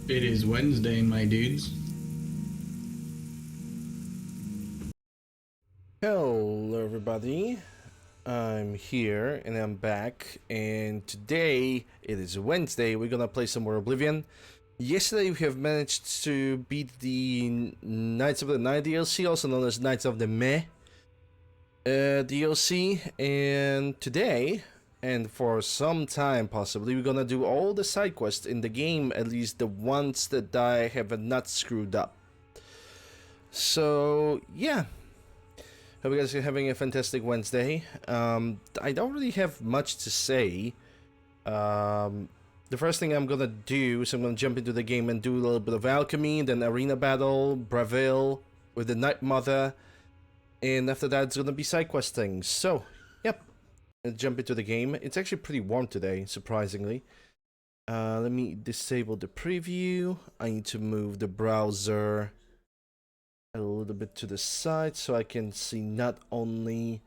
It is Wednesday, my dudes. Hello everybody, I'm here and I'm back, and today it is Wednesday. We're gonna play some more Oblivion. Yesterday we have managed to beat the Knights of the Night DLC, also known as Knights of the Meh DLC, and today, and for some time possibly, we're gonna do all the side quests in the game, at least the ones that I have not screwed up. So yeah, hope you guys are having a fantastic Wednesday. I don't really have much to say. The first thing I'm gonna do is I'm gonna jump into the game and do a little bit of alchemy, then arena battle, Bravil with the Night Mother, and after that it's gonna be side questing. So, yep, let's jump into the game. It's actually pretty warm today, surprisingly. Let me disable the preview. I need to move the browser a little bit to the side so I can see not only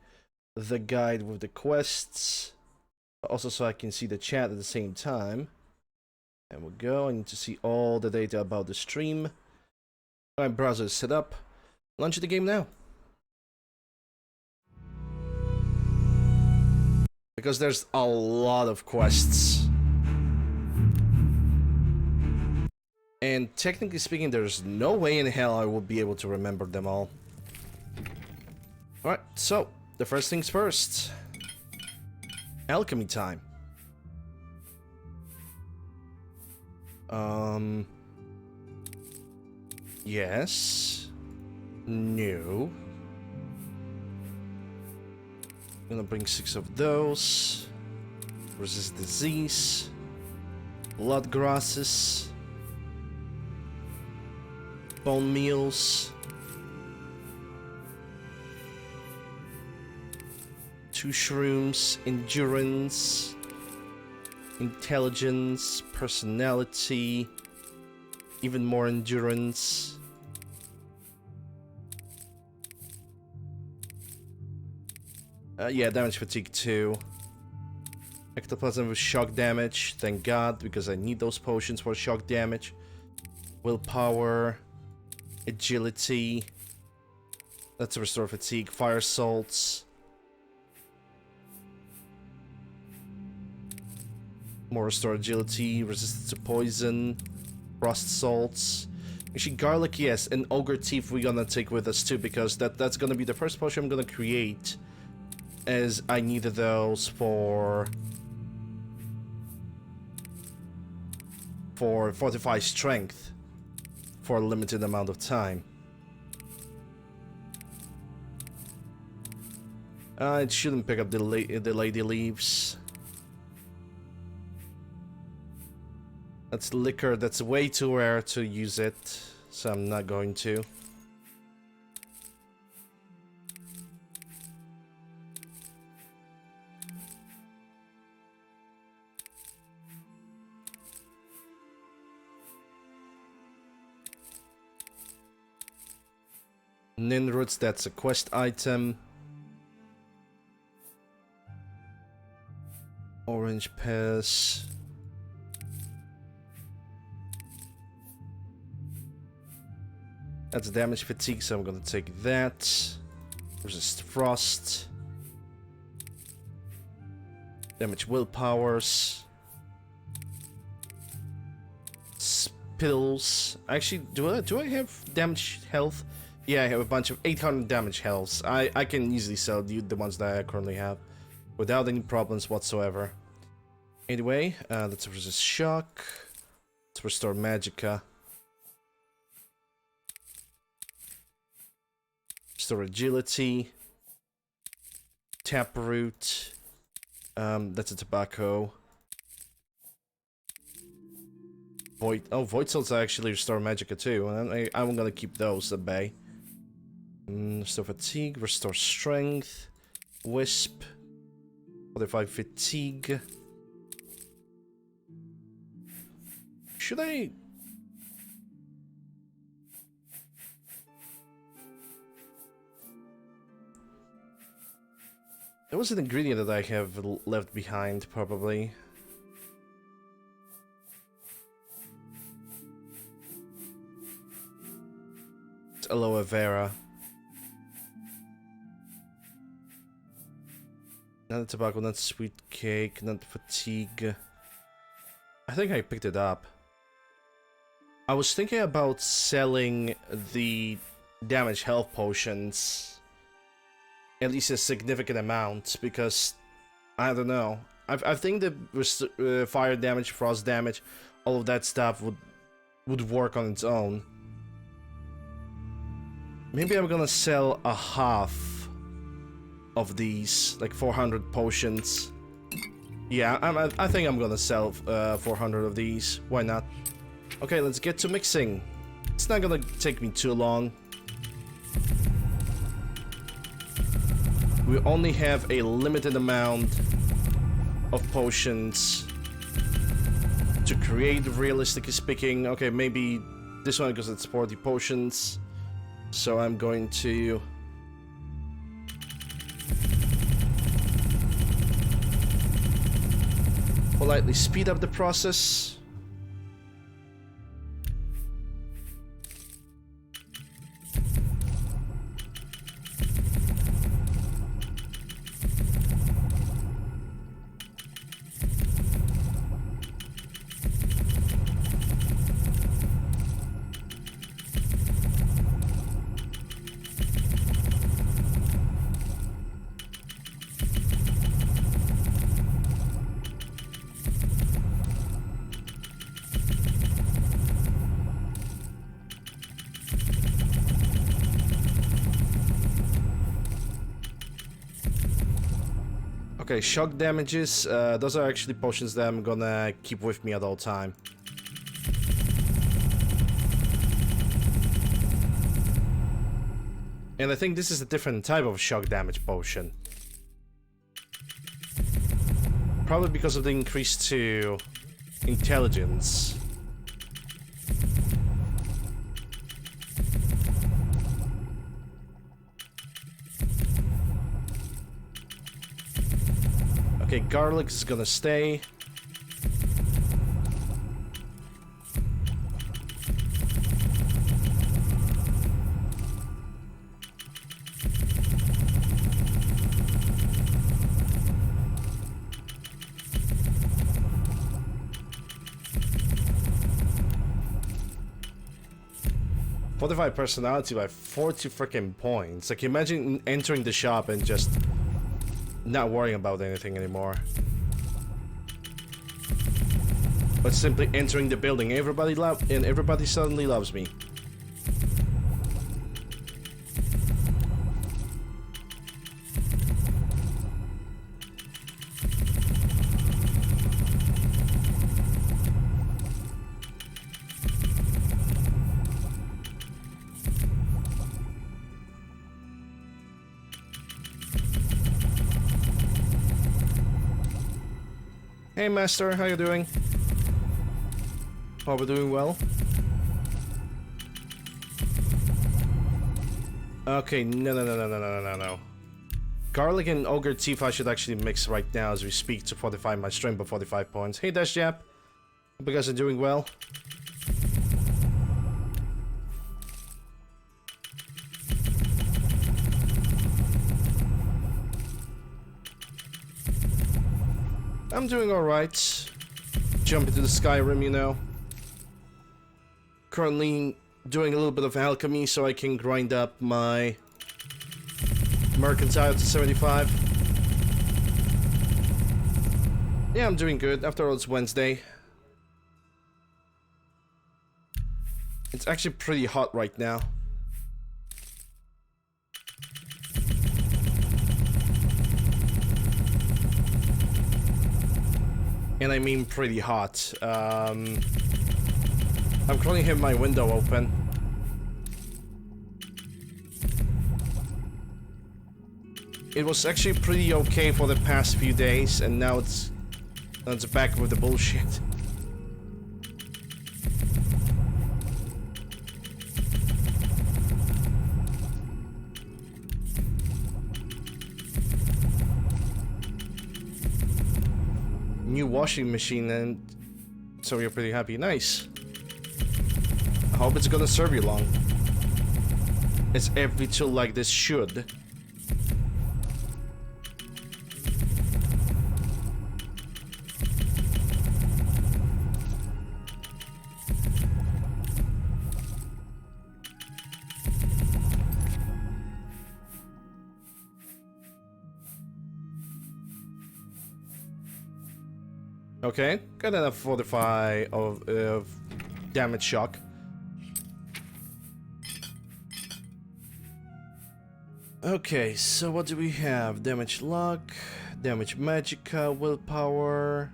the guide with the quests, but also so I can see the chat at the same time. There we go. I need to see all the data about the stream. My browser is set up. Launch the game now. Because there's a lot of quests. And technically speaking, there's no way in hell I will be able to remember them all. Alright, so, the first things first. Alchemy time. Yes. No. I'm gonna bring 6 of those. Resist disease. Blood grasses. Bone meals. 2 shrooms. Endurance. Intelligence. Personality. Even more endurance. Yeah, damage fatigue too. Ectoplasm with shock damage. Thank God, because I need those potions for shock damage. Willpower. Agility. That's a restore fatigue. Fire salts. More restore agility. Resistance to poison. Frost salts. Actually, garlic, yes, and ogre teeth we're gonna take with us too, because that's gonna be the first potion I'm gonna create, as I needed those for fortified strength for a limited amount of time. It shouldn't pick up the lady leaves. That's liquor, that's way too rare to use it, so I'm not going to. Ninroots, that's a quest item. Orange pears. That's damage fatigue, so I'm gonna take that. Resist frost. Damage willpowers. Spills. Actually, do I have damage health? Yeah, I have a bunch of 800 damage healths. I can easily sell the ones that I currently have without any problems whatsoever. Anyway, let's resist shock. Let's restore magicka. Restore agility. Taproot. That's a tobacco. Void salts actually restore magicka too, and I'm gonna keep those at bay. Restore fatigue, restore strength, wisp, modify fatigue. Should I? There was an ingredient that I have left behind, probably. not aloe vera. Not tobacco, not sweet cake, not fatigue. I think I picked it up. I was thinking about selling the damage health potions. At least a significant amount, because I don't know. I think the fire damage, frost damage, all of that stuff would work on its own. Maybe I'm gonna sell a half of these, like 400 potions. Yeah, I think I'm gonna sell 400 of these. Why not? Okay, let's get to mixing. It's not gonna take me too long. We only have a limited amount of potions to create, realistically speaking. Okay, maybe this one because it's 40 potions. So I'm going to politely speed up the process. Okay, shock damages, those are actually potions that I'm gonna keep with me at all time. And I think this is a different type of shock damage potion. Probably because of the increase to intelligence. Okay, garlic is gonna stay. Fortify personality by 40 freaking points. Like, imagine entering the shop and just not worrying about anything anymore. But simply entering the building. Everybody suddenly loves me. Hey Master, how you doing? Hope we're doing well. Okay, no. Garlic and Ogre Tifa should actually mix right now as we speak to fortify my strength by 45 points. Hey Dash Jap, hope you guys are doing well. I'm doing alright. Jump into the Skyrim, you know. Currently doing a little bit of alchemy so I can grind up my mercantile to 75. Yeah, I'm doing good. After all, it's Wednesday. It's actually pretty hot right now. And I mean pretty hot. I'm currently having my window open. It was actually pretty okay for the past few days, and now it's back with the bullshit. New washing machine, and so you're pretty happy. Nice. I hope it's gonna serve you long. as every tool like this should. Okay, got enough fortify of damage shock. Okay, so what do we have? Damage luck, damage magicka, willpower.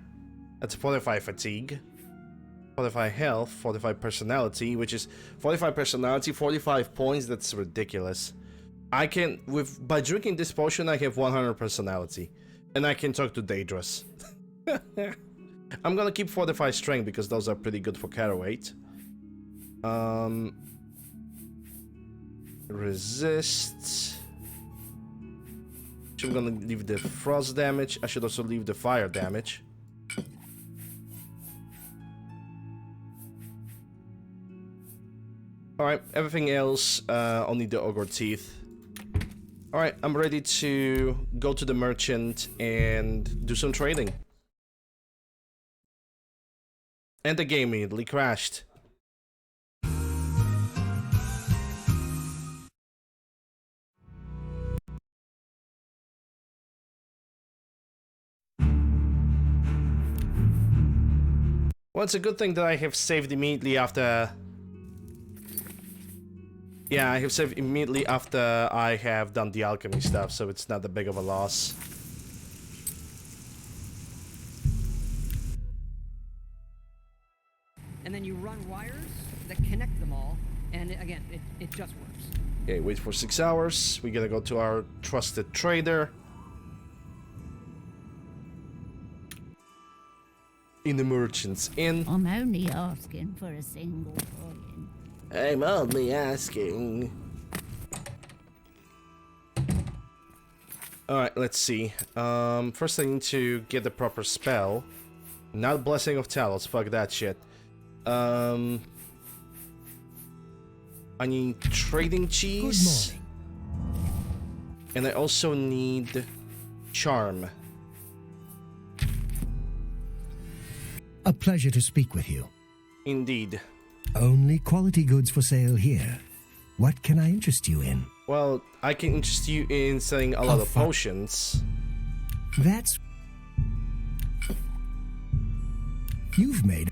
That's 45 fatigue, 45 health, 45 personality, which is 45 personality, 45 points. That's ridiculous. I can by drinking this potion, I have 100 personality, and I can talk to Daedrus. I'm gonna keep 45 strength because those are pretty good for Caraweight. Resist. I'm gonna leave the frost damage. I should also leave the fire damage. Alright, everything else, only the ogre teeth. Alright, I'm ready to go to the merchant and do some trading. And the game immediately crashed. Well, it's a good thing that I have saved immediately after... Yeah, I have saved immediately after I have done the alchemy stuff, so it's not that big of a loss. And then you run wires that connect them all, and again, it just works. Okay, wait for 6 hours. We gotta go to our trusted trader. In the merchant's inn. I'm only asking for a single coin. I'm only asking. Alright, let's see. First I need to get the proper spell. Not Blessing of Talos, fuck that shit. I need trading cheese. Good morning. And I also need charm. A pleasure to speak with you. Indeed. Only quality goods for sale here. What can I interest you in? Well, I can interest you in selling a lot of fuck. potions. That's... You've made...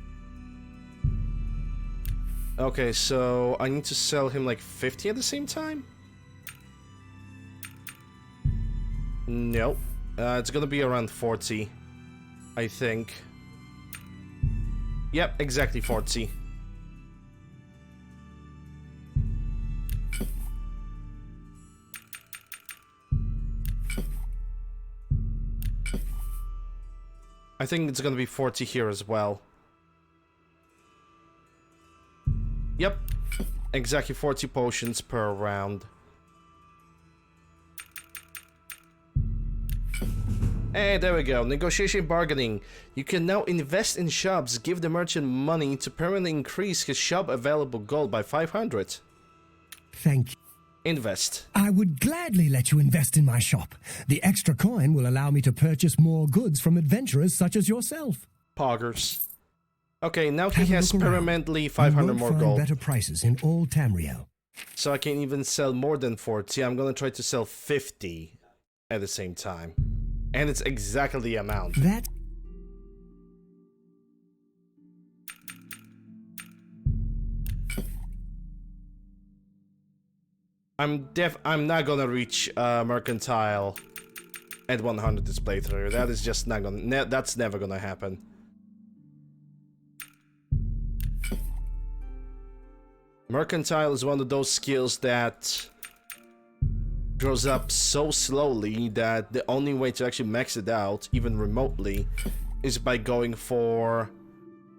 Okay, so I need to sell him like 50 at the same time? Nope. It's gonna be around 40, I think. Yep, exactly 40. I think it's gonna be 40 here as well. Yep, exactly 40 potions per round. Hey, there we go. Negotiation bargaining. You can now invest in shops. Give the merchant money to permanently increase his shop available gold by 500. Thank you. Invest. I would gladly let you invest in my shop. The extra coin will allow me to purchase more goods from adventurers such as yourself. Poggers. Okay, now he Have a has look around. permanently You 500 won't more find gold. better prices in all Tamriel. So I can even sell more than 40. I'm gonna try to sell 50 at the same time. And it's exactly the amount. That... I'm not gonna reach mercantile at 100 this playthrough. That is just not gonna. That's never gonna happen. Mercantile is one of those skills that grows up so slowly that the only way to actually max it out, even remotely, is by going for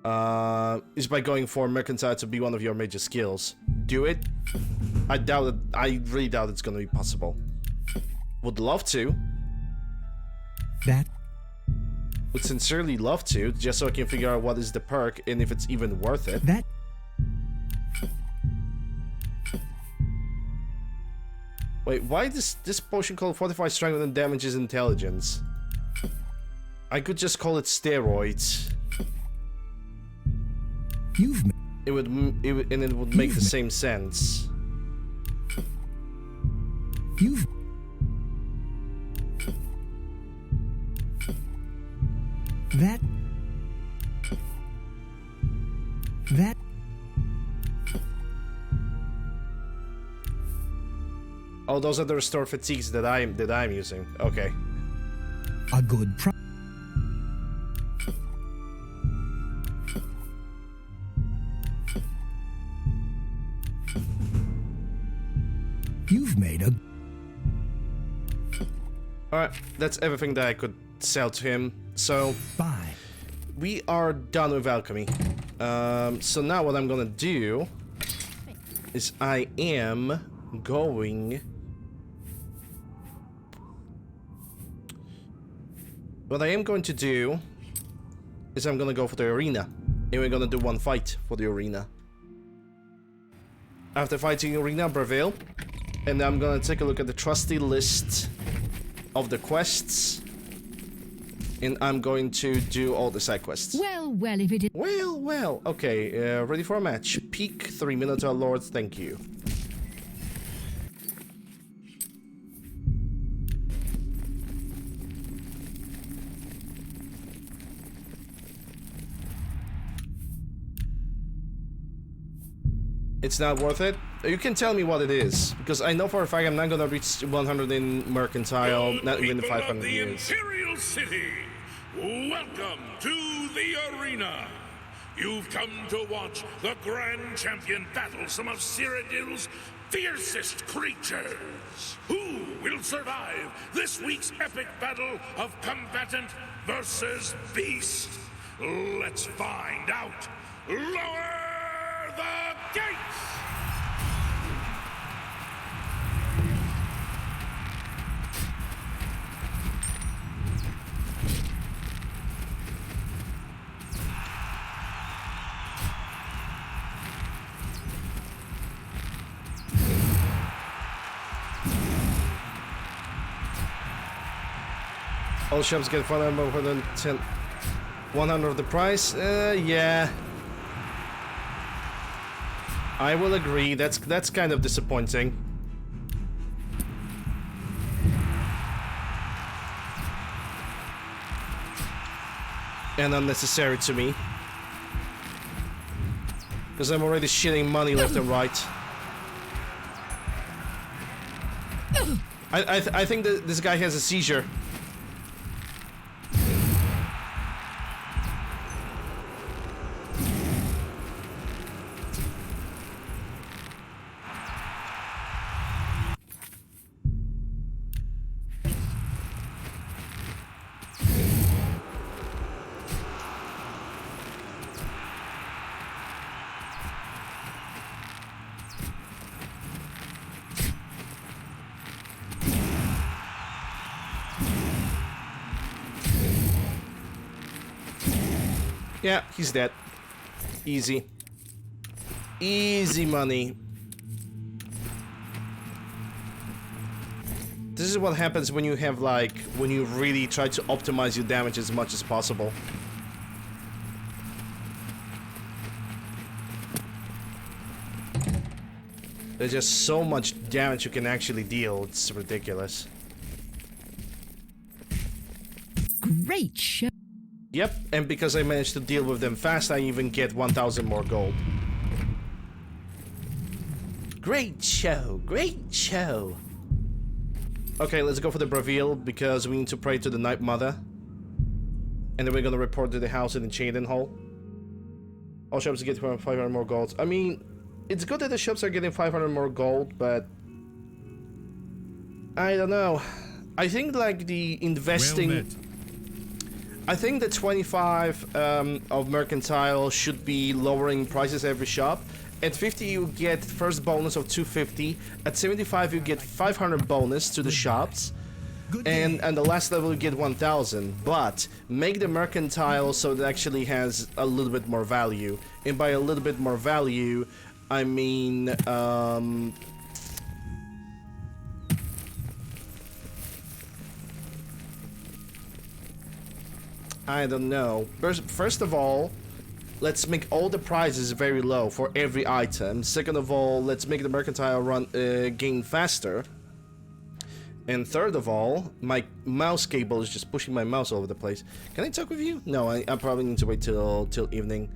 mercantile to be one of your major skills. Do it? I doubt it. I really doubt it's gonna be possible. Would love to. That... Would sincerely love to, just so I can figure out what is the perk and if it's even worth it. That... Wait, why does this potion called Fortify Strength and damages intelligence? I could just call it steroids. It would make the same sense. That Oh, those are the restore fatigues that I'm using. Okay. a good You've made a Alright, that's everything that I could sell to him. So buy. we are done with alchemy. So now what I'm gonna do is I am going. What I am going to do is I'm gonna go for the arena, and we're gonna do one fight for the arena. After fighting arena, prevail, and I'm gonna take a look at the trusty list of the quests, and I'm going to do all the side quests. Well, if it is. Well, okay, ready for a match. Peak 3 Minotaur Lords, thank you. It's not worth it? You can tell me what it is, because I know for a fact I'm not gonna reach 100 in Mercantile, not even the 500 the years. Imperial City, welcome to the arena. You've come to watch the Grand Champion battle some of Cyrodiil's fiercest creatures. Who will survive this week's epic battle of combatant versus beast? Let's find out. Lower the gates! All shops get 110, 100 of the price. Yeah. I will agree. That's kind of disappointing. And unnecessary to me. Because I'm already shitting money left and right. I think that this guy has a seizure. Yeah, he's dead. Easy. Easy money. This is what happens when you have, like, when you really try to optimize your damage as much as possible. There's just so much damage you can actually deal, it's ridiculous. Great show. Yep, and because I managed to deal with them fast, I even get 1,000 more gold. Great show, great show. Okay, let's go for the Bravil, because we need to pray to the Night Mother. And then we're gonna report to the house in the Chaden Hall. All shops get 500 more gold. I mean, it's good that the shops are getting 500 more gold, but I don't know. I think, like, the investing... Well met. I think the 25 of Mercantile should be lowering prices every shop. At 50 you get first bonus of 250. At 75 you get 500 bonus to the shops. And the last level you get 1000. But make the Mercantile so it actually has a little bit more value. And by a little bit more value, I mean I don't know. First of all, let's make all the prices very low for every item. Second of all, let's make the mercantile run gain faster. And third of all, my mouse cable is just pushing my mouse all over the place. Can I talk with you? No, I probably need to wait till evening.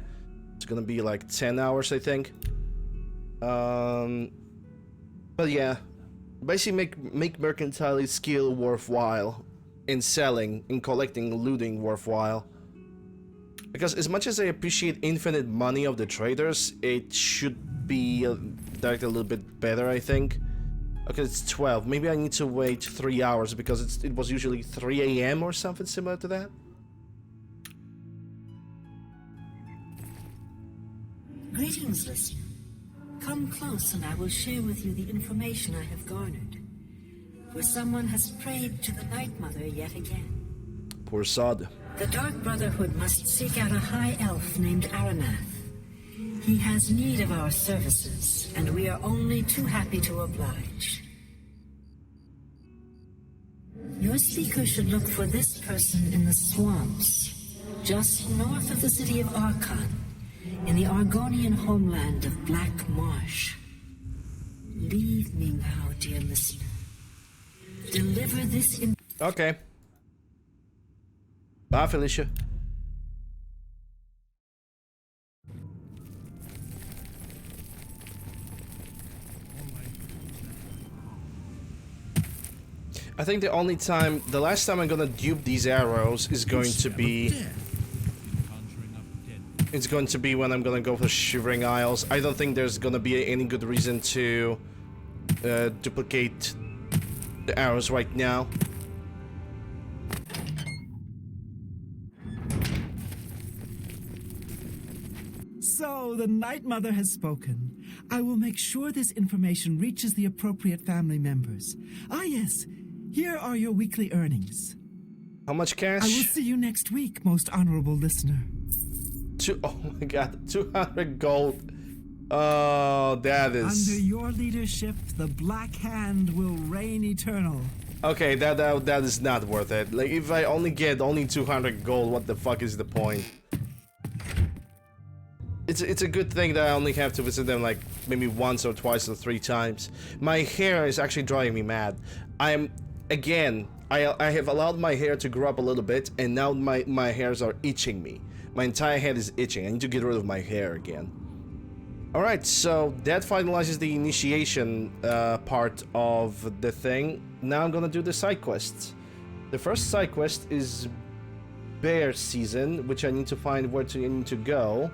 It's gonna be like 10 hours, I think. But yeah, basically make mercantile skill worthwhile, in selling, in collecting, looting worthwhile. Because as much as I appreciate infinite money of the traders, it should be directed a little bit better, I think. Okay, it's 12. Maybe I need to wait 3 hours because it was usually 3 AM or something similar to that. Greetings, listener. Come close and I will share with you the information I have garnered. For someone has prayed to the Night Mother yet again. Poor sod. The Dark Brotherhood must seek out a high elf named Aranath. He has need of our services, and we are only too happy to oblige. Your speaker should look for this person in the swamps, just north of the city of Archon, in the Argonian homeland of Black Marsh. Leave me now, dear listener. Deliver this in... Okay. Bye, Felicia. I think the last time I'm gonna dupe these arrows is going to be... It's going to be when I'm gonna go for Shivering Isles. I don't think there's gonna be any good reason to duplicate the arrows right now. So, the Night Mother has spoken. I will make sure this information reaches the appropriate family members. Ah, yes. Here are your weekly earnings. How much cash? I will see you next week, most honorable listener. Oh my god, 200 gold. Oh, that is... Under your leadership, the Black Hand will reign eternal. Okay, that is not worth it. Like, if I only get 200 gold, what the fuck is the point? It's a good thing that I only have to visit them like maybe once or twice or 3 times. My hair is actually driving me mad. I have allowed my hair to grow up a little bit, and now my hairs are itching me. My entire head is itching. I need to get rid of my hair again. Alright, so that finalizes the initiation part of the thing. Now I'm gonna do the side quests. The first side quest is Bear Season, which I need to find where I need to go.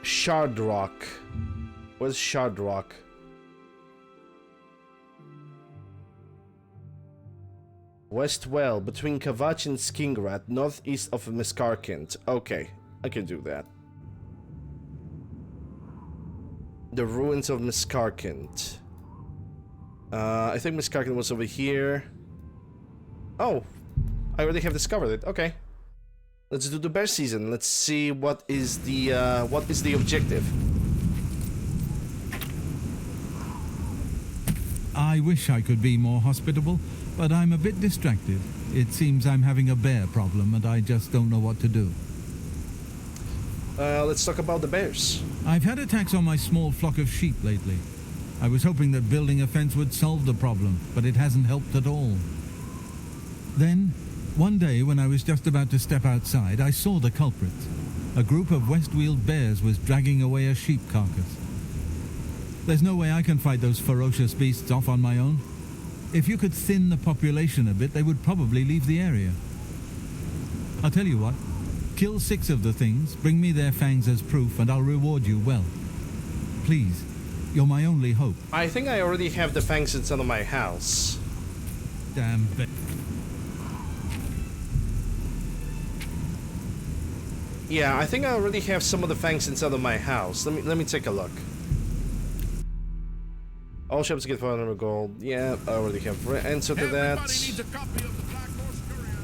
Shard Rock. Where's Shard Rock? Westwell, between Kavach and Skingrat, northeast of Miskarkint. Okay, I can do that. The ruins of Miskarkint. I think Miskarkint was over here. Oh, I already have discovered it. Okay. Let's do the bear season. Let's see what is the objective. I wish I could be more hospitable, but I'm a bit distracted. It seems I'm having a bear problem and I just don't know what to do. Let's talk about the bears. I've had attacks on my small flock of sheep lately. I was hoping that building a fence would solve the problem, but it hasn't helped at all. Then, one day when I was just about to step outside, I saw the culprit. A group of Westweald bears was dragging away a sheep carcass. There's no way I can fight those ferocious beasts off on my own. If you could thin the population a bit, they would probably leave the area. I'll tell you what, kill 6 of the things, bring me their fangs as proof, and I'll reward you well. Please, you're my only hope. I think I already have the fangs inside of my house. Damn bear. Yeah, I think I already have some of the fangs inside of my house. Let me take a look. All ships get 500 gold. Yeah, I already have answer to that. Everybody needs a copy of the Black Horse Courier.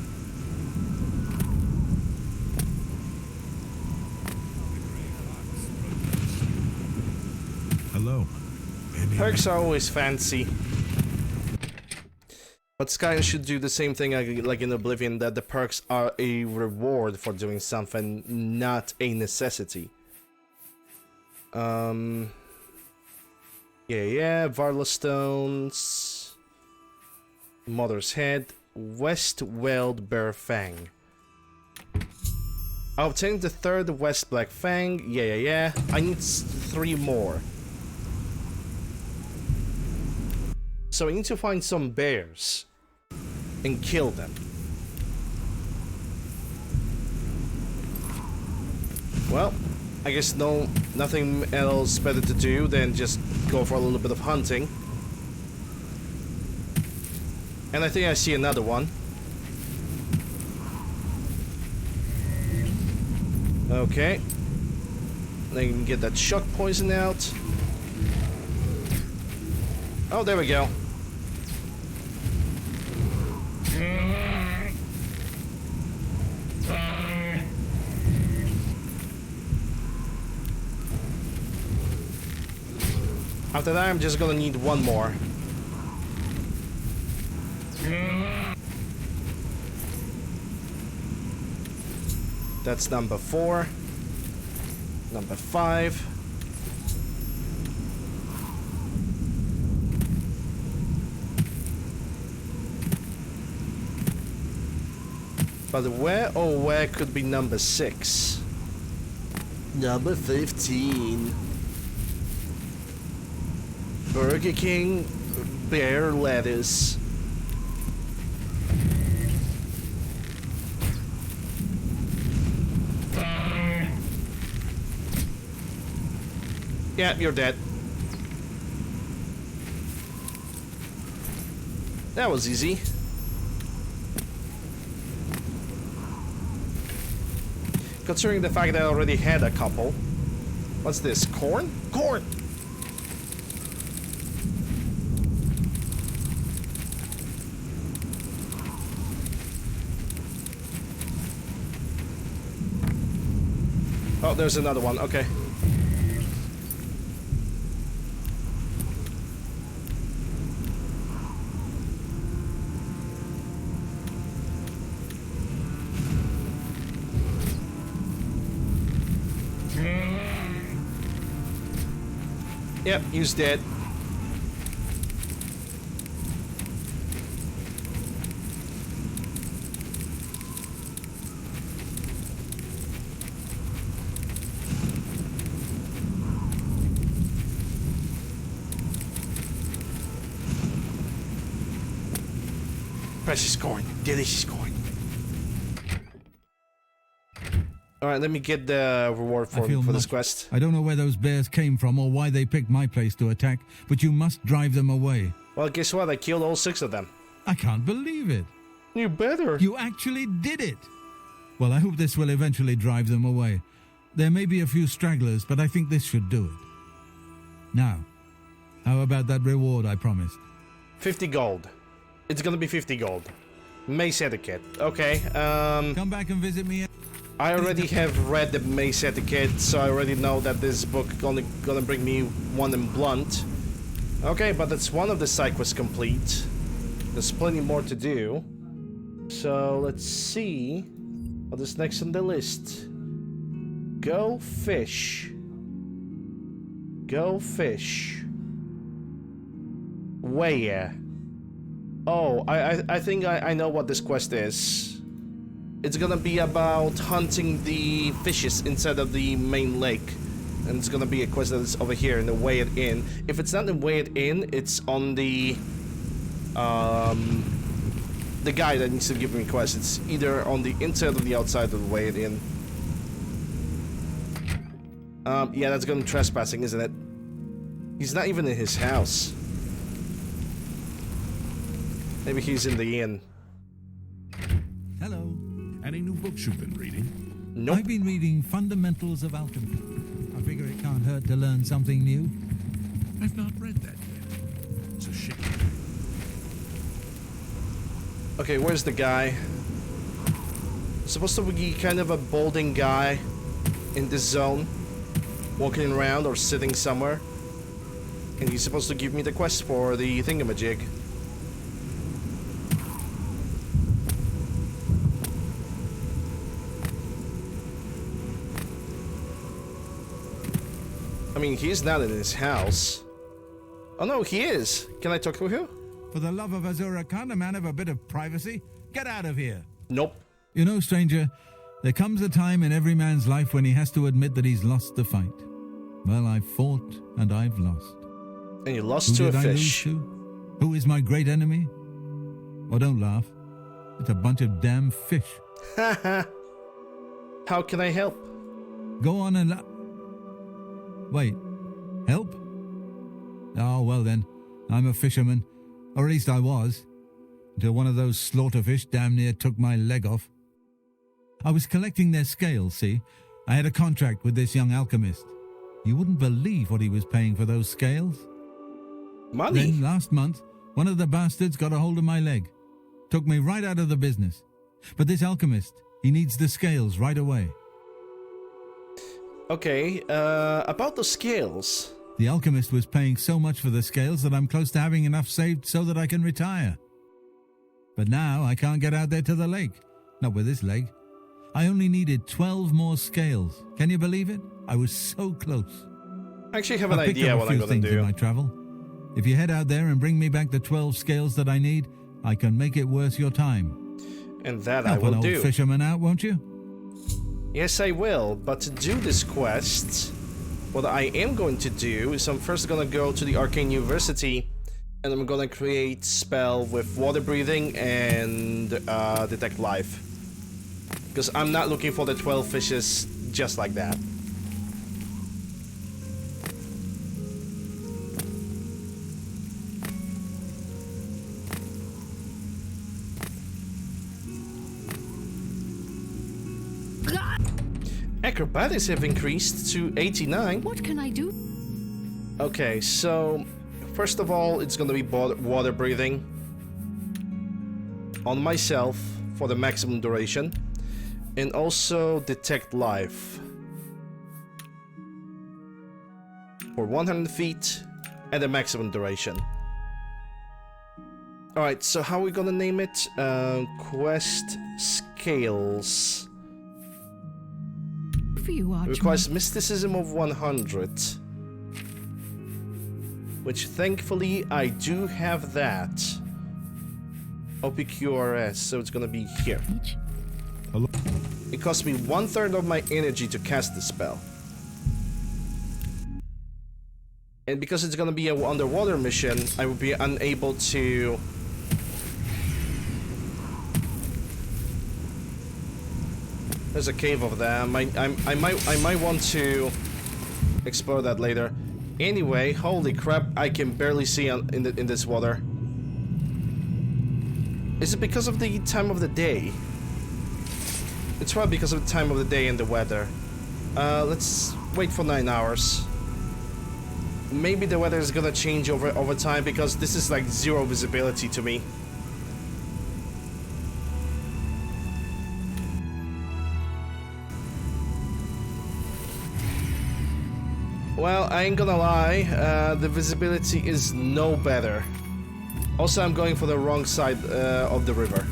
Hello. so. Maybe Perks are always fancy. But Sky should do the same thing like in Oblivion, that the perks are a reward for doing something, not a necessity. Yeah, Varla Stones, Mother's Head, West Weld Bear Fang. I obtained the third West Black Fang. Yeah. I need 3 more. So I need to find some bears and kill them. Well, I guess nothing else better to do than just go for a little bit of hunting. And I think I see another one. Okay. Then you can get that shock poison out. Oh, there we go. After that, I'm just gonna need 1 more. That's number 4. Number 5. But where could be number 6? Number 15. Burger King bear lettuce. Yeah, you're dead. That was easy. Considering the fact that I already had a couple. What's this? Corn? Corn! Oh, there's another one. Okay. Yep, he's dead. Precious coin, delicious coin. Alright, let me get the reward for this quest. I don't know where those bears came from or why they picked my place to attack, but you must drive them away. Well, guess what? I killed all 6 of them. I can't believe it. You better. You actually did it. Well, I hope this will eventually drive them away. There may be a few stragglers, but I think this should do it. Now, how about that reward I promised? 50 gold. It's gonna be 50 gold. Mace etiquette. Okay, Come back and visit me. I already have read the Mace etiquette, so I already know that this book only gonna bring me 1 in blunt. Okay, but that's one of the side quests complete. There's plenty more to do. So let's see what is next on the list. Go fish. Go fish. Where? Oh, I think I know what this quest is. It's gonna be about hunting the fishes inside of the main lake. And it's gonna be a quest that is over here in the Weigh It Inn. If it's not in Weigh It Inn, it's on the guy that needs to give me quests. It's either on the inside or the outside of the Weigh It Inn. Yeah, that's gonna be trespassing, isn't it? He's not even in his house. Maybe he's in the inn. Hello. Any new books you've been reading? Nope. I've been reading Fundamentals of Alchemy. I figure it can't hurt to learn something new. I've not read that yet. It's a shame. Okay, where's the guy? Supposed to be kind of a balding guy in this zone, walking around or sitting somewhere. And he's supposed to give me the quest for the thingamajig. I mean, he's not in his house. Oh no, he is. Can I talk to him? For the love of Azura, can't a man have a bit of privacy? Get out of here. Nope. You know, stranger, there comes a time in every man's life when he has to admit that he's lost the fight. Well, I've fought and I've lost. And you lost Who to a did I lose fish. to? Who is my great enemy? Oh, don't laugh. It's a bunch of damn fish. How can I help? Go on and wait. Help? Oh, well then. I'm a fisherman. Or at least I was. Until one of those slaughterfish damn near took my leg off. I was collecting their scales, see? I had a contract with this young alchemist. You wouldn't believe what he was paying for those scales. Money? Then last month, one of the bastards got a hold of my leg. Took me right out of the business. But this alchemist, he needs the scales right away. Okay, about the scales. The alchemist was paying so much for the scales that I'm close to having enough saved so that I can retire. But now I can't get out there to the lake. Not with this leg. I only needed 12 more scales. Can you believe it? I was so close. I actually have an I've picked idea up what a I'm few gonna things in do. my travel. If you head out there and bring me back the 12 scales that I need, I can make it worth your time. And that I Help will an old do. fisherman out, won't you? Yes, I will. But to do this quest, what I am going to do is I'm first gonna go to the Arcane University, and I'm gonna create spell with water breathing and detect life. Because I'm not looking for the 12 fishes just like that. Acrobatics have increased to 89. What can I do? Okay, so first of all, it's gonna be water breathing on myself for the maximum duration, and also detect life for 100 feet at the maximum duration. Alright, so how are we gonna name it? Quest Scales. For you, Archman. Requires mysticism of 100. Which thankfully I do have that. OPQRS, so it's gonna be here. Hello? It costs me 1/3 of my energy to cast the spell. And because it's gonna be an underwater mission, I will be unable to... There's a cave over there. I might want to explore that later. Anyway, holy crap! I can barely see in this water. Is it because of the time of the day? It's probably because of the time of the day and the weather. Let's wait for 9 hours. Maybe the weather is gonna change over time because this is like zero visibility to me. Well, I ain't gonna lie, the visibility is no better. Also, I'm going for the wrong side of the river.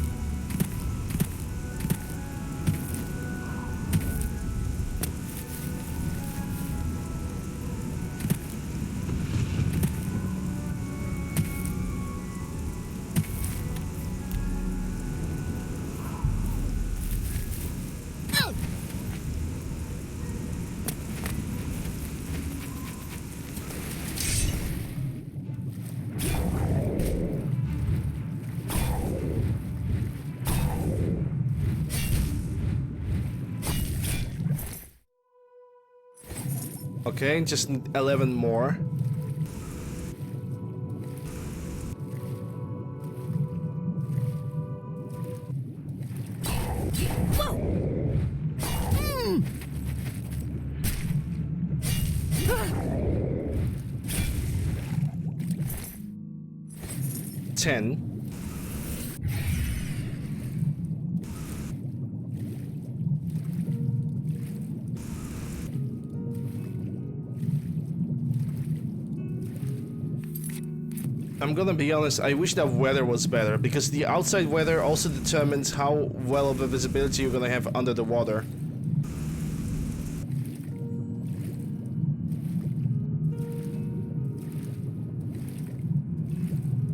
Okay, just 11 more. Ten. I'm gonna be honest, I wish that weather was better, because the outside weather also determines how well of a visibility you're gonna have under the water.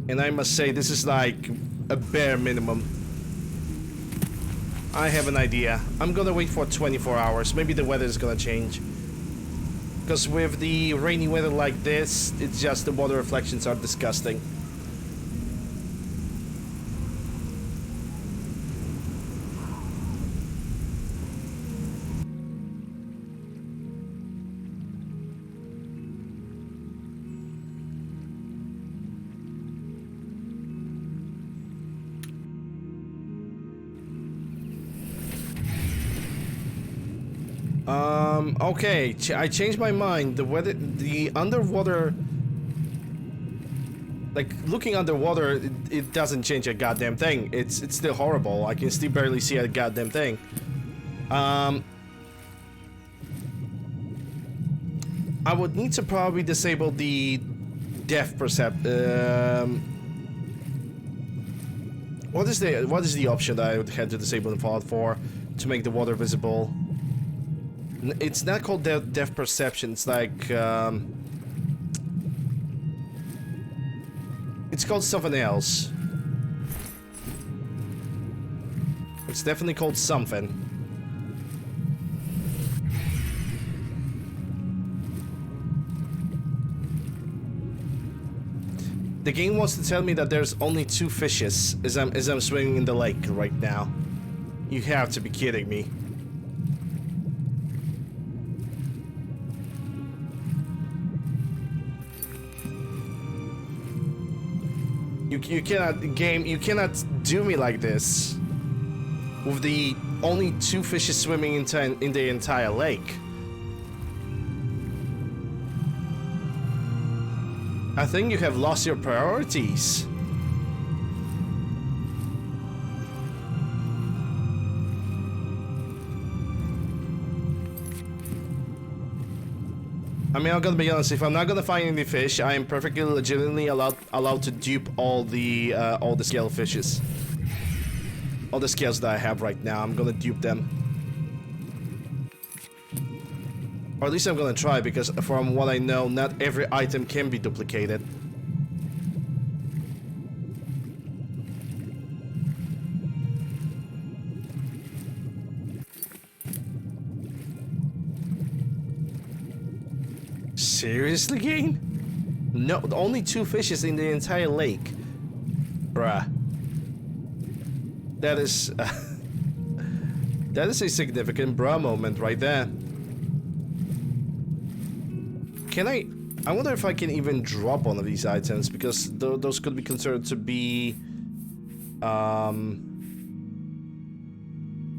And I must say, this is like a bare minimum. I have an idea. I'm gonna wait for 24 hours. Maybe the weather is gonna change. Because with the rainy weather like this, it's just the water reflections are disgusting. Okay, I changed my mind. The underwater, like looking underwater, it doesn't change a goddamn thing. It's still horrible. I can still barely see a goddamn thing. I would need to probably disable the depth perception. What is the option that I would have to disable in Fallout 4 to make the water visible? It's not called depth perception. It's like it's called something else. It's definitely called something. The game wants to tell me that there's only 2 fishes as I'm swimming in the lake right now. You have to be kidding me. You cannot do me like this. With the only 2 fishes swimming in the entire lake. I think you have lost your priorities. I mean, I'm gonna be honest. If I'm not gonna find any fish, I am perfectly legitimately allowed to dupe all the scale fishes, all the scales that I have right now. I'm gonna dupe them, or at least I'm gonna try, because from what I know, not every item can be duplicated. Seriously, game? No, only 2 fishes in the entire lake. Bruh. That is... that is a significant bruh moment right there. Can I wonder if I can even drop one of these items, because those could be considered to be...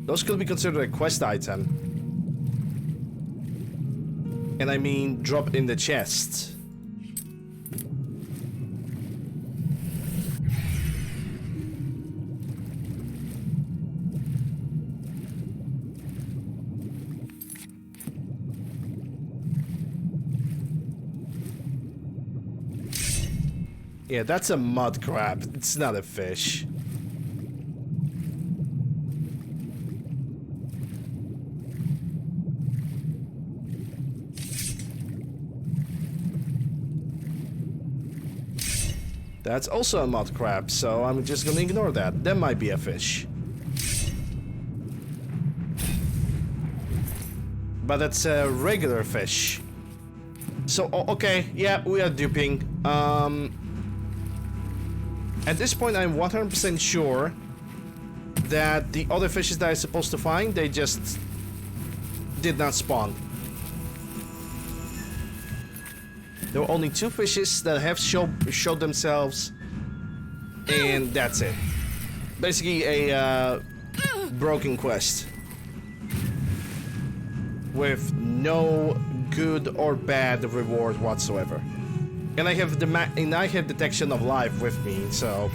those could be considered a quest item. And I mean, drop in the chest. Yeah, that's a mud crab. It's not a fish. That's also a mud crab, so I'm just gonna ignore that. That might be a fish. But that's a regular fish. So, okay, yeah, we are duping. At this point, I'm 100% sure that the other fishes that I'm supposed to find, they just did not spawn. There were only 2 fishes that have showed themselves, and that's it. Basically a broken quest with no good or bad reward whatsoever. And I have detection of life with me, so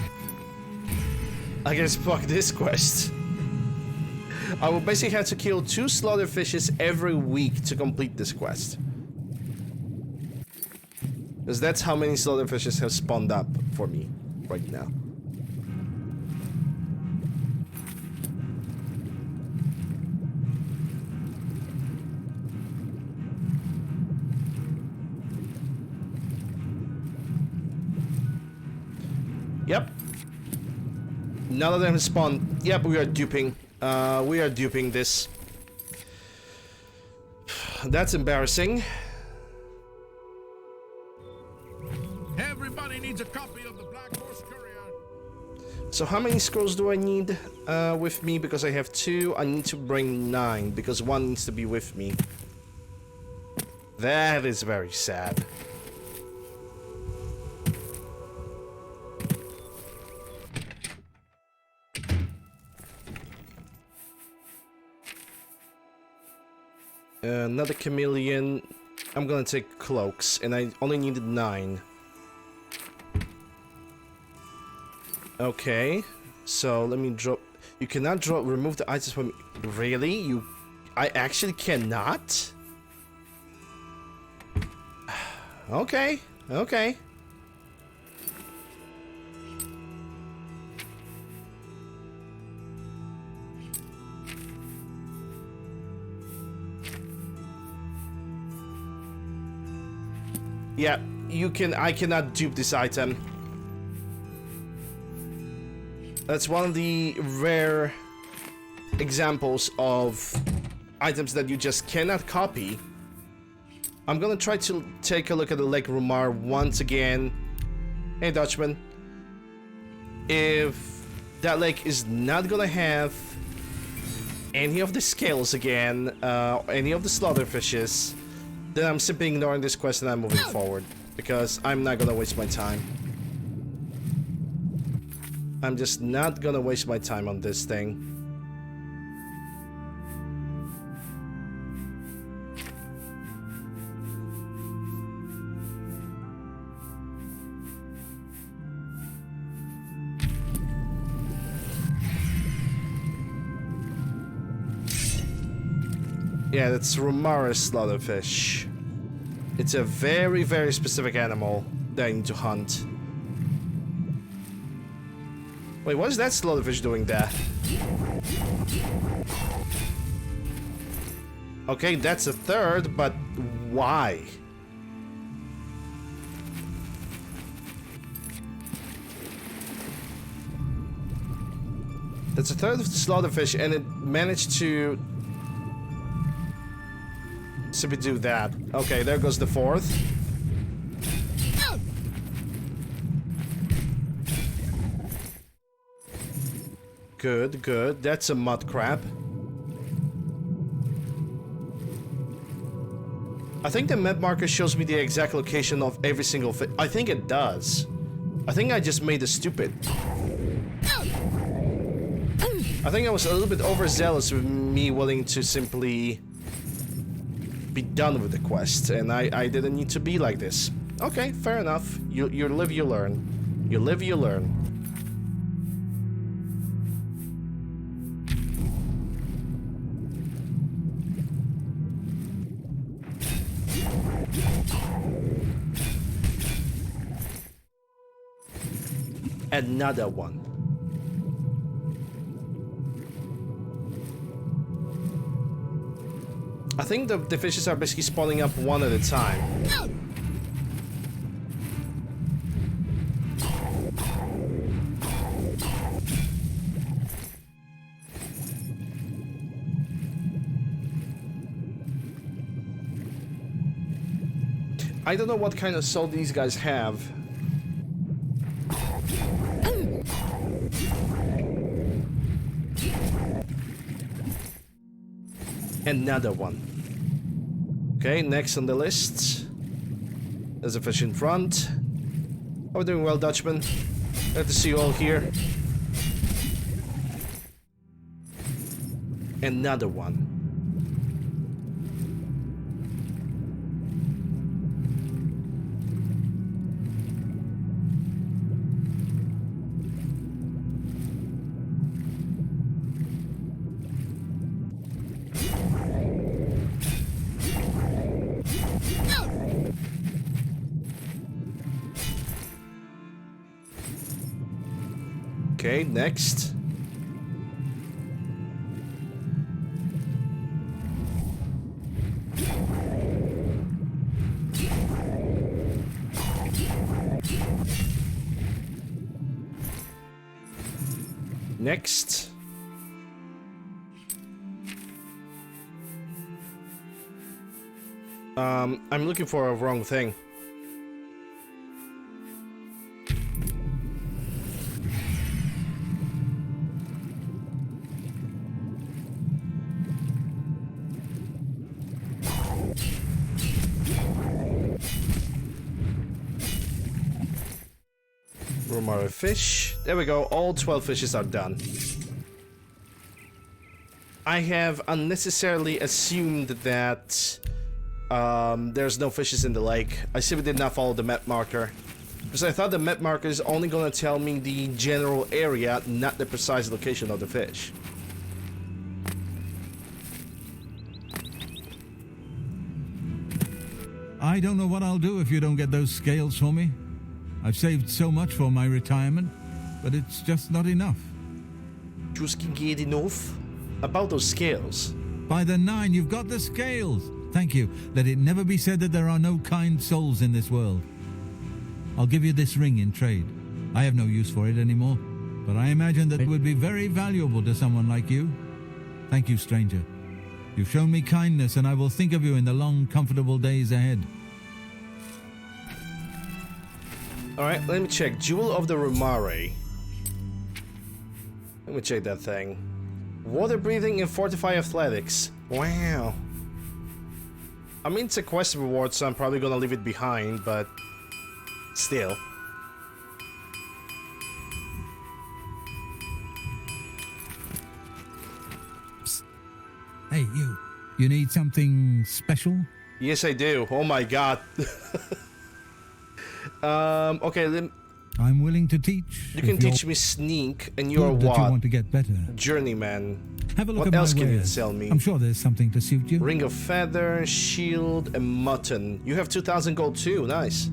I guess fuck this quest. I will basically have to kill 2 slaughter fishes every week to complete this quest. Because that's how many slaughterfishes have spawned up for me right now. Yep. None of them have spawned. Yep, we are duping. We are duping this. That's embarrassing. Everybody needs a copy of the Black Horse Courier. So how many scrolls do I need with me? Because I have 2. I need to bring 9 because 1 needs to be with me. That is very sad. Another chameleon. I'm gonna take cloaks, and I only needed 9. Okay, so let me drop. You cannot drop. Remove the items from. Really? I actually cannot. Okay. Okay. Yeah, you can. I cannot dupe this item. That's one of the rare examples of items that you just cannot copy. I'm gonna try to take a look at the Lake Rumar once again. Hey, Dutchman. If that lake is not gonna have any of the scales again, any of the slaughterfishes, then I'm simply ignoring this quest and I'm moving forward. Because I'm not gonna waste my time. I'm just not gonna waste my time on this thing. Yeah, that's Romara's slaughterfish. It's a very, very specific animal that I need to hunt. Wait, what is that slaughterfish doing there? Okay, that's a third, but why? That's a third of the slaughterfish, and it managed to simply do that. Okay, there goes the fourth. Good, good. That's a mud crab. I think the map marker shows me the exact location of every single fish. I think it does. I think I just made it stupid. I think I was a little bit overzealous with me willing to simply be done with the quest, and I didn't need to be like this. Okay, fair enough. You live, you learn. You live, you learn. Another one. I think the fishes are basically spawning up one at a time. I don't know what kind of soul these guys have. Another one. Okay, next on the list. There's a fish in front. How are we doing well, Dutchman? Glad to see you all here. Another one. Okay, next. Next. I'm looking for a wrong thing. Romaro fish. There we go. All 12 fishes are done. I have unnecessarily assumed that there's no fishes in the lake. I simply did not follow the map marker. Because I thought the map marker is only going to tell me the general area, not the precise location of the fish. I don't know what I'll do if you don't get those scales for me. I've saved so much for my retirement, but it's just not enough. Just can't get enough? About those scales. By the 9, you've got the scales. Thank you. Let it never be said that there are no kind souls in this world. I'll give you this ring in trade. I have no use for it anymore, but I imagine that it would be very valuable to someone like you. Thank you, stranger. You've shown me kindness, and I will think of you in the long, comfortable days ahead. Alright, let me check. Jewel of the Romare. Let me check that thing. Water breathing and fortify athletics. Wow. I mean, it's a quest reward, so I'm probably gonna leave it behind, but still. Psst. Hey, you. You need something special? Yes, I do. Oh my god. Okay, I'm willing to teach. You can teach me sneak, and you're that what? You want to get better. Journeyman. Have a look what at my else can you wares. sell me? I'm sure there's something to suit you. Ring of feather, shield, and mutton. You have 2,000 gold too. Nice.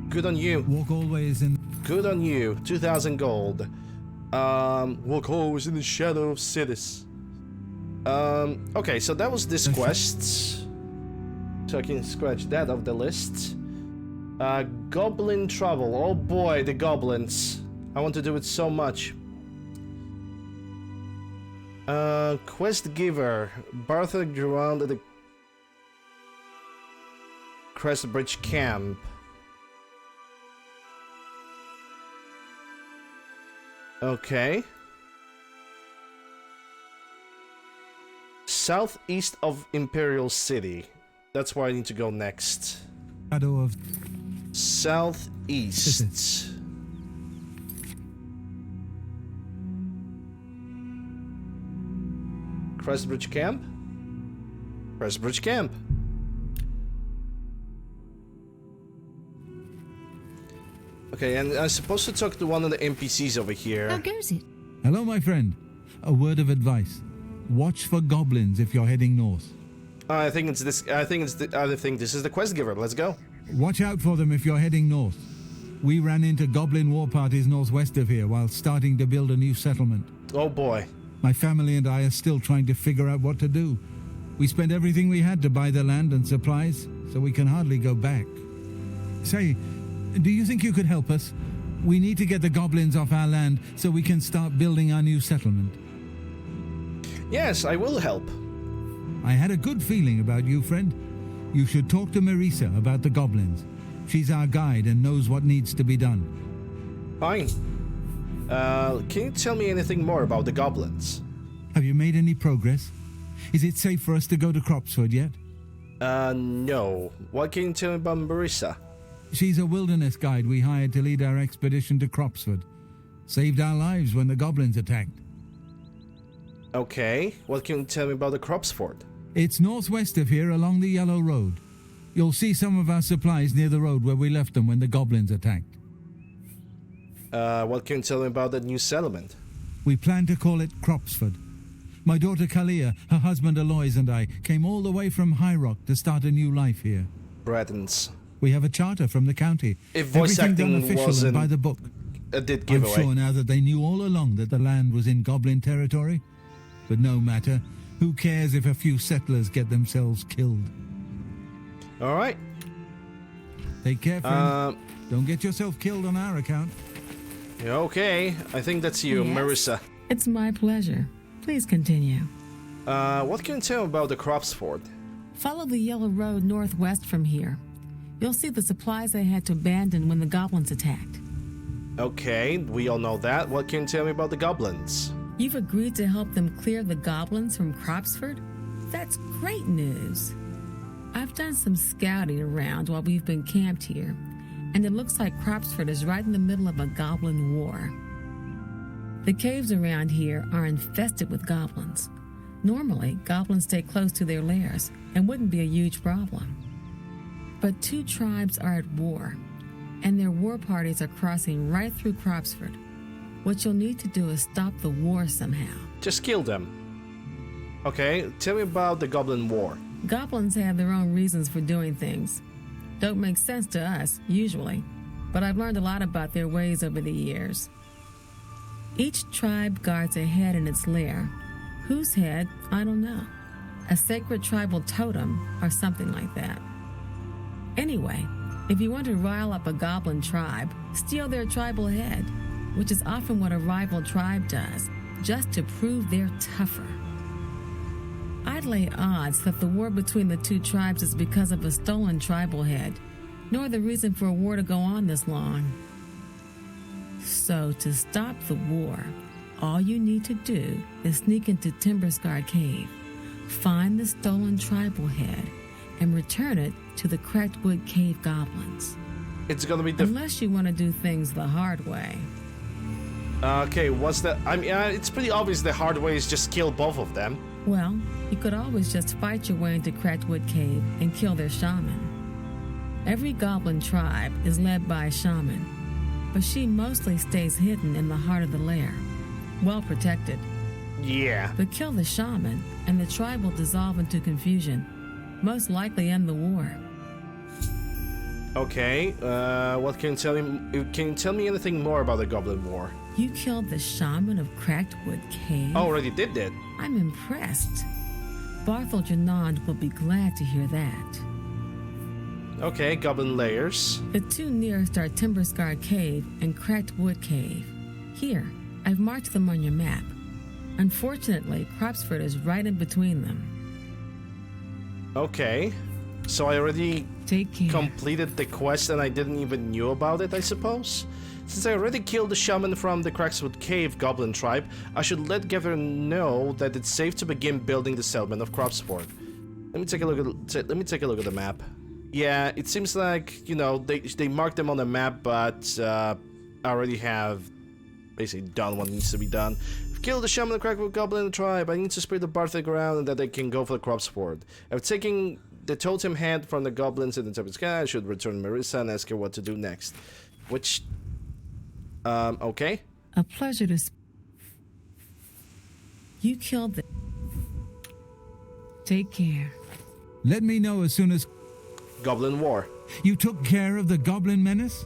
Good on you. Walk always in. Good on you. 2,000 gold. Walk always in the shadow of cities. Okay, so that was this quest. So I can scratch that off the list. Goblin Trouble. Oh boy, the goblins. I want to do it so much. Quest Giver. Bartholomew Durand at the Crest Bridge Camp. Okay. Southeast of Imperial City. That's where I need to go next. Shadow of Southeast. Crestbridge Camp? Crestbridge Camp. Okay, and I'm supposed to talk to one of the NPCs over here. How goes it? Hello, my friend. A word of advice. Watch for goblins if you're heading north. I think it's this. I think this is the quest giver. Let's go. Watch out for them if you're heading north. We ran into goblin war parties northwest of here while starting to build a new settlement. Oh boy. My family and I are still trying to figure out what to do. We spent everything we had to buy the land and supplies, so we can hardly go back. Say, do you think you could help us? We need to get the goblins off our land so we can start building our new settlement. Yes, I will help. I had a good feeling about you, friend. You should talk to Marisa about the goblins. She's our guide and knows what needs to be done. Fine. Can you tell me anything more about the goblins? Have you made any progress? Is it safe for us to go to Cropsford yet? No. What can you tell me about Marisa? She's a wilderness guide we hired to lead our expedition to Cropsford. Saved our lives when the goblins attacked. Okay. What can you tell me about the Cropsford? It's northwest of here along the Yellow Road. You'll see some of our supplies near the road where we left them when the goblins attacked. What can you tell me about the new settlement? We plan to call it Cropsford. My daughter Kalia, her husband Aloys and I came all the way from High Rock to start a new life here. Bretons. We have a charter from the county. If voice Everything done acting official wasn't and by the book. did I'm giveaway. sure now that they knew all along that the land was in goblin territory. But no matter. Who cares if a few settlers get themselves killed? Alright. Take care, friend. Don't get yourself killed on our account. Okay, I think that's you, Yes. Marissa. It's my pleasure. Please continue. What can you tell me about the Cropsford? Follow the yellow road northwest from here. You'll see the supplies I had to abandon when the goblins attacked. Okay, we all know that. What can you tell me about the goblins? You've agreed to help them clear the goblins from Cropsford? That's great news. I've done some scouting around while we've been camped here, and it looks like Cropsford is right in the middle of a goblin war. The caves around here are infested with goblins. Normally, goblins stay close to their lairs and wouldn't be a huge problem. But two tribes are at war, and their war parties are crossing right through Cropsford. What you'll need to do is stop the war somehow. Just kill them. Okay, tell me about the Goblin War. Goblins have their own reasons for doing things. Don't make sense to us, usually, but I've learned a lot about their ways over the years. Each tribe guards a head in its lair. Whose head? I don't know. A sacred tribal totem or something like that. Anyway, if you want to rile up a goblin tribe, steal their tribal head, which is often what a rival tribe does, just to prove they're tougher. I'd lay odds that the war between the two tribes is because of a stolen tribal head, nor the reason for a war to go on this long. So, to stop the war, all you need to do is sneak into Timberscar Cave, find the stolen tribal head, and return it to the Cracked Wood Cave goblins. It's gonna be Unless you want to do things the hard way. Okay, what's that? I mean, it's pretty obvious the hard way is just kill both of them. Well, you could always just fight your way into Cracked Wood Cave and kill their shaman. Every goblin tribe is led by a shaman, but she mostly stays hidden in the heart of the lair, well protected. Yeah. But kill the shaman, and the tribe will dissolve into confusion, most likely end the war. Okay, what can you tell me? Can you tell me anything more about the Goblin War? You killed the shaman of Cracked Wood Cave? I already did that. I'm impressed. Barthel Janand will be glad to hear that. Okay, Goblin Layers. The two nearest are Timberscar Cave and Cracked Wood Cave. Here, I've marked them on your map. Unfortunately, Cropsford is right in between them. Okay, so I already Take care. completed the quest and I didn't even knew about it, I suppose? Since I already killed the shaman from the Crackswood Cave Goblin tribe, I should let Gavin know that it's safe to begin building the settlement of Cropsford. Let me take a look at the map. Yeah, it seems like, you know, they marked them on the map, but I already have basically done what needs to be done. I've killed the shaman of the Crackwood Goblin tribe. I need to spread the Barthel around and that they can go for the Cropsford. I've taken the totem head from the goblins in the top of the sky. I should return Marissa and ask her what to do next. Which okay. A pleasure to You killed the... Take care. Let me know as soon as... Goblin War. You took care of the goblin menace?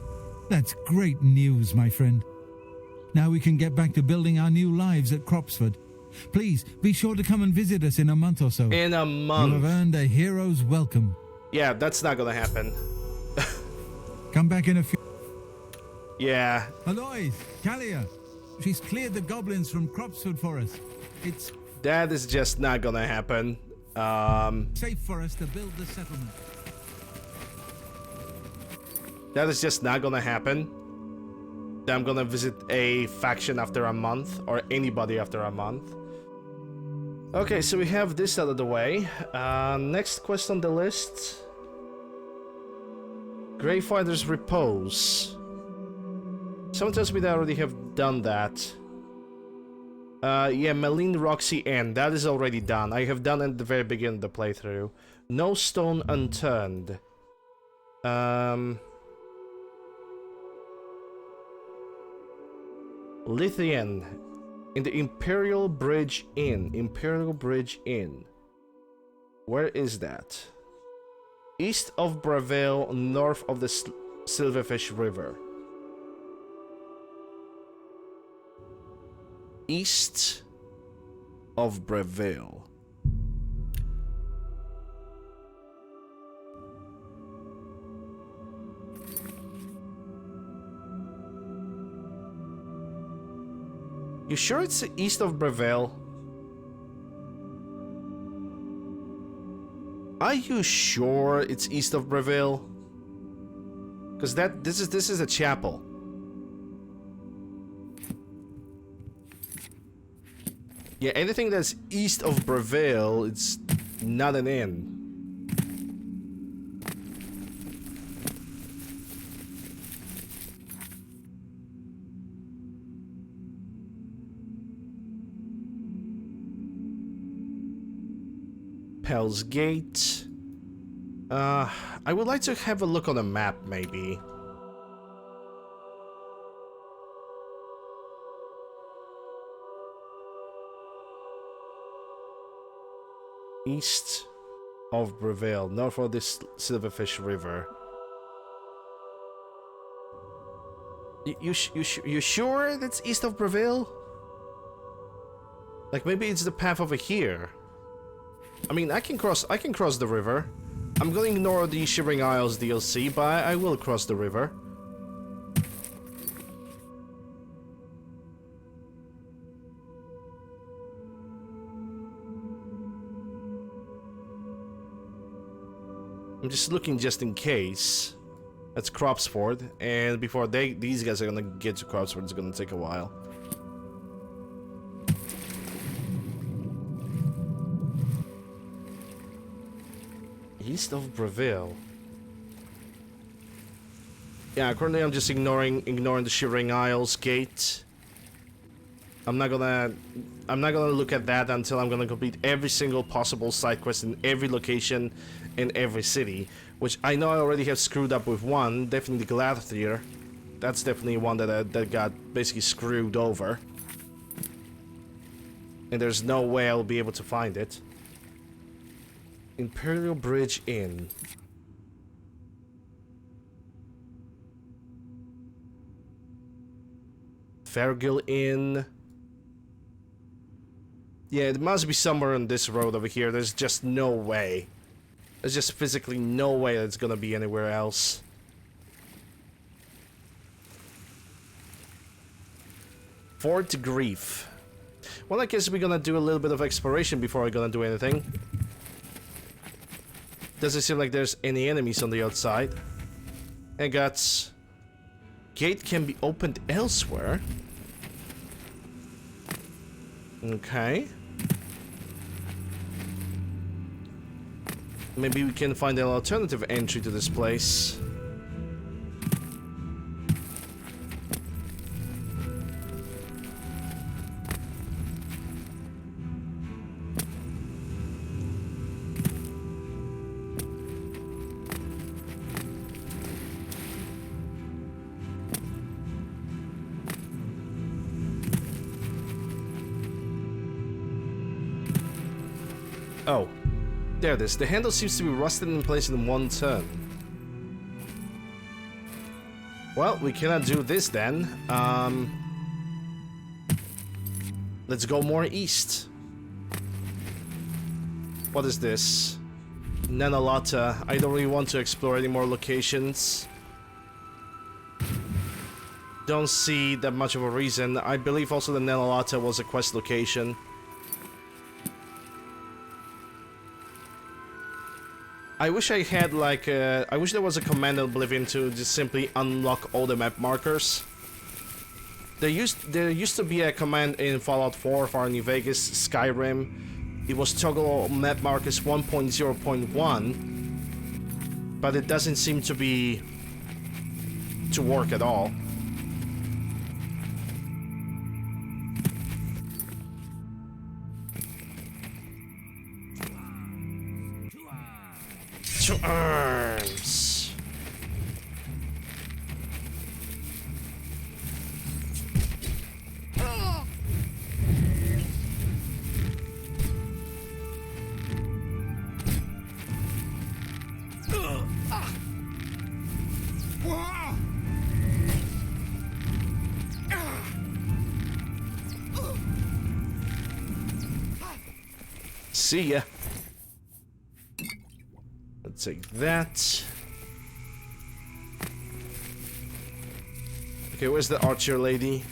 That's great news, my friend. Now we can get back to building our new lives at Cropsford. Please, be sure to come and visit us in a month or so. In a month. You have earned a hero's welcome. Yeah, that's not gonna happen. Come back in a few... Yeah. Alois, Kalia, she's cleared the goblins from Cropsford for us. It's That is just not gonna happen. safe for us to build the settlement. That is just not gonna happen. That I'm gonna visit a faction after a month, or anybody after a month. Okay, so we have this out of the way. Next quest on the list. Greyfighter's Repose. Someone tells me that I already have done that. Yeah, Meline Roxy Inn. That is already done. I have done it at the very beginning of the playthrough. No Stone Unturned. Lithian. In the Imperial Bridge Inn. Imperial Bridge Inn. Where is that? East of Bravale, north of the Silverfish River. east of Breville. You sure it's east of Breville? Are you sure it's east of Breville? Because this is a chapel. Yeah, anything that's east of Breville, it's not an inn. Hell's Gate. I would like to have a look on the map, maybe. East of Breville, north of this Silverfish River. You sure that's east of Breville? Like maybe it's the path over here. I mean, I can cross the river. I'm gonna ignore the Shivering Isles DLC, but I will cross the river. I'm just looking just in case. That's Cropsford, and before these guys are gonna get to Cropsford, it's gonna take a while. East of Breville. Yeah, currently I'm just ignoring the Shivering Isles gate. I'm not gonna look at that until I'm gonna complete every single possible side quest in every location in every city, which I know I already have screwed up with one, definitely the Gladtheater. That's definitely one that got basically screwed over. And there's no way I'll be able to find it. Imperial Bridge Inn. Fairgill Inn. Yeah, it must be somewhere on this road over here. There's just no way. There's just physically no way that it's gonna be anywhere else. Fort Grief. Well, I guess we're gonna do a little bit of exploration before we're gonna do anything. Doesn't seem like there's any enemies on the outside. And got... Gate can be opened elsewhere. Okay. Maybe we can find an alternative entry to this place. Oh, there it is. The handle seems to be rusted in place in one turn. Well, we cannot do this then. Let's go more east. What is this? Nanalata. I don't really want to explore any more locations. Don't see that much of a reason. I believe also the Nanalata was a quest location. I wish I had like I wish there was a command in Oblivion to just simply unlock all the map markers. There used to be a command in Fallout 4, Far New Vegas, Skyrim. It was toggle map markers 1.0.1, but it doesn't seem to be to work at all. To arms. See ya. Let's take that. Okay, where's the archer lady?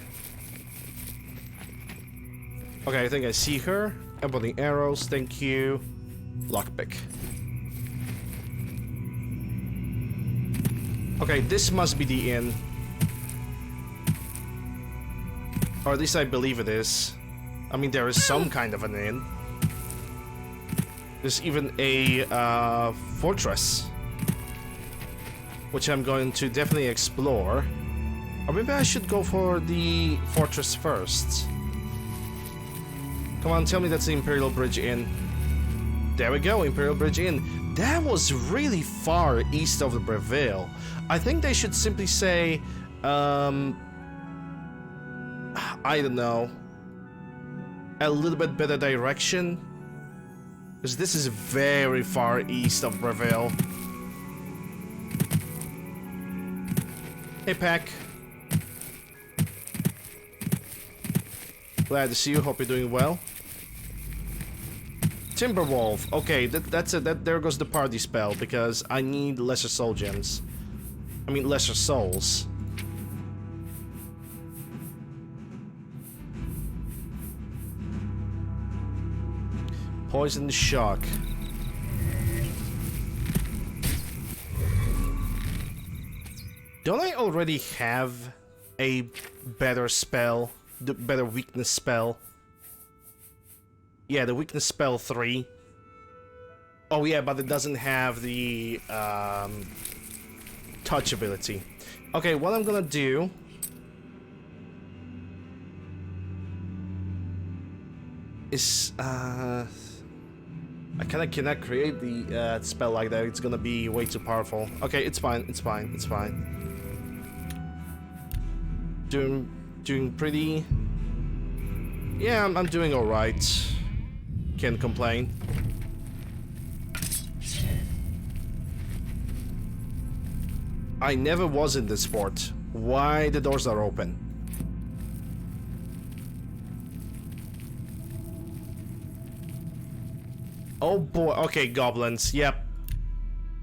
Okay, I think I see her. Ebony arrows, thank you. Lockpick. Okay, this must be the inn. Or at least I believe it is. I mean, there is some kind of an inn. There's even a fortress, which I'm going to definitely explore. Or maybe I should go for the fortress first. Come on, tell me that's the Imperial Bridge Inn. There we go, Imperial Bridge Inn. That was really far east of the Breville. I think they should simply say, I don't know, a little bit better direction. Because this is very far east of Breville. Hey, Pack. Glad to see you. Hope you're doing well. Timberwolf. Okay, that's it. There goes the party spell because I need lesser soul gems. I mean, lesser souls. Poison shock. Don't I already have a better spell? The better weakness spell? Yeah, the weakness spell 3. Oh yeah, but it doesn't have the touch ability. Okay, what I'm gonna do is I kinda cannot create the spell like that. It's gonna be way too powerful. Okay, it's fine. It's fine. It's fine. Doing pretty. Yeah, I'm doing all right. Can't complain. I never was in this fort. Why the doors are open? Oh boy, okay, goblins, yep.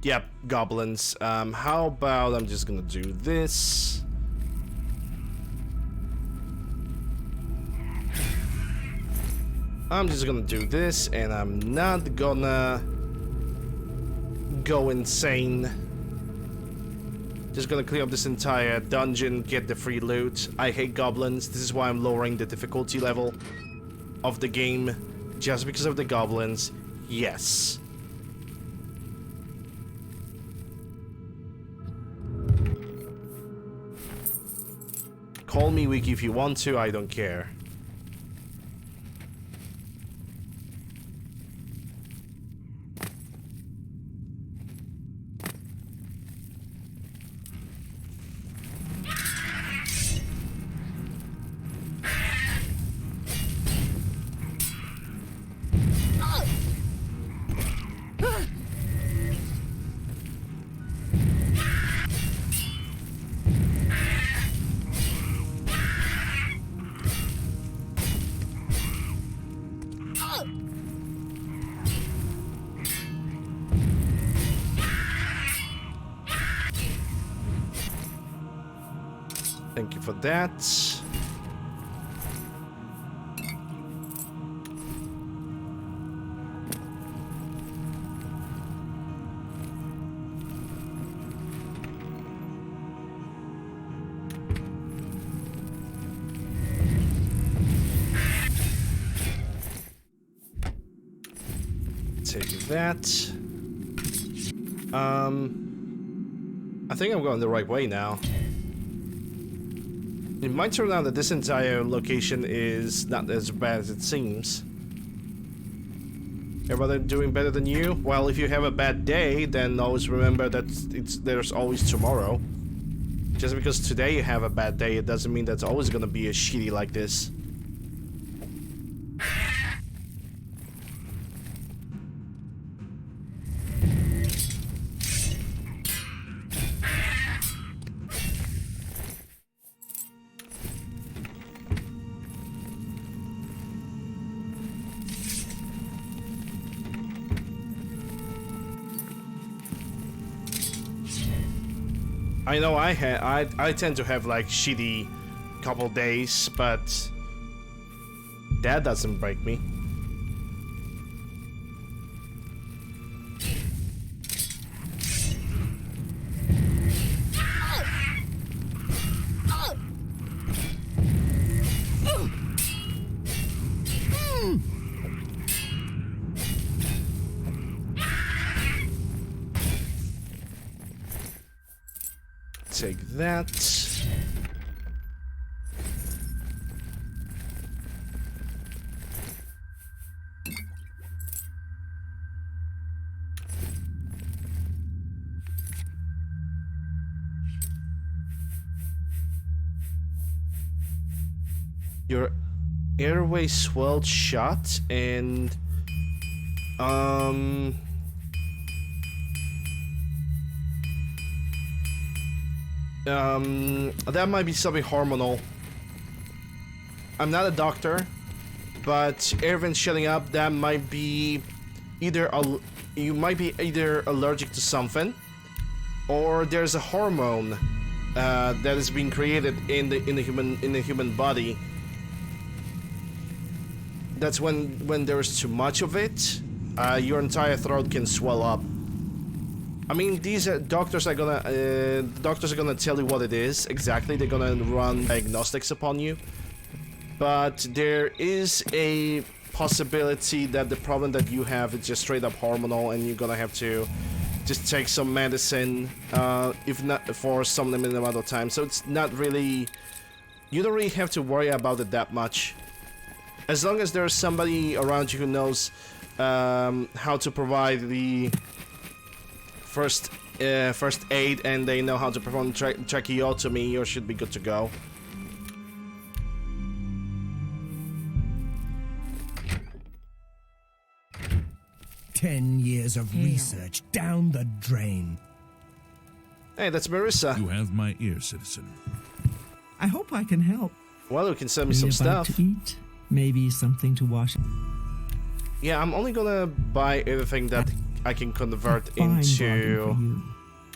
Yep, goblins. How about I'm just gonna do this. I'm just gonna do this, and I'm not gonna go insane. Just gonna clear up this entire dungeon, get the free loot. I hate goblins, this is why I'm lowering the difficulty level of the game. Just because of the goblins. Yes. Call me weak if you want to, I don't care. Thank you for that. Take that. I think I'm going the right way now. It might turn out that this entire location is not as bad as it seems. Everybody doing better than you? Well, if you have a bad day, then always remember that there's always tomorrow. Just because today you have a bad day, it doesn't mean that's always gonna be as shitty like this. I know I tend to have like shitty couple days, but that doesn't break me. Take that. Your airway swelled shut and that might be something hormonal. I'm not a doctor, but air vents shutting up, that might be either you might be either allergic to something, or there's a hormone that is being created in the human body. That's when there's too much of it, your entire throat can swell up. I mean, these doctors are gonna tell you what it is exactly. They're gonna run diagnostics upon you, but there is a possibility that the problem that you have is just straight up hormonal, and you're gonna have to just take some medicine, if not for some limited amount of time. So it's not really, you don't really have to worry about it that much, as long as there's somebody around you who knows how to provide the first aid, and they know how to perform tracheotomy, you should be good to go. Ten years of research down the drain. Hey, that's Marissa. You have my ear, citizen. I hope I can help. Well, you can send me Maybe some a bite stuff. to eat, maybe something to wash. Yeah, I'm only gonna buy everything that I can convert Fine bargain into for you.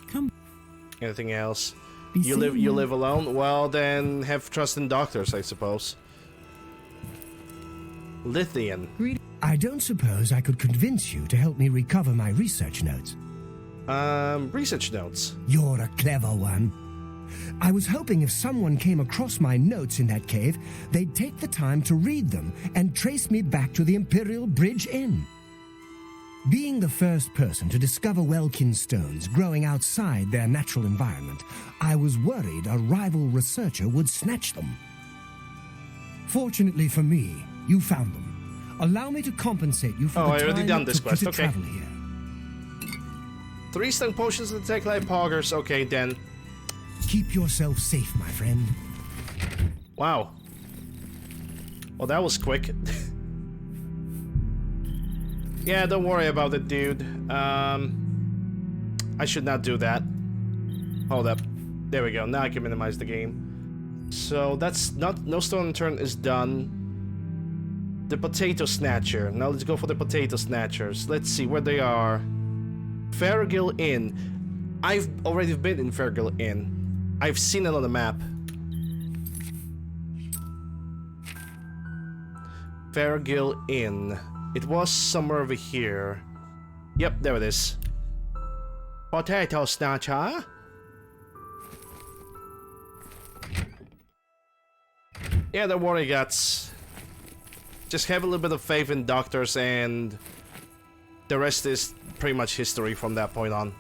Come, anything else. be You seeing you. live alone? Well, then have trust in doctors, I suppose. Lithian. I don't suppose I could convince you to help me recover my research notes. Research notes. You're a clever one. I was hoping if someone came across my notes in that cave, they'd take the time to read them and trace me back to the Imperial Bridge Inn. Being the first person to discover Welkin stones growing outside their natural environment, I was worried a rival researcher would snatch them. Fortunately for me, you found them. Allow me to compensate you for Oh, the I already time done it this took quest, you to okay. travel here. 3 stun potions to detect light poggers. Okay, then. Keep yourself safe, my friend. Wow. Well, that was quick. Yeah, don't worry about it, dude. I should not do that. Hold up. There we go. Now I can minimize the game. So that's not... No stone unturned is done. The potato snatcher. Now let's go for the potato snatchers. Let's see where they are. Fairgill Inn. I've already been in Fairgill Inn. I've seen it on the map. Fairgill Inn. It was somewhere over here. Yep, there it is. Potato snatcher. Yeah, don't worry, guys. Just have a little bit of faith in doctors, and the rest is pretty much history from that point on.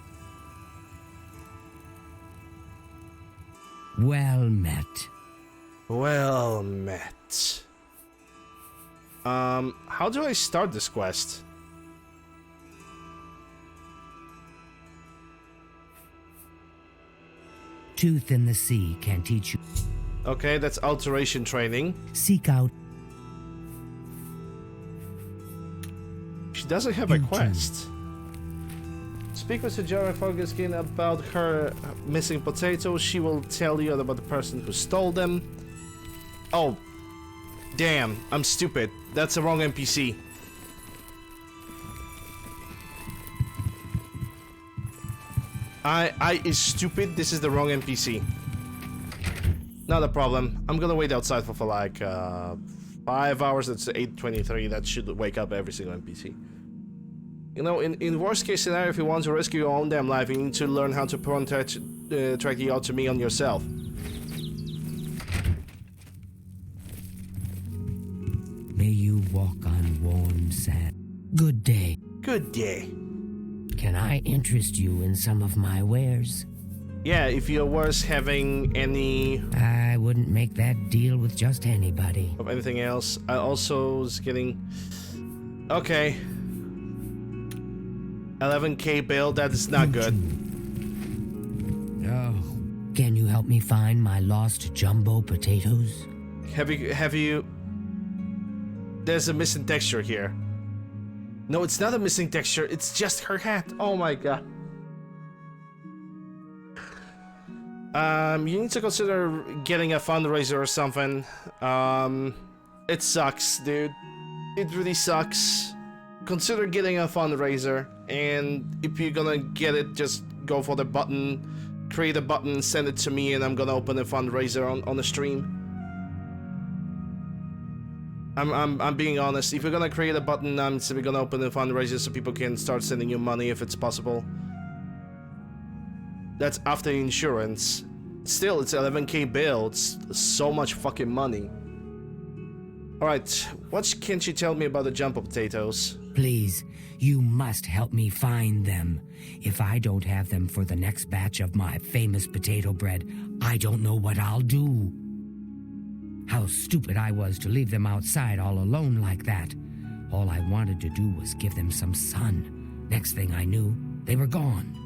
Well met. Well met. How do I start this quest? Tooth in the sea can teach you. Okay, that's alteration training. Seek out. She doesn't have a quest. Speak with Sajara Fogaskin about her missing potatoes. She will tell you about the person who stole them. Oh, damn, I'm stupid. That's the wrong NPC. I is stupid. This is the wrong NPC. Not a problem. I'm gonna wait outside for like 5 hours. It's 8:23. That should wake up every single NPC. You know, in worst case scenario, if you want to rescue your own damn life, you need to learn how to track the autonomy on yourself. May you walk on warm sand. Good day. Good day. Can I interest you in some of my wares? Yeah, if you're worth having any... I wouldn't make that deal with just anybody. Of anything else. I also was getting... Okay. 11k bill, that is not good. Oh. Can you help me find my lost jumbo potatoes? Have you... There's a missing texture here. No, it's not a missing texture, it's just her hat. Oh my god. You need to consider getting a fundraiser or something. It sucks, dude. It really sucks. Consider getting a fundraiser, and if you're gonna get it, just go for the button, create a button, send it to me, and I'm gonna open a fundraiser on the stream. I'm being honest. If you're gonna create a button, I'm simply gonna open a fundraiser so people can start sending you money if it's possible. That's after insurance. Still, it's 11k bill. It's so much fucking money. Alright, what can't you tell me about the jumbo potatoes? Please, you must help me find them. If I don't have them for the next batch of my famous potato bread, I don't know what I'll do. How stupid I was to leave them outside all alone like that. All I wanted to do was give them some sun. Next thing I knew, they were gone.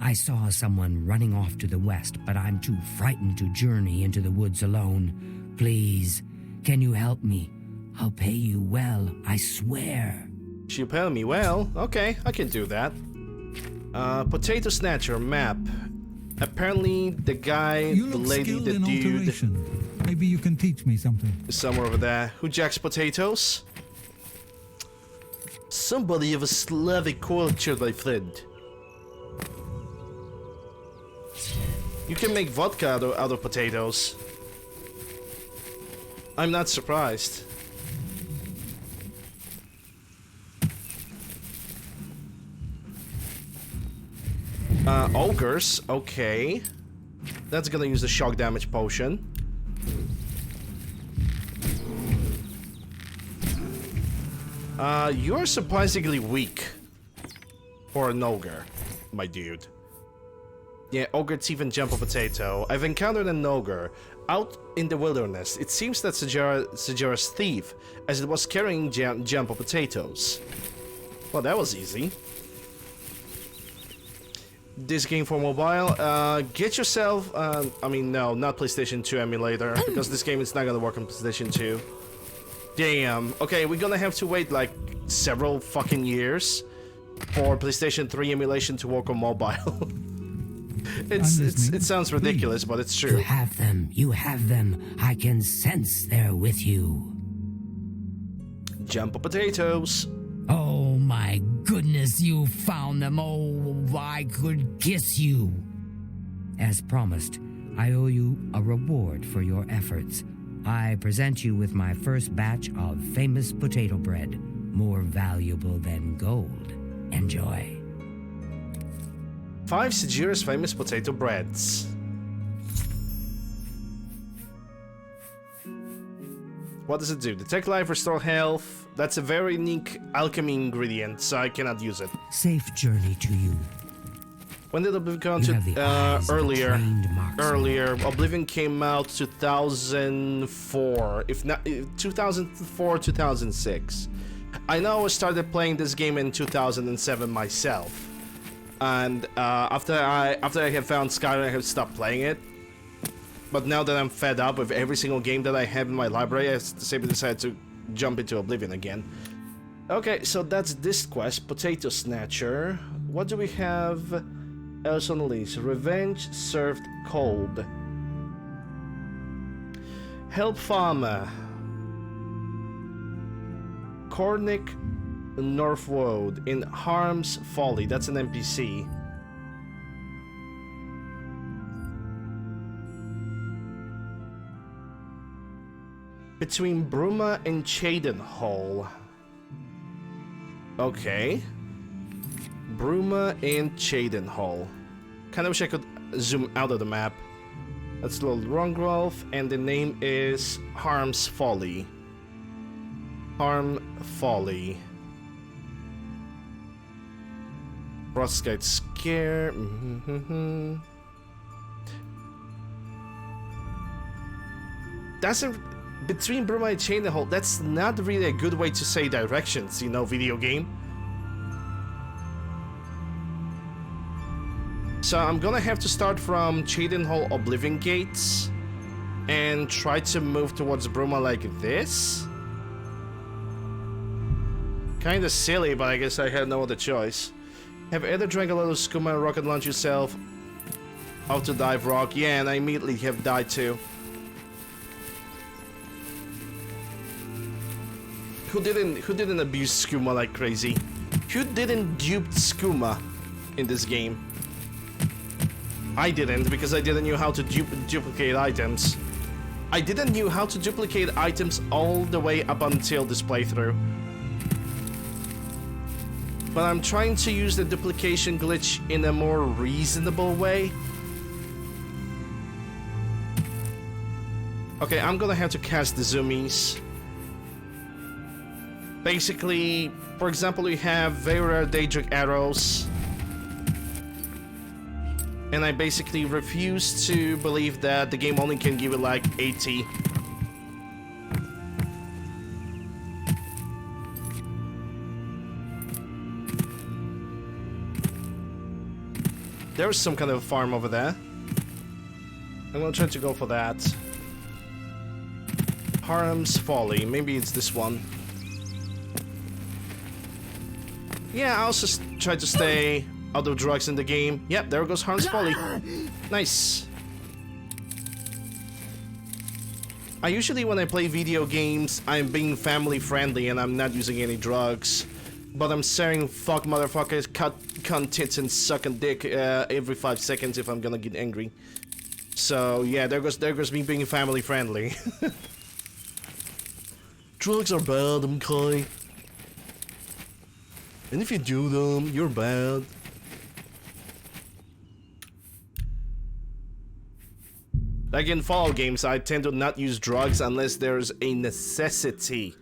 I saw someone running off to the west, but I'm too frightened to journey into the woods alone. Please, can you help me? I'll pay you well, I swear. She'll pay me well? Okay, I can do that. Potato Snatcher map. Apparently, the guy, the lady, the dude... Alteration. Maybe you can teach me something. Is somewhere over there. Who jacks potatoes? Somebody of a Slavic culture, my friend. You can make vodka out of potatoes. I'm not surprised. Ogres, okay. That's gonna use the shock damage potion. You're surprisingly weak for an ogre, my dude. Yeah, ogre thief and jumbo potato. I've encountered an ogre out in the wilderness. It seems that Sajara's thief, as it was carrying jumbo potatoes. Well, that was easy. This game for mobile, get yourself, I mean, no, not PlayStation 2 emulator, because this game is not gonna work on PlayStation 2. Damn. Okay, we're gonna have to wait like several fucking years for PlayStation 3 emulation to work on mobile. It sounds ridiculous, but it's true. You have them. You have them. I can sense they're with you. Jumbo potatoes. Oh my goodness, you found them. Oh, I could kiss you. As promised, I owe you a reward for your efforts. I present you with my first batch of famous potato bread, more valuable than gold. Enjoy. 5 Sajira's famous potato breads. What does it do? Detect life, restore health. That's a very unique alchemy ingredient, so I cannot use it. Safe journey to you. When did Oblivion come out? Earlier. Oblivion came out 2004. If not 2004, 2006. I know I started playing this game in 2007 myself. And after I have found Skyrim, I have stopped playing it. But now that I'm fed up with every single game that I have in my library, I simply decided to jump into Oblivion again. Okay, so that's this quest, Potato Snatcher. What do we have else on the list? Revenge served cold. Help farmer. Cornick Northwood in Harm's Folly. That's an NPC. Between Bruma and Cheydinhal. Okay. Bruma and Cheydinhal. Kinda wish I could zoom out of the map. That's a little wrong growth, and the name is Harm's Folly. Harm Folly. Frostgate Scare. That's a... Between Bruma and Cheydinhal, that's not really a good way to say directions, you know, video game. So I'm gonna have to start from Cheydinhal Oblivion gates and try to move towards Bruma like this. Kinda silly, but I guess I had no other choice. Have you ever drank a lot of skooma and rocket launch yourself? Out to dive rock? Yeah, and I immediately have died too. Who didn't abuse skooma like crazy? Who didn't dupe skooma in this game? I didn't, because I didn't know how to duplicate items. I didn't know how to duplicate items all the way up until this playthrough. But I'm trying to use the duplication glitch in a more reasonable way. Okay, I'm gonna have to cast the zoomies. Basically, for example, we have very rare Daedric arrows. And I basically refuse to believe that the game only can give it like 80. There's some kind of farm over there. I'm gonna try to go for that. Harm's Folly. Maybe it's this one. Yeah, I'll just try to stay out of drugs in the game. Yep, there goes Harm's Folly. Nice. I usually, when I play video games, I'm being family friendly and I'm not using any drugs. But I'm saying fuck motherfuckers, cunt tits and sucking dick every 5 seconds if I'm gonna get angry. So yeah, there goes me being family friendly. Drugs are bad, MK. And if you do them, you're bad. Like in Fallout games, I tend to not use drugs unless there's a necessity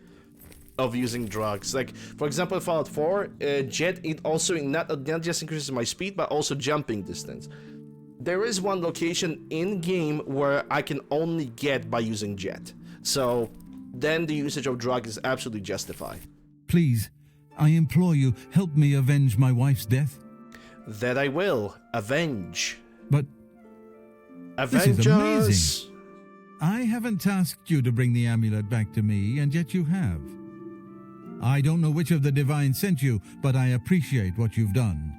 of using drugs. Like, for example, in Fallout 4, Jet, it also not just increases my speed, but also jumping distance. There is one location in-game where I can only get by using Jet. So, then the usage of drug is absolutely justified. Please, I implore you, help me avenge my wife's death. That I will. Avenge. But Avengers. This is amazing. I haven't tasked you to bring the amulet back to me, and yet you have. I don't know which of the divine sent you, but I appreciate what you've done.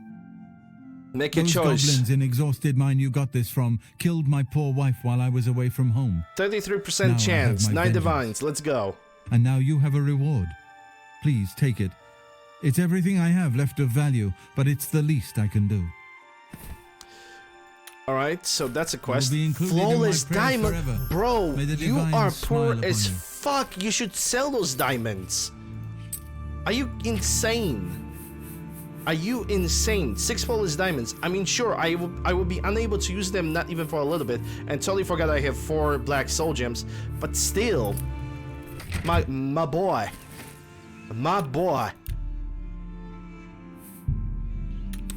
Make a Those choice. goblins in exhausted mine you got this from killed my poor wife while I was away from home. 33% chance. 9 vengeance. divines. Let's go. And now you have a reward. Please take it. It's everything I have left of value, but it's the least I can do. Alright, so that's a quest. Be included in my Flawless prayers diamond. forever. Bro, May the you divine are smile poor as upon you. fuck. You should sell those diamonds. Are you insane? Are you insane? 6 flawless diamonds. I mean, sure, I will be unable to use them, not even for a little bit, and totally forgot I have 4 black soul gems. But still, my boy.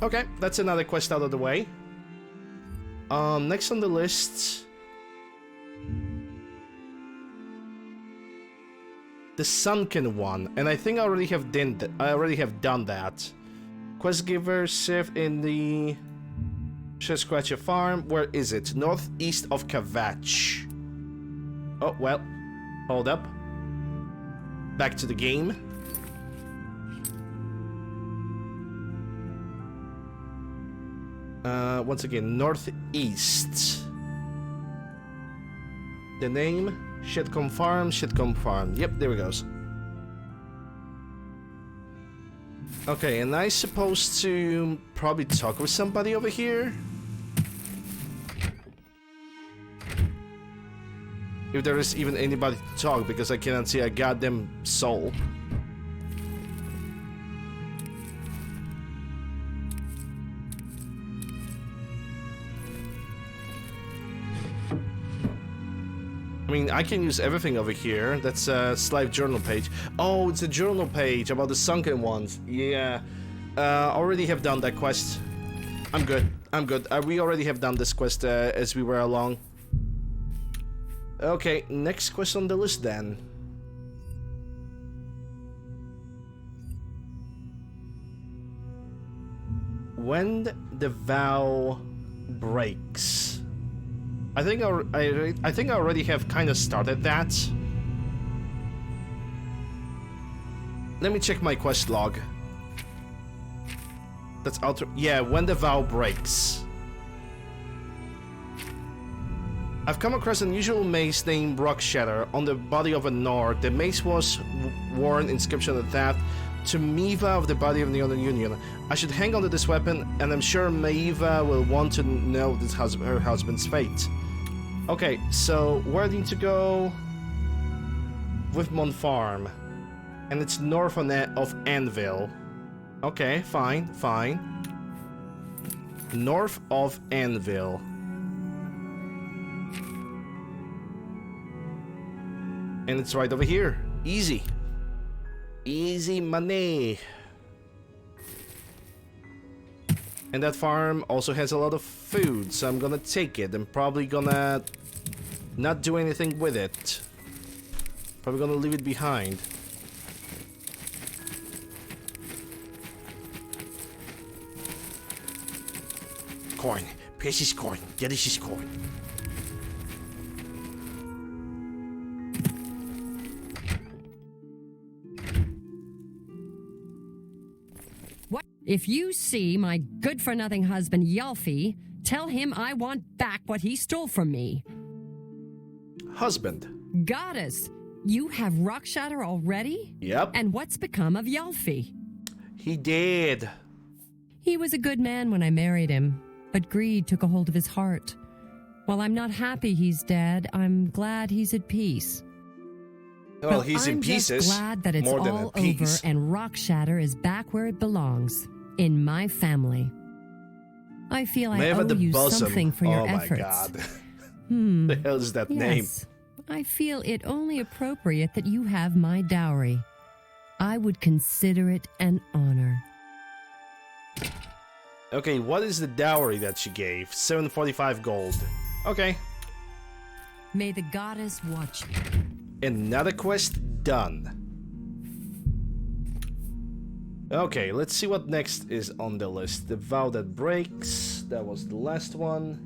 Okay, that's another quest out of the way. Next on the list, the Sunken one, and I think I already have done that. Quest giver, Sif in the Scratcher Farm. Where is it? Northeast of Kavach. Oh well, hold up. Back to the game. Once again, northeast. The name, Shitcomb Farm. Yep, there it goes. Okay, and I'm supposed to probably talk with somebody over here. If there is even anybody to talk, because I cannot see a goddamn soul. I mean, I can use everything over here. That's a Slive journal page. Oh, it's a journal page about the sunken ones. Yeah. Already have done that quest. I'm good. I'm good. We already have done this quest as we were along. Okay, next quest on the list then. When the vow breaks. I think I already have kind of started that. Let me check my quest log. That's yeah, when the vow breaks. I've come across an unusual mace named Rock Shatter on the body of a Nord. The mace was worn inscription of that to Miva of the body of the Northern Union. I should hang on to this weapon, and I'm sure Miva will want to know this her husband's fate. Okay, so where do you need to go? Withmont Farm. And it's north of Anvil. Okay, fine, fine. North of Anvil. And it's right over here. Easy. Easy money. And that farm also has a lot of food, so I'm gonna take it. I'm probably gonna not do anything with it. Probably gonna leave it behind. Coin. Precious coin. Delicious coin. What? If you see my good-for-nothing husband, Yalfi, tell him I want back what he stole from me. Husband. Goddess, you have Rock Shatter already? Yep. And what's become of Yalfi? He did. He was a good man when I married him, but greed took a hold of his heart. While I'm not happy he's dead, I'm glad he's at peace. Well, he's in pieces. I'm just glad that it's all over and Rock Shatter is back where it belongs, in my family. I feel I owe you something for your efforts. Oh my god. The hell is that name? I feel it only appropriate that you have my dowry. I would consider it an honor. Okay, what is the dowry that she gave? 745 gold. Okay. May the goddess watch you. Another quest done. Okay, let's see what next is on the list. The vow that breaks. That was the last one.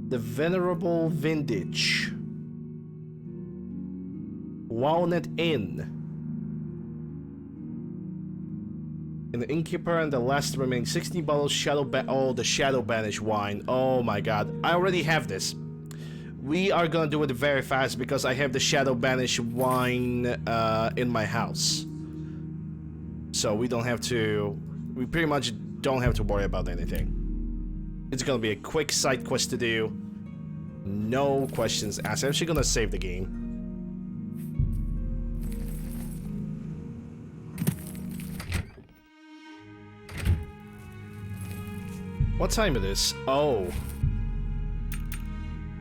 The venerable vintage. Walnut Inn. In the innkeeper and the last remaining 16 bottles the Shadow Banish wine. Oh my god. I already have this. We are gonna do it very fast because I have the Shadow Banish wine in my house. So we pretty much don't have to worry about anything. It's gonna be a quick side quest to do. No questions asked. I'm actually gonna save the game. What time it is? Oh.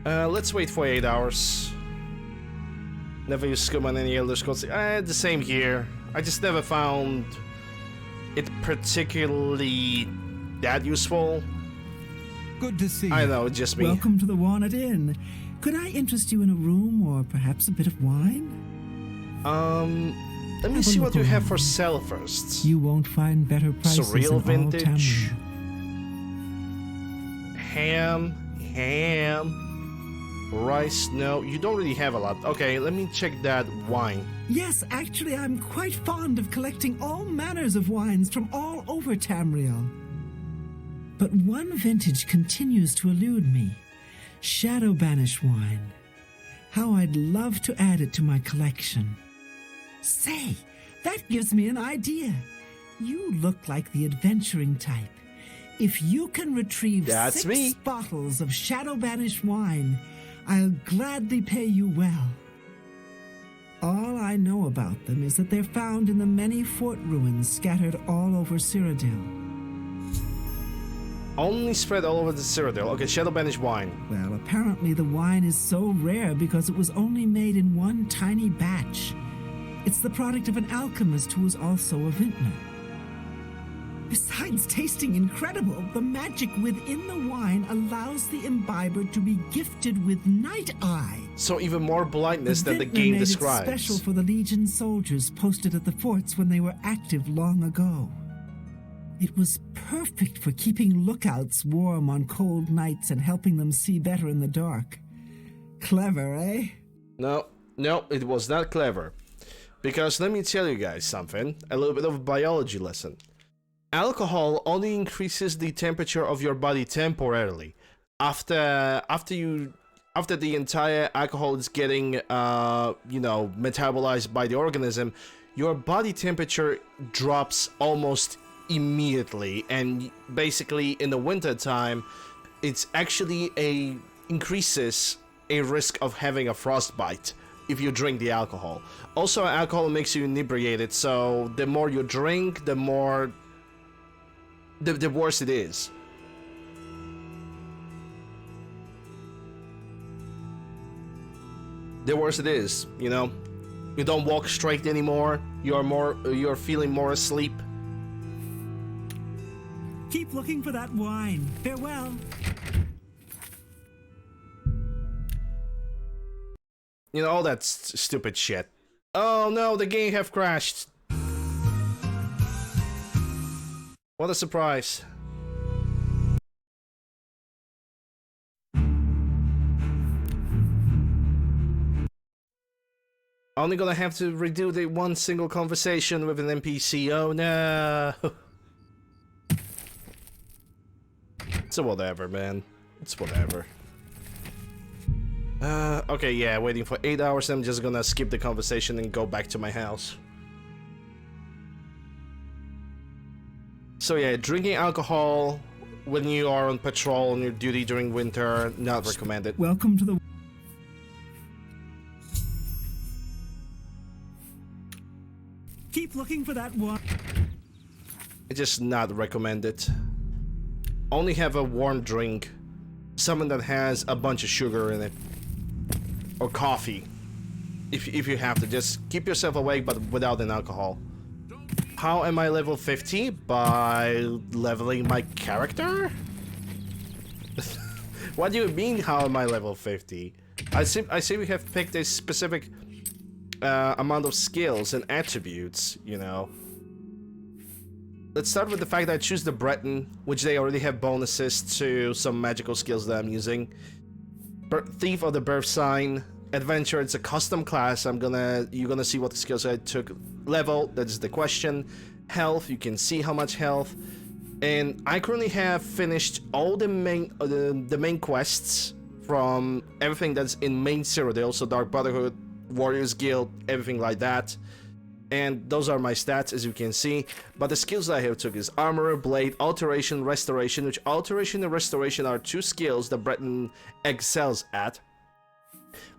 Let's wait for 8 hours. Never used Scum on any Elder Scrolls. The same here. I just never found it particularly that useful. Good to see you. I know, just me. Welcome to the Walnut Inn. Could I interest you in a room or perhaps a bit of wine? Let me see what you have for sale first. You won't find better prices Surreal in vintage. all Tamriel. Ham. Rice, no, you don't really have a lot. Okay, let me check that wine. Yes, actually, I'm quite fond of collecting all manners of wines from all over Tamriel. But one vintage continues to elude me. Shadow Banish wine. How I'd love to add it to my collection. Say, that gives me an idea. You look like the adventuring type. If you can retrieve That's 6 me. bottles of Shadow Banished wine, I'll gladly pay you well. All I know about them is that they're found in the many fort ruins scattered all over Cyrodiil. Only spread all over the Cyrodiil. Okay, Shadow Banished wine. Well, apparently the wine is so rare because it was only made in one tiny batch. It's the product of an alchemist who was also a vintner. Besides tasting incredible, the magic within the wine allows the imbiber to be gifted with night eye. So even more blindness than the vintner game made it describes. special for the Legion soldiers posted at the forts when they were active long ago. It was perfect for keeping lookouts warm on cold nights and helping them see better in the dark. Clever, eh? No, it was not clever. Because let me tell you guys something, a little bit of a biology lesson. Alcohol only increases the temperature of your body temporarily. After the entire alcohol is getting, metabolized by the organism, your body temperature drops almost immediately, and basically in the winter time it's actually increases a risk of having a frostbite if you drink the alcohol. Also, alcohol makes you inebriated, so the more you drink, the more the worse it is. The worse it is, you know. You don't walk straight anymore. You're feeling more asleep. Keep looking for that wine. Farewell. You know, all that stupid shit. Oh no, the game have crashed. What a surprise. Only gonna have to redo the one single conversation with an NPC. Oh no. It's whatever, man. It's whatever. Okay, yeah, waiting for 8 hours. I'm just gonna skip the conversation and go back to my house. So yeah, drinking alcohol when you are on patrol on your duty during winter, not recommended. Welcome to the... Keep looking for that wine. It's just not recommended. Only have a warm drink. Something that has a bunch of sugar in it. Or coffee. If you have to, just keep yourself awake but without an alcohol. How am I level 50? By leveling my character? What do you mean, how am I level 50? I see we have picked a specific amount of skills and attributes, you know. Let's start with the fact that I choose the Breton, which they already have bonuses to some magical skills that I'm using. Thief of the Birth Sign. Adventure, it's a custom class. You're gonna see what the skills I took. Level, that is the question. Health, you can see how much health. And I currently have finished all the main quests from everything that's in main Cyrodiil, so Dark Brotherhood, Warriors Guild, everything like that. And those are my stats, as you can see. But the skills that I have took is Armorer, Blade, Alteration, Restoration, which Alteration and Restoration are two skills that Breton excels at.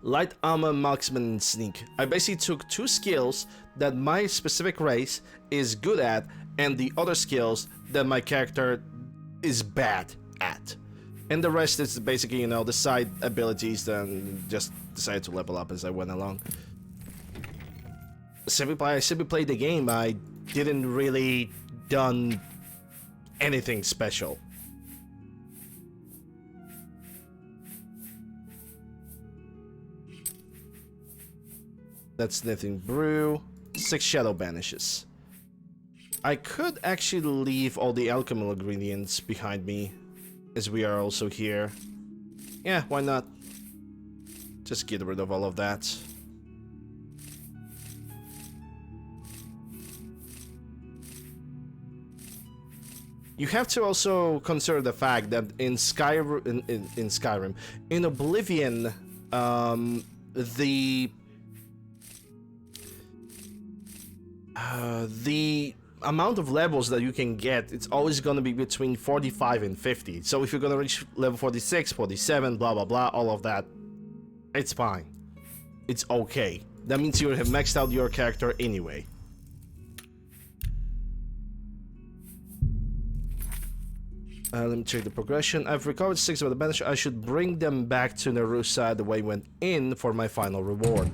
Light Armor, Marksman, and Sneak. I basically took two skills that my specific race is good at, and the other skills that my character is bad at. And the rest is basically, you know, the side abilities, then just decided to level up as I went along. I simply played the game. I didn't really done anything special. That's nothing. Brew. 6 Shadow Banishes. I could actually leave all the alchemical ingredients behind me, as we are also here. Yeah, why not? Just get rid of all of that. You have to also consider the fact that in Skyrim, in Oblivion, the amount of levels that you can get, it's always going to be between 45 and 50. So if you're going to reach level 46, 47, blah, blah, blah, all of that, it's fine. It's okay. That means you have maxed out your character anyway. Let me check the progression. I've recovered 6 of the banish. I should bring them back to Narusa the way I went in for my final reward.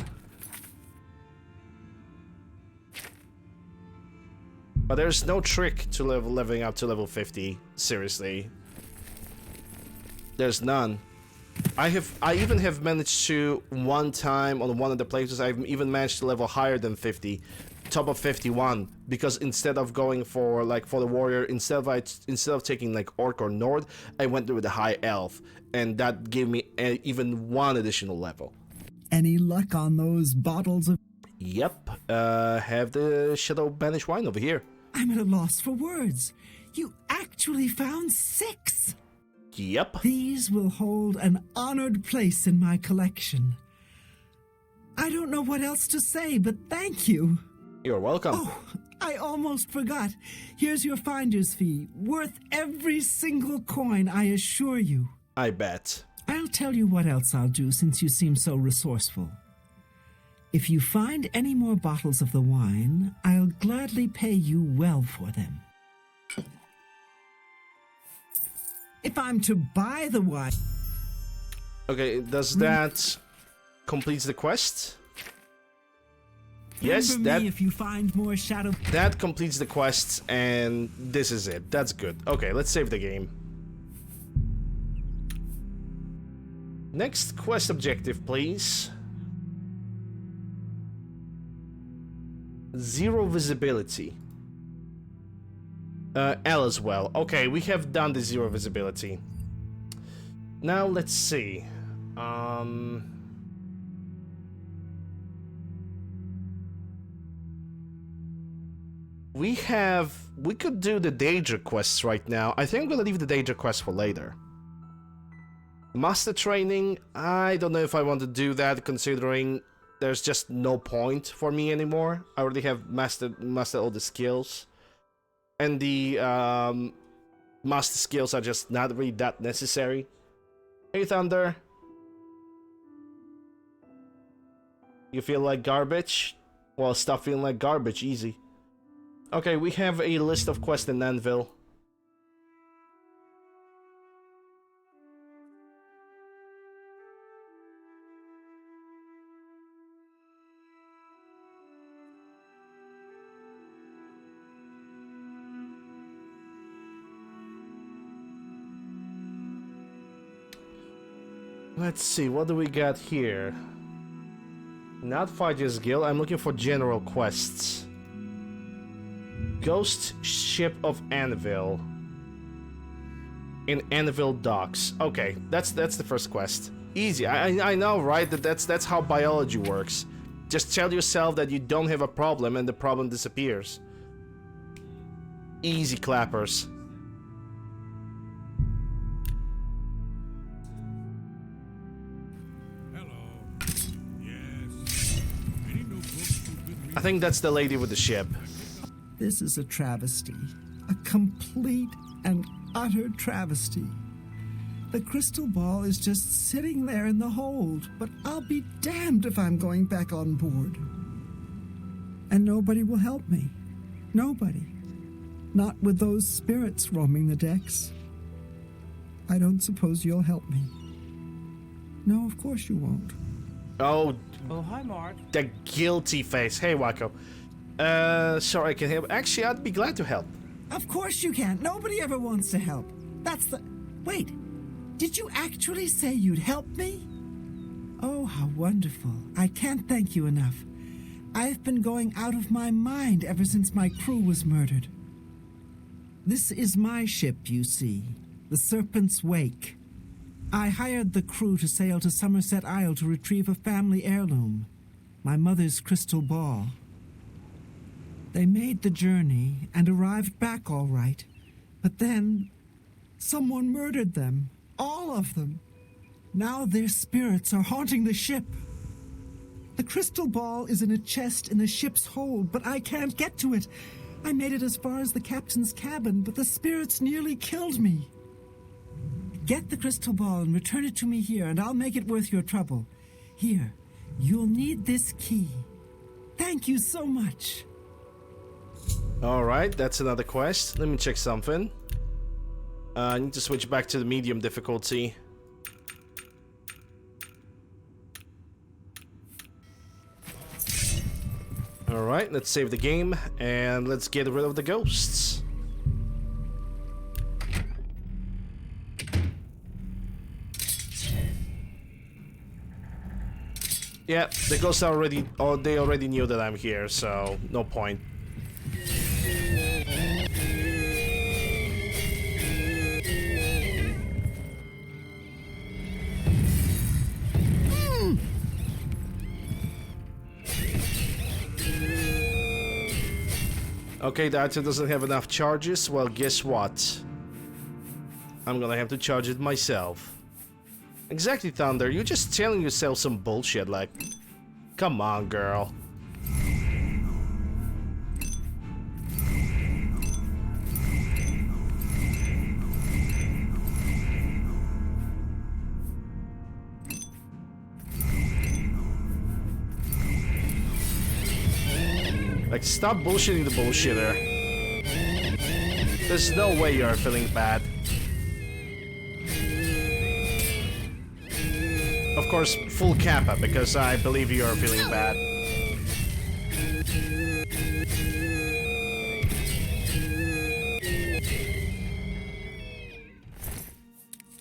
But there's no trick to leveling up to level 50. Seriously. There's none. I even have managed to, one time on one of the places, I've even managed to level higher than 50. Top of 51, because instead of going for the warrior, instead of taking like orc or nord, I went with the high elf, and that gave me even one additional level. Any luck on those bottles of... Yep, have the shadow banish wine over here. I'm at a loss for words. You actually found 6. Yep. These will hold an honored place in my collection. I don't know what else to say, but thank you. You're welcome. Oh, I almost forgot. Here's your finder's fee, worth every single coin, I assure you. I bet. I'll tell you what else I'll do since you seem so resourceful. If you find any more bottles of the wine, I'll gladly pay you well for them. If I'm to buy the wine... Okay, does that complete the quest? Yes, that... if you find more shadow... That completes the quest, and this is it. That's good. Okay, let's save the game. Next quest objective, please. 0 visibility. L as well. Okay, we have done the 0 visibility. Now, let's see. We could do the Daedra quests right now. I think I'm gonna leave the Daedra quest for later. Master training, I don't know if I want to do that, considering there's just no point for me anymore. I already have mastered all the skills. And the master skills are just not really that necessary. Hey, Thunder. You feel like garbage? Well, stop feeling like garbage, easy. Okay, we have a list of quests in Anvil. Let's see, what do we got here? Not Fighters Guild, I'm looking for general quests. Ghost Ship of Anvil. In Anvil Docks. Okay, that's the first quest. Easy, I know, right? That's how biology works. Just tell yourself that you don't have a problem and the problem disappears. Easy clappers. I think that's the lady with the ship. This is a travesty. A complete and utter travesty. The crystal ball is just sitting there in the hold, but I'll be damned if I'm going back on board. And nobody will help me. Nobody. Not with those spirits roaming the decks. I don't suppose you'll help me. No, of course you won't. Oh, hi, Mark. The guilty face. Hey, Wacko. Sorry, I can help. Actually, I'd be glad to help. Of course you can. Nobody ever wants to help. That's the... Wait. Did you actually say you'd help me? Oh, how wonderful. I can't thank you enough. I've been going out of my mind ever since my crew was murdered. This is my ship, you see. The Serpent's Wake. I hired the crew to sail to Somerset Isle to retrieve a family heirloom, my mother's crystal ball. They made the journey and arrived back all right, but then someone murdered them, all of them. Now their spirits are haunting the ship. The crystal ball is in a chest in the ship's hold, but I can't get to it. I made it as far as the captain's cabin, but the spirits nearly killed me. Get the crystal ball and return it to me here, and I'll make it worth your trouble. Here, you'll need this key. Thank you so much. Alright, that's another quest. Let me check something. I need to switch back to the medium difficulty. Alright, let's save the game and let's get rid of the ghosts. Yeah, the ghosts are already... Oh, they already knew that I'm here, so no point. Okay, the item doesn't have enough charges. Well, guess what? I'm gonna have to charge it myself. Exactly, Thunder. You're just telling yourself some bullshit, like... Come on, girl. Like, stop bullshitting the bullshitter. There's no way you're feeling bad. Of course, full kappa, because I believe you are feeling bad.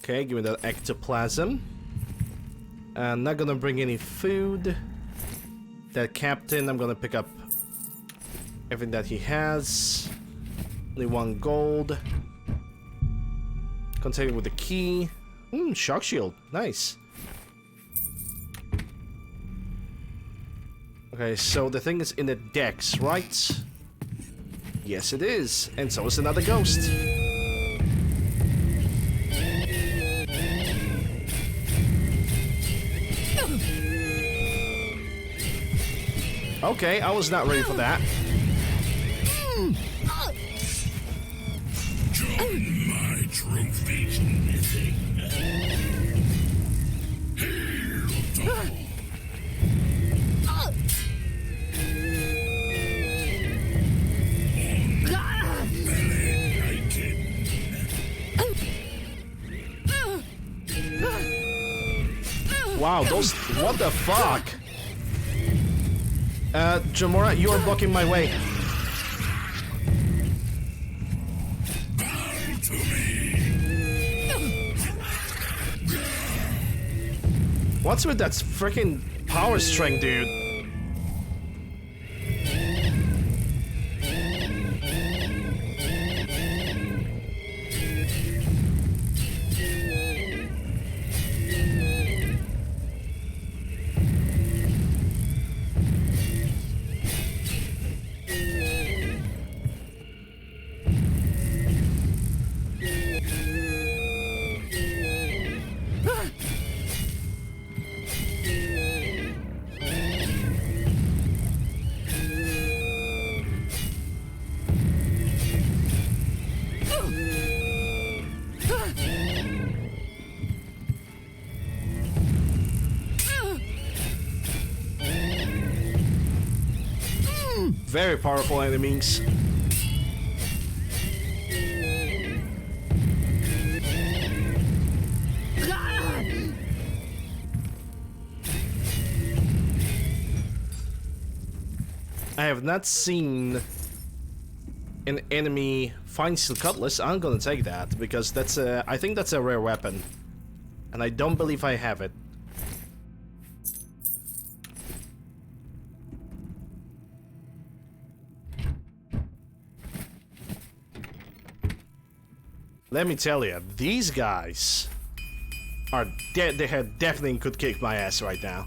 Okay, give me that ectoplasm. Not gonna bring any food. That captain, I'm gonna pick up everything that he has. Only 1 gold. Continue with the key. Shock shield. Nice. Okay, so the thing is in the decks, right? Yes, it is. And so is another ghost. Okay, I was not ready for that. Join my trophies missing. Wow, those... What the fuck? Jamora, you are blocking my way. What's with that freaking power strength, dude? Very powerful enemies. I have not seen an enemy find steel cutlass. I'm gonna take that because that's a... I think that's a rare weapon, and I don't believe I have it. Let me tell you, these guys are dead. They definitely could kick my ass right now.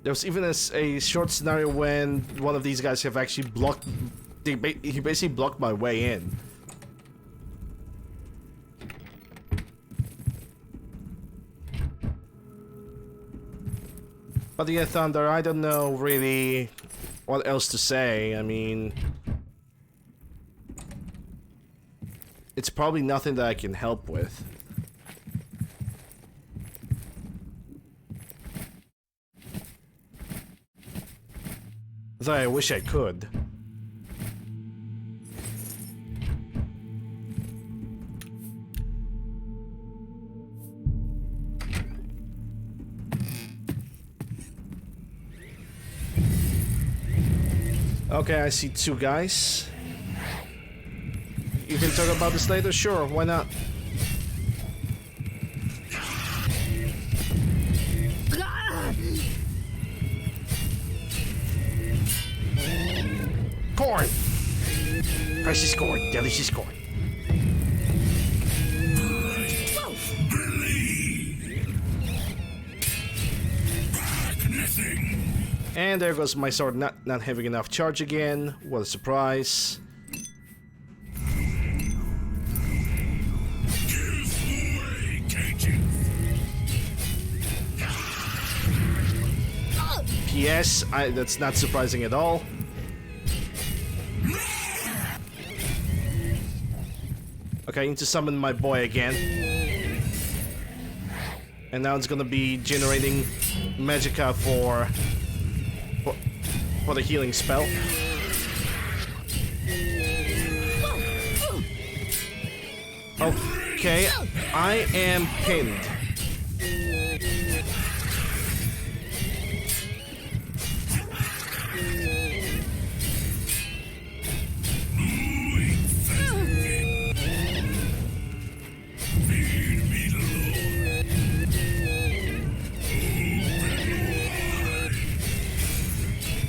There was even a short scenario when one of these guys have actually blocked... He basically blocked my way in. But yeah, Thunder, I don't know really what else to say. I mean, it's probably nothing that I can help with. Though I wish I could. Okay, I see two guys. You can talk about this later? Sure, why not? Corn! Precious corn, delicious corn. And there goes my sword not having enough charge again. What a surprise. TES, that's not surprising at all. Okay, I need to summon my boy again. And now it's gonna be generating magicka for the healing spell. Okay, I am pinned.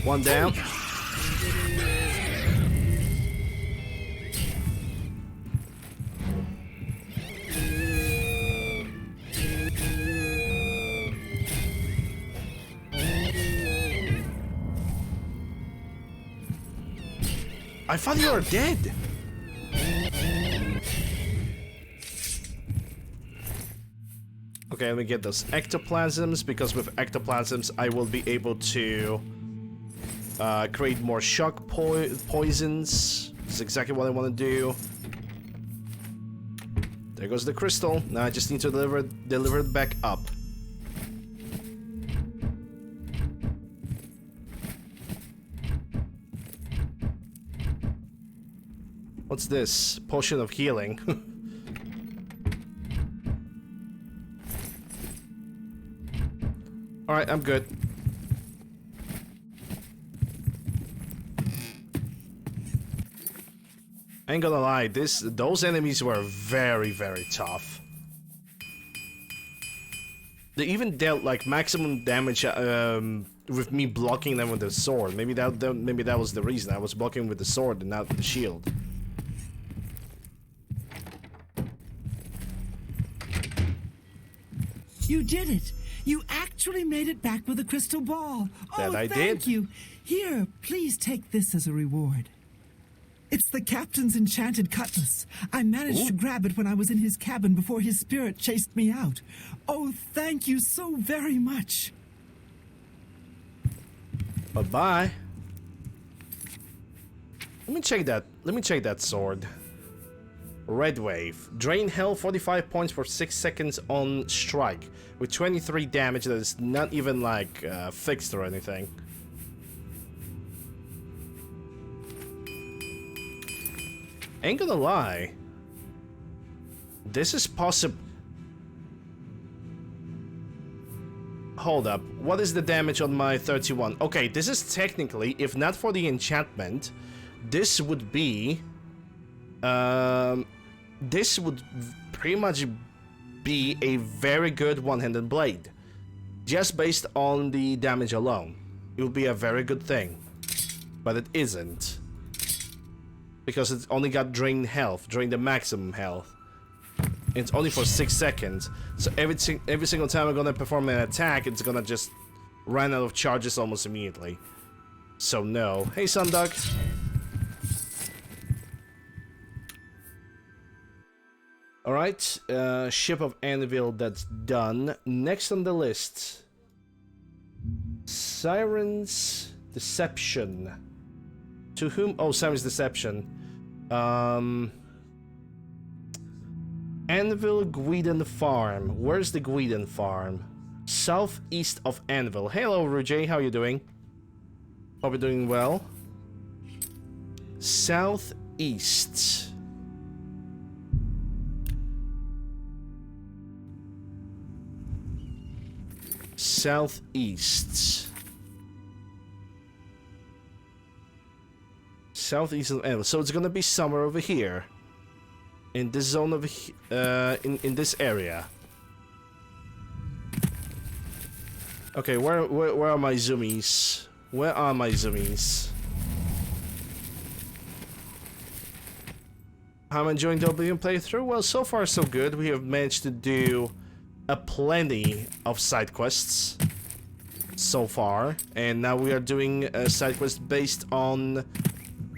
One down. I thought you were dead. Okay, let me get those ectoplasms, because with ectoplasms I will be able to create more shock poisons. That's exactly what I want to do. There goes the crystal. Now I just need to deliver it back up. What's this? Potion of healing. Alright, I'm good. I ain't gonna lie, those enemies were very, very tough. They even dealt like maximum damage with me blocking them with the sword. Maybe that was the reason. I was blocking with the sword and not with the shield. You did it! You actually made it back with a crystal ball. That I did. Thank you. Here, please take this as a reward. It's the captain's enchanted cutlass. I managed to grab it when I was in his cabin before his spirit chased me out. Oh, thank you so very much. Bye-bye. Let me check that sword. Red Wave. Drain health 45 points for 6 seconds on strike. With 23 damage that is not even like fixed or anything. Ain't gonna lie. This is possible. Hold up. What is the damage on my 31? Okay, this is technically, if not for the enchantment, this would be... this would pretty much be a very good one-handed blade. Just based on the damage alone. It would be a very good thing. But it isn't. Because it's only got drained health, drained the maximum health. And it's only for 6 seconds. So every single time I'm gonna perform an attack, it's gonna just run out of charges almost immediately. So no. Hey, Sundog. Alright, Ship of Anvil, that's done. Next on the list. Siren's Deception. To whom? Oh, Siren's Deception. Anvil Guidon Farm. Where's the Guidon Farm? Southeast of Anvil. Hello, Rujay. How you doing? Hope you're doing well. Southeast. Southeast. Southeast of Anvil. So it's gonna be somewhere over here. In this zone of in this area. Okay, where are my zoomies? Where are my zoomies? How am I enjoying the Oblivion playthrough? Well, so far so good. We have managed to do a plenty of side quests so far, and now we are doing a side quest based on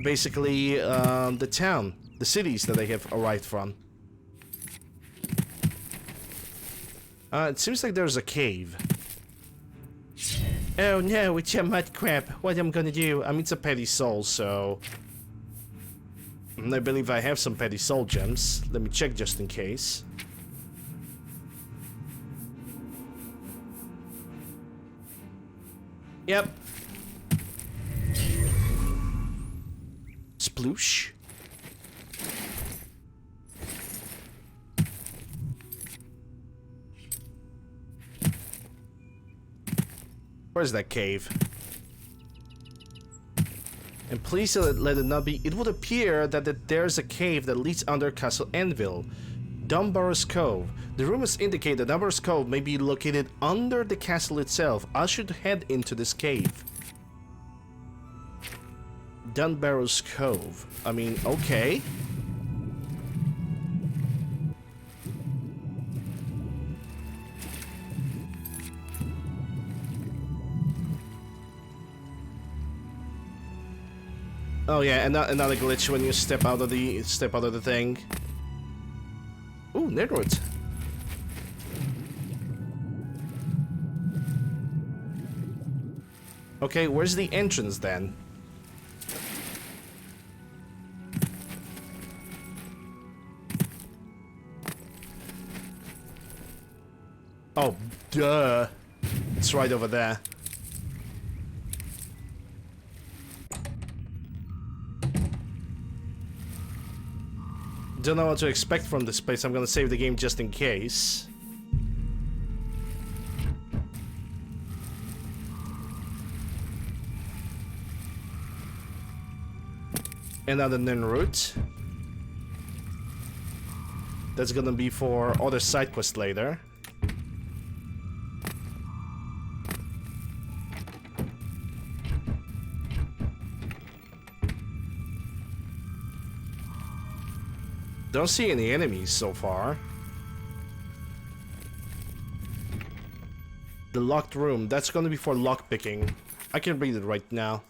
basically the town, the cities that they have arrived from. It seems like there's a cave. Oh no, it's a mud crab. What am I gonna do? I mean, it's a petty soul, so I believe I have some petty soul gems. Let me check just in case. Yep. Sploosh. Where's that cave? And please let it not be. It would appear that there's a cave that leads under Castle Anvil. Dunbarrow's Cove. The rumors indicate that Dunbarrow's Cove may be located under the castle itself. I should head into this cave. Dunbarrow's Cove. I mean, okay. Oh yeah, and another glitch when you step out of the thing. Ooh, Netherwood. Okay, where's the entrance then? Oh, duh. It's right over there. Don't know what to expect from this place. I'm gonna save the game just in case. Another Nin route. That's gonna be for other side quests later. Don't see any enemies so far. The locked room, that's gonna be for lockpicking. I can read it right now.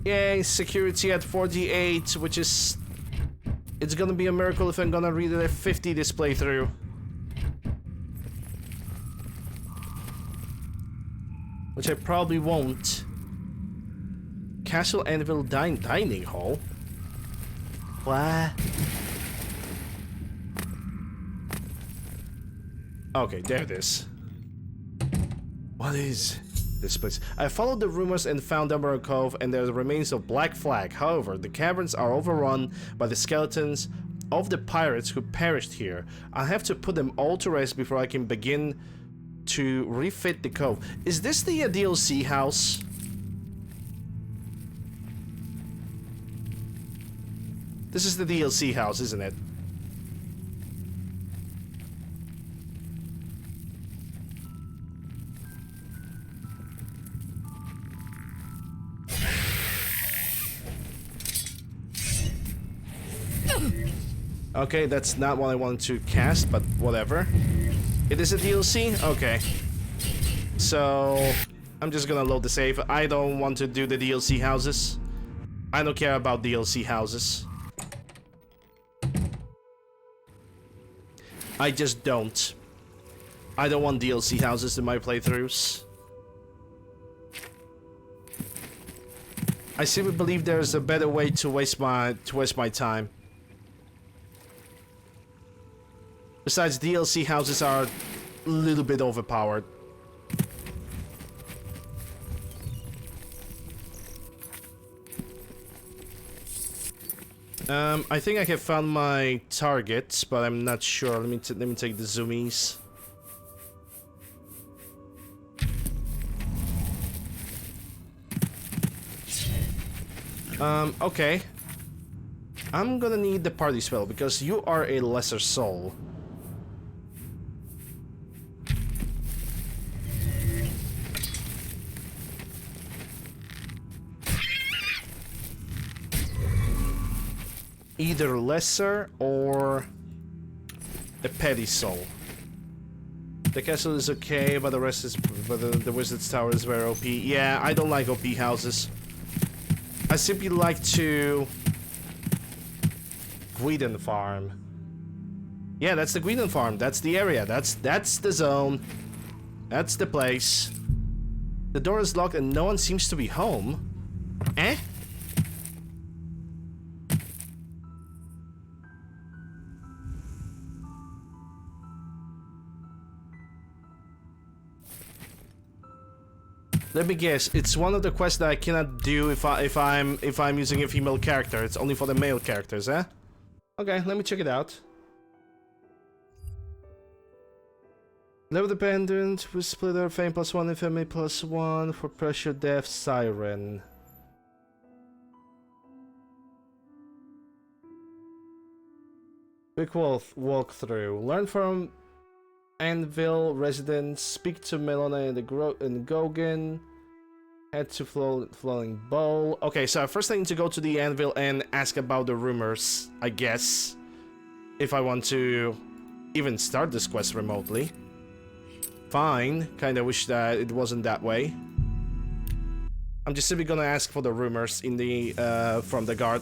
Yay, security at 48, which is... It's gonna be a miracle if I'm gonna read it at 50 this playthrough. Which I probably won't. Castle Anvil Dining Hall? What? Okay, there it is. What is this place? I followed the rumors and found Dunbarrow Cove, and there are the remains of Black Flag. However, the caverns are overrun by the skeletons of the pirates who perished here. I'll have to put them all to rest before I can begin to refit the cove. Is this the DLC house? This is the DLC house, isn't it? Okay, that's not what I wanted to cast, but whatever. It is a DLC? Okay. So, I'm just gonna load the save. I don't want to do the DLC houses. I don't care about DLC houses. I just don't. I don't want DLC houses in my playthroughs. I simply believe there's a better way to waste my time. Besides, DLC houses are a little bit overpowered. I think I have found my target, but I'm not sure. Let me take the zoomies. Okay. I'm gonna need the party spell because you are a lesser soul. Either lesser or a petty soul. The castle is okay, but the rest is... but the wizard's tower is very OP. Yeah, I don't like OP houses. I simply like to... Guidon Farm. Yeah, that's the Guidon Farm. That's the area. That's the zone. That's the place. The door is locked and no one seems to be home. Eh? Let me guess. It's one of the quests that I cannot do if I'm using a female character. It's only for the male characters, eh? Okay, let me check it out. Level dependent with splitter, fame +1, infamy +1 for pressure, death, siren. Quick walkthrough. Learn from Anvil residents, speak to Melona and Gogan, head to Flowing Bowl. Okay, so first I need to go to the Anvil and ask about the rumors, I guess. If I want to even start this quest remotely. Fine, kinda wish that it wasn't that way. I'm just simply gonna ask for the rumors in the, from the guard.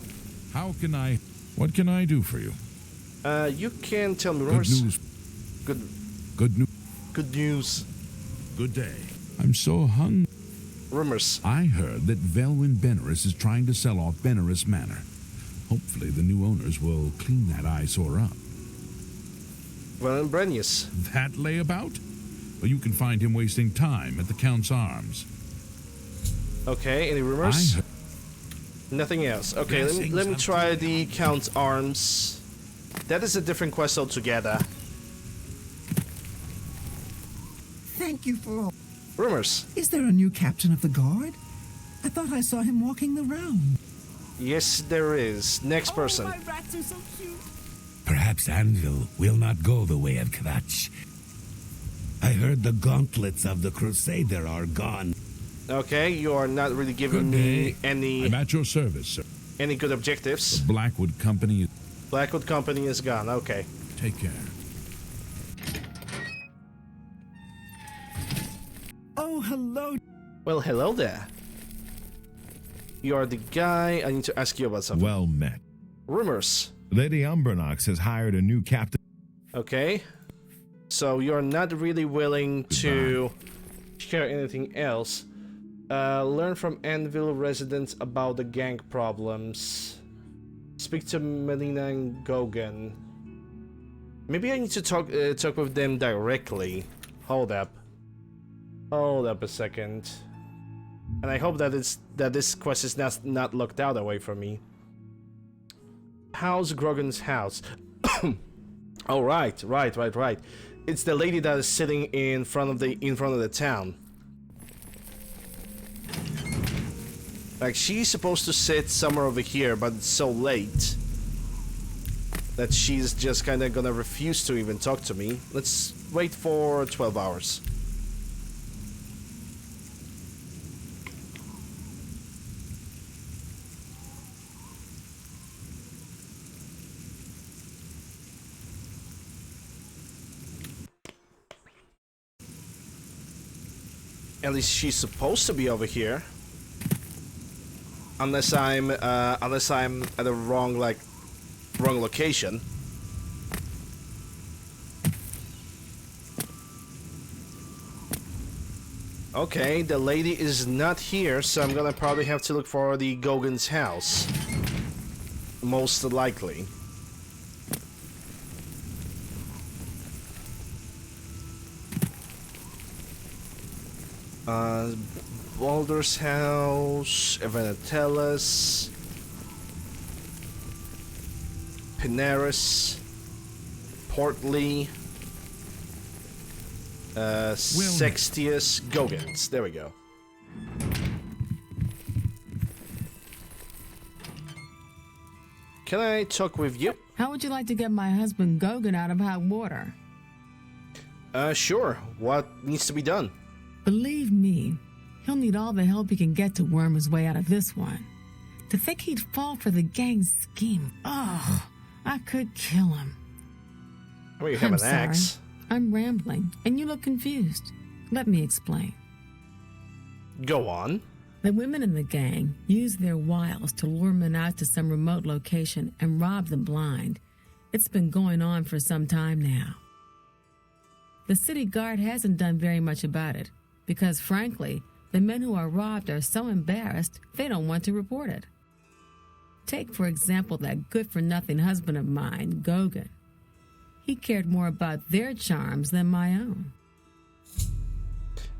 What can I do for you? You can tell me rumors. Good news. Good news. Good day. I'm so hungry. Rumors. I heard that Velwyn Benaris is trying to sell off Benaris Manor. Hopefully the new owners will clean that eyesore up. Velwyn Brenius. That layabout? Well, you can find him wasting time at the Count's Arms. Okay, any rumors? Nothing else. Okay, let me try the Count's Arms. That is a different quest altogether. Thank you for all. Rumors. Is there a new captain of the guard? I thought I saw him walking the round. Yes, there is. Next person. Oh, my rats are so cute. Perhaps Anvil will not go the way of Kvatch. I heard the gauntlets of the Crusader are gone. Okay, you are not really giving me any... I'm at your service, sir. Any good objectives? The Blackwood Company... Blackwood Company is gone, okay. Take care. Oh, hello. Well, hello there. You are the guy. I need to ask you about something. Well met. Rumors. Lady Umbernox has hired a new captain. Okay. So you're not really willing to share anything else. Learn from Anvil residents about the gang problems. Speak to Melina and Gogan. Maybe I need to talk with them directly. Hold up a second. And I hope that this quest is not locked out away from me. How's Grogan's house? Oh right. It's the lady that is sitting in front of the town. Like, she's supposed to sit somewhere over here, but it's so late that she's just kind of gonna refuse to even talk to me. Let's wait for 12 hours. At least she's supposed to be over here. Unless I'm at the wrong location. Okay, the lady is not here, so I'm gonna probably have to look for the Gogan's house. Most likely. Baldur's house, Evanatellis, Pinaris, Portly, Sextius, Gogans. There we go. Can I talk with you? How would you like to get my husband Gogan out of hot water? Sure. What needs to be done? Believe me, he'll need all the help he can get to worm his way out of this one. To think he'd fall for the gang's scheme. Oh, I could kill him. Well, you have an axe. I'm rambling, and you look confused. Let me explain. Go on. The women in the gang use their wiles to lure men out to some remote location and rob them blind. It's been going on for some time now. The city guard hasn't done very much about it, because frankly, the men who are robbed are so embarrassed they don't want to report it. Take, for example, that good-for-nothing husband of mine, Gogan. He cared more about their charms than my own.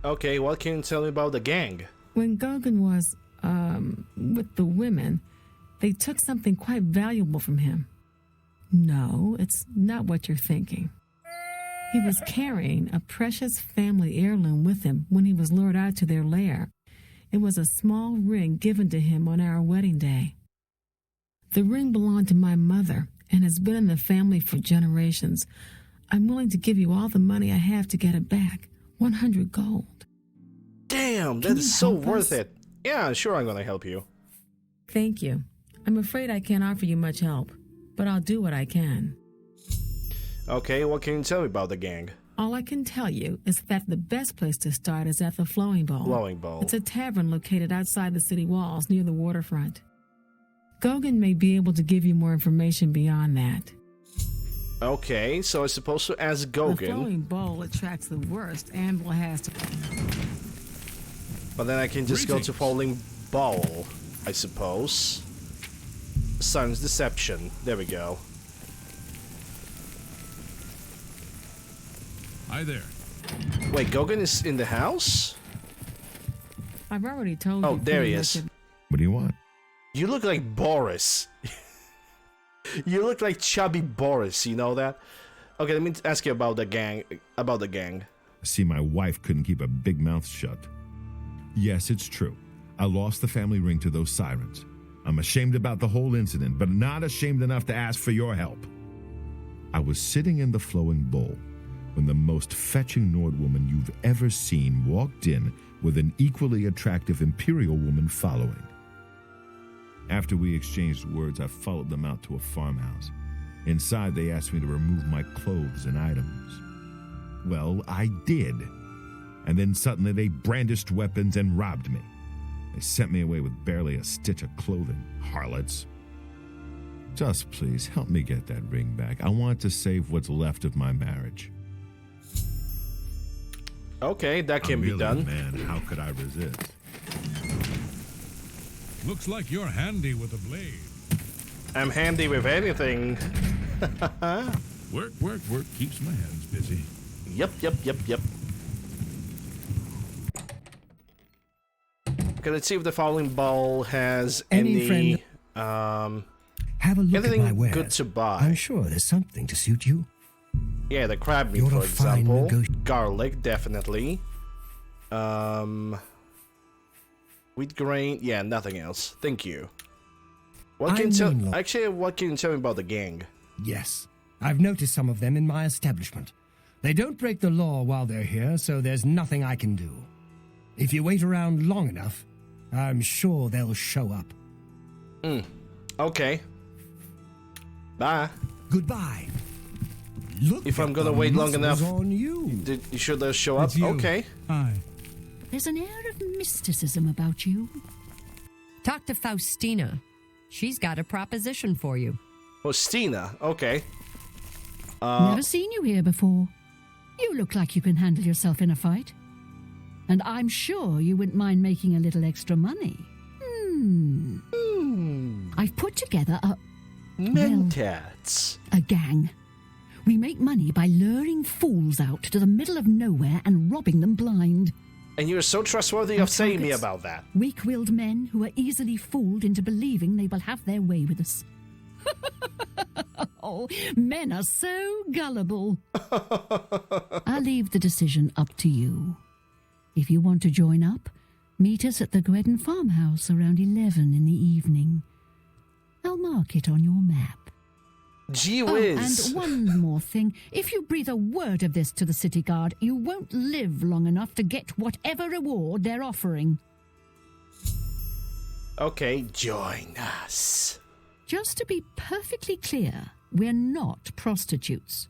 Okay, what can you tell me about the gang? When Gogan was, with the women, they took something quite valuable from him. No, it's not what you're thinking. He was carrying a precious family heirloom with him when he was lured out to their lair. It was a small ring given to him on our wedding day. The ring belonged to my mother and has been in the family for generations. I'm willing to give you all the money I have to get it back. 100 gold. Damn, that is so worth it. Yeah, sure, I'm gonna help you. Thank you. I'm afraid I can't offer you much help, but I'll do what I can. Okay, what can you tell me about the gang? All I can tell you is that the best place to start is at the Flowing Bowl. Flowing Bowl. It's a tavern located outside the city walls near the waterfront. Gogan may be able to give you more information beyond that. Okay, so I'm supposed to ask Gogan. The Flowing Bowl attracts the worst Anvil has to... But then I can just go to Falling Bowl, I suppose. Sun's Deception. There we go. Hi there. Wait, Gogan is in the house? I've already told you. Oh, there he is. What do you want? You look like Boris. You look like chubby Boris, you know that? Okay, let me ask you about the gang. I see my wife couldn't keep a big mouth shut. Yes, it's true. I lost the family ring to those sirens. I'm ashamed about the whole incident, but not ashamed enough to ask for your help. I was sitting in the Flowing Bowl when the most fetching Nord woman you've ever seen walked in with an equally attractive Imperial woman following. After we exchanged words, I followed them out to a farmhouse. Inside, they asked me to remove my clothes and items. Well, I did. And then suddenly they brandished weapons and robbed me. They sent me away with barely a stitch of clothing, harlots. Just please help me get that ring back. I want to save what's left of my marriage. Okay, that can be done. Man, how could I resist? Looks like you're handy with a blade. I'm handy with anything. Work keeps my hands busy. Yep. Okay, let's see if the Falling Ball has any friend, have a look at my wares. Good to buy. I'm sure there's something to suit you. Yeah, the crab meat, for example. Garlic, definitely. Wheat grain, yeah, nothing else. Thank you. What can you tell me about the gang? Yes, I've noticed some of them in my establishment. They don't break the law while they're here, so there's nothing I can do. If you wait around long enough, I'm sure they'll show up. Okay. Bye. Goodbye. Look, if I'm gonna wait long enough, on you sure they'll show up? Okay. Hi. There's an air of mysticism about you. Talk to Faustina. She's got a proposition for you. Faustina, okay. Never seen you here before. You look like you can handle yourself in a fight. And I'm sure you wouldn't mind making a little extra money. I've put together Mentats. a gang. We make money by luring fools out to the middle of nowhere and robbing them blind. And you're so trustworthy of saying me about that. Weak-willed men who are easily fooled into believing they will have their way with us. Oh, men are so gullible. I'll leave the decision up to you. If you want to join up, meet us at the Gwedden farmhouse around 11 in the evening. I'll mark it on your map. Gee whiz. And one more thing. If you breathe a word of this to the city guard, you won't live long enough to get whatever reward they're offering. Okay, join us. Just to be perfectly clear, we're not prostitutes.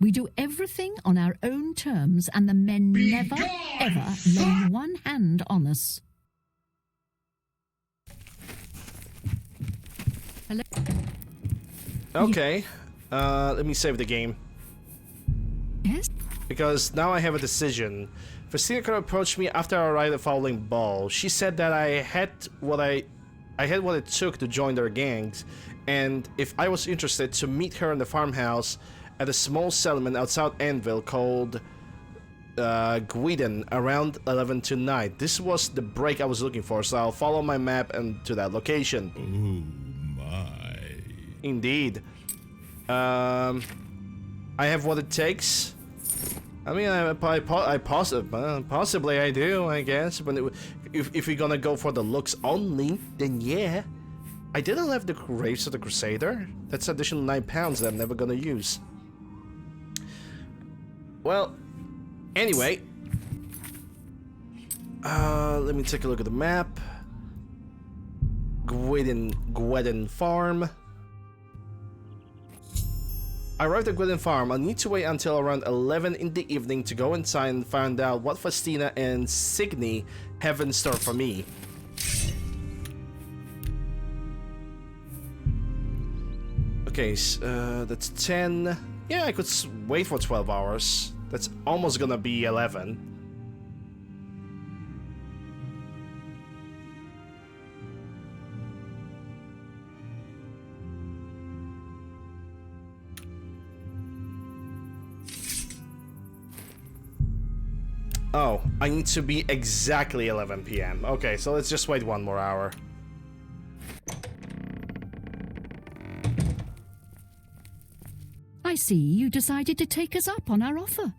We do everything on our own terms, and the men never, ever lay one hand on us. Hello? Okay, let me save the game. Yes? Because now I have a decision. Festina approached me after I arrived at Foundling Ball. She said that I had what it took to join their gangs, and if I was interested, to meet her in the farmhouse at a small settlement outside Anvil called Gwedden around 11 tonight. This was the break I was looking for, so I'll follow my map and to that location. Oh my. Indeed. I have what it takes. I mean, possibly I do, I guess. But if we're gonna go for the looks only, then yeah. I didn't have the Graves of the Crusader. That's additional £9 that I'm never gonna use. Well, anyway. Let me take a look at the map. Gwedden Farm. I arrived at Gwedden Farm. I'll need to wait until around 11 in the evening to go inside and find out what Festina and Signy have in store for me. Okay, that's 10. Yeah, I could wait for 12 hours. That's almost gonna be 11. Oh, I need to be exactly 11 p.m. Okay, so let's just wait one more hour. I see you decided to take us up on our offer.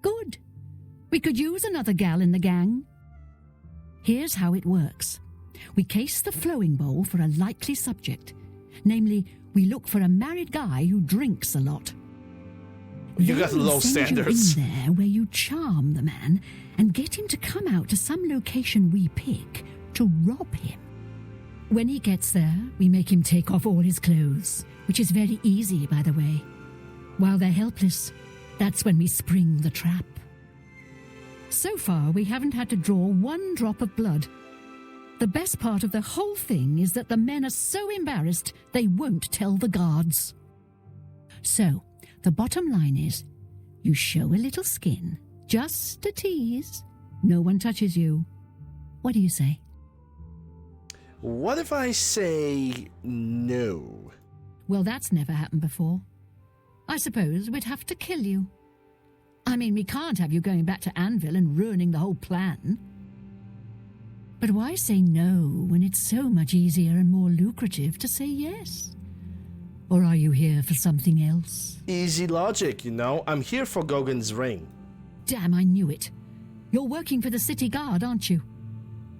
Good. We could use another gal in the gang. Here's how it works. We case the flowing bowl for a likely subject. Namely, we look for a married guy who drinks a lot. You got low standards. You in there where you charm the man and get him to come out to some location we pick to rob him. When he gets there, we make him take off all his clothes, which is very easy, by the way. While they're helpless, that's when we spring the trap. So far, we haven't had to draw one drop of blood. The best part of the whole thing is that the men are so embarrassed they won't tell the guards. So, the bottom line is, you show a little skin, just a tease. No one touches you. What do you say? What if I say no? Well, that's never happened before. I suppose we'd have to kill you. I mean, we can't have you going back to Anvil and ruining the whole plan. But why say no when it's so much easier and more lucrative to say yes? Or are you here for something else? Easy logic, you know. I'm here for Gauguin's ring. Damn, I knew it. You're working for the city guard, aren't you?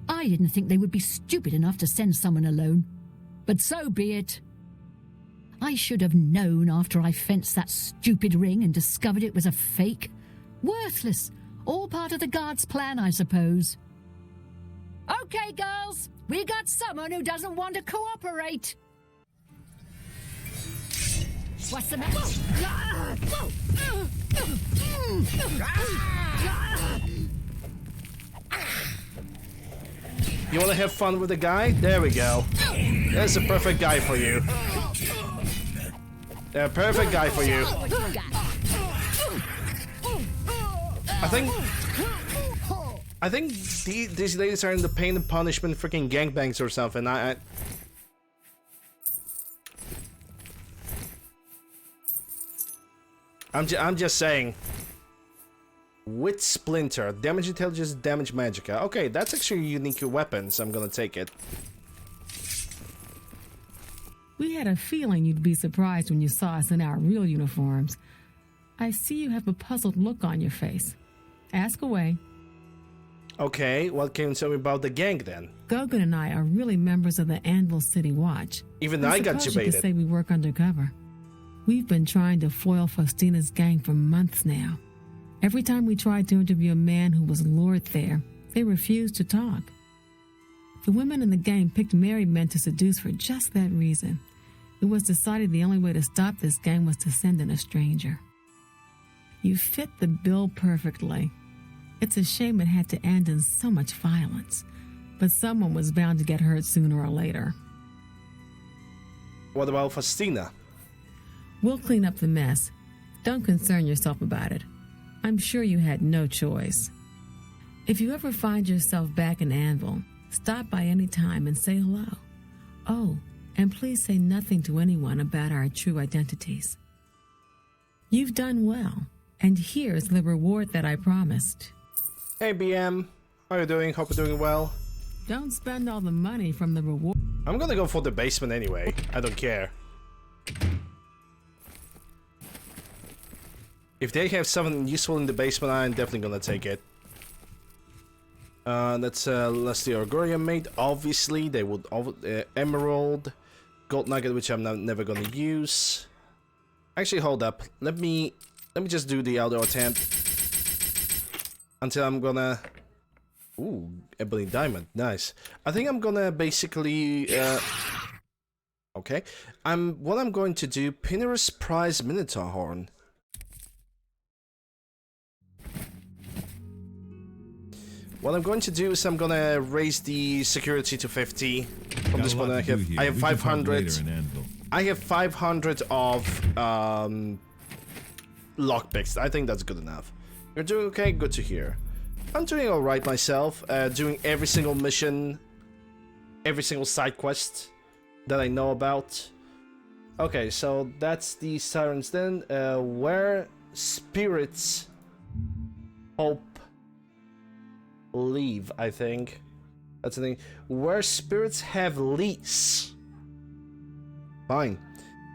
I didn't think they would be stupid enough to send someone alone. But so be it. I should have known after I fenced that stupid ring and discovered it was a fake. Worthless. All part of the guard's plan, I suppose. Okay, girls. We got someone who doesn't want to cooperate. What's the matter? You want to have fun with the guy? There we go. That's a perfect guy for you. A perfect guy for you. I think these ladies are in the pain and punishment freaking gangbangs or something. I'm just saying. Wit Splinter, damage intelligence, damage magicka. Okay, that's actually a unique weapon, so I'm gonna take it. We had a feeling you'd be surprised when you saw us in our real uniforms. I see you have a puzzled look on your face. Ask away. Okay, what can you tell me about the gang then? Gogan and I are really members of the Anvil City Watch. Even I got you debated. could say we work undercover. We've been trying to foil Faustina's gang for months now. Every time we tried to interview a man who was lured there, they refused to talk. The women in the gang picked married men to seduce for just that reason. It was decided the only way to stop this gang was to send in a stranger. You fit the bill perfectly. It's a shame it had to end in so much violence, but someone was bound to get hurt sooner or later. What about Faustina? We'll clean up the mess. Don't concern yourself about it. I'm sure you had no choice. If you ever find yourself back in Anvil, stop by any time and say hello. Oh, and please say nothing to anyone about our true identities. You've done well, and here's the reward that I promised. Hey BM, how are you doing? Hope you're doing well. Don't spend all the money from the reward. I'm gonna go for the basement anyway. I don't care. If they have something useful in the basement, I'm definitely gonna take it. That's Leslie Orgoria made. Obviously, they would Emerald, Gold Nugget, which I'm never gonna use. Actually, hold up. Let me just do the other attempt until I'm gonna. Ooh, Ebony Diamond, nice. I think I'm gonna basically. Okay, what I'm going to do. Pinner's Prize Minotaur Horn. What I'm going to do is I'm gonna raise the security to 50. From this point, I have 500. I have 500 of lockpicks. I think that's good enough. You're doing okay. Good to hear. I'm doing all right myself. Doing every single mission, every single side quest that I know about. Okay, so that's the sirens then. Where spirits hope leave, I think. That's the thing. Where spirits have lease. Fine.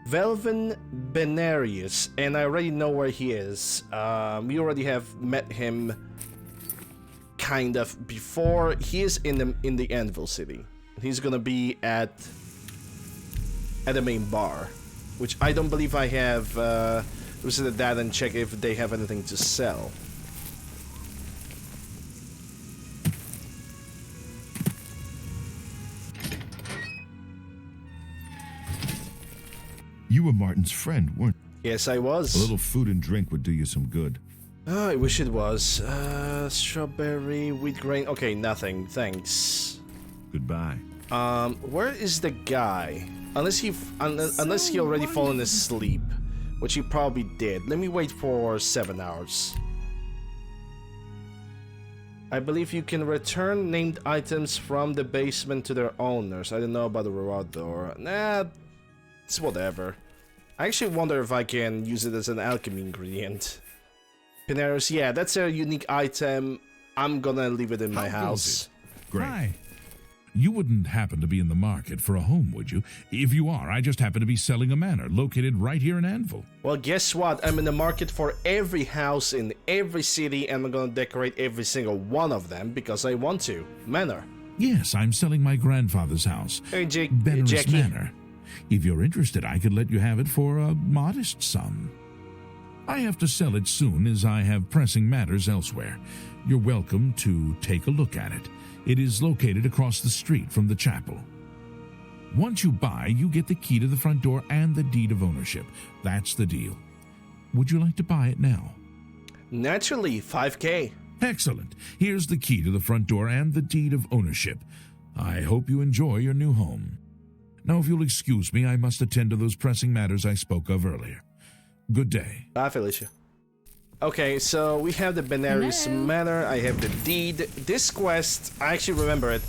Velvin Benarius, and I already know where he is. We already have met him kind of before. He is in the Anvil City. He's gonna be at the main bar, which I don't believe I have visited that and check if they have anything to sell. You were Martin's friend, weren't you? Yes, I was. A little food and drink would do you some good. Oh, I wish it was. Strawberry, wheat grain. Okay, nothing. Thanks. Goodbye. Where is the guy? Unless he already fallen asleep, which he probably did. Let me wait for 7 hours. I believe you can return named items from the basement to their owners. I don't know about the reward door. Nah, it's whatever. I actually wonder if I can use it as an alchemy ingredient. Pineros, yeah, that's a unique item. I'm gonna leave it in my house. Great. Hi. You wouldn't happen to be in the market for a home, would you? If you are, I just happen to be selling a manor located right here in Anvil. Well, guess what? I'm in the market for every house in every city, and I'm gonna decorate every single one of them because I want to. Manor. Yes, I'm selling my grandfather's house. Hey, Jackie. Manor. If you're interested, I could let you have it for a modest sum. I have to sell it soon as I have pressing matters elsewhere. You're welcome to take a look at it. It is located across the street from the chapel. Once you buy, you get the key to the front door and the deed of ownership. That's the deal. Would you like to buy it now? Naturally, 5K. Excellent. Here's the key to the front door and the deed of ownership. I hope you enjoy your new home. Now, if you'll excuse me, I must attend to those pressing matters I spoke of earlier. Good day. Bye, Felicia. Okay, so we have the Benares Manor. I have the deed. This quest, I actually remember it.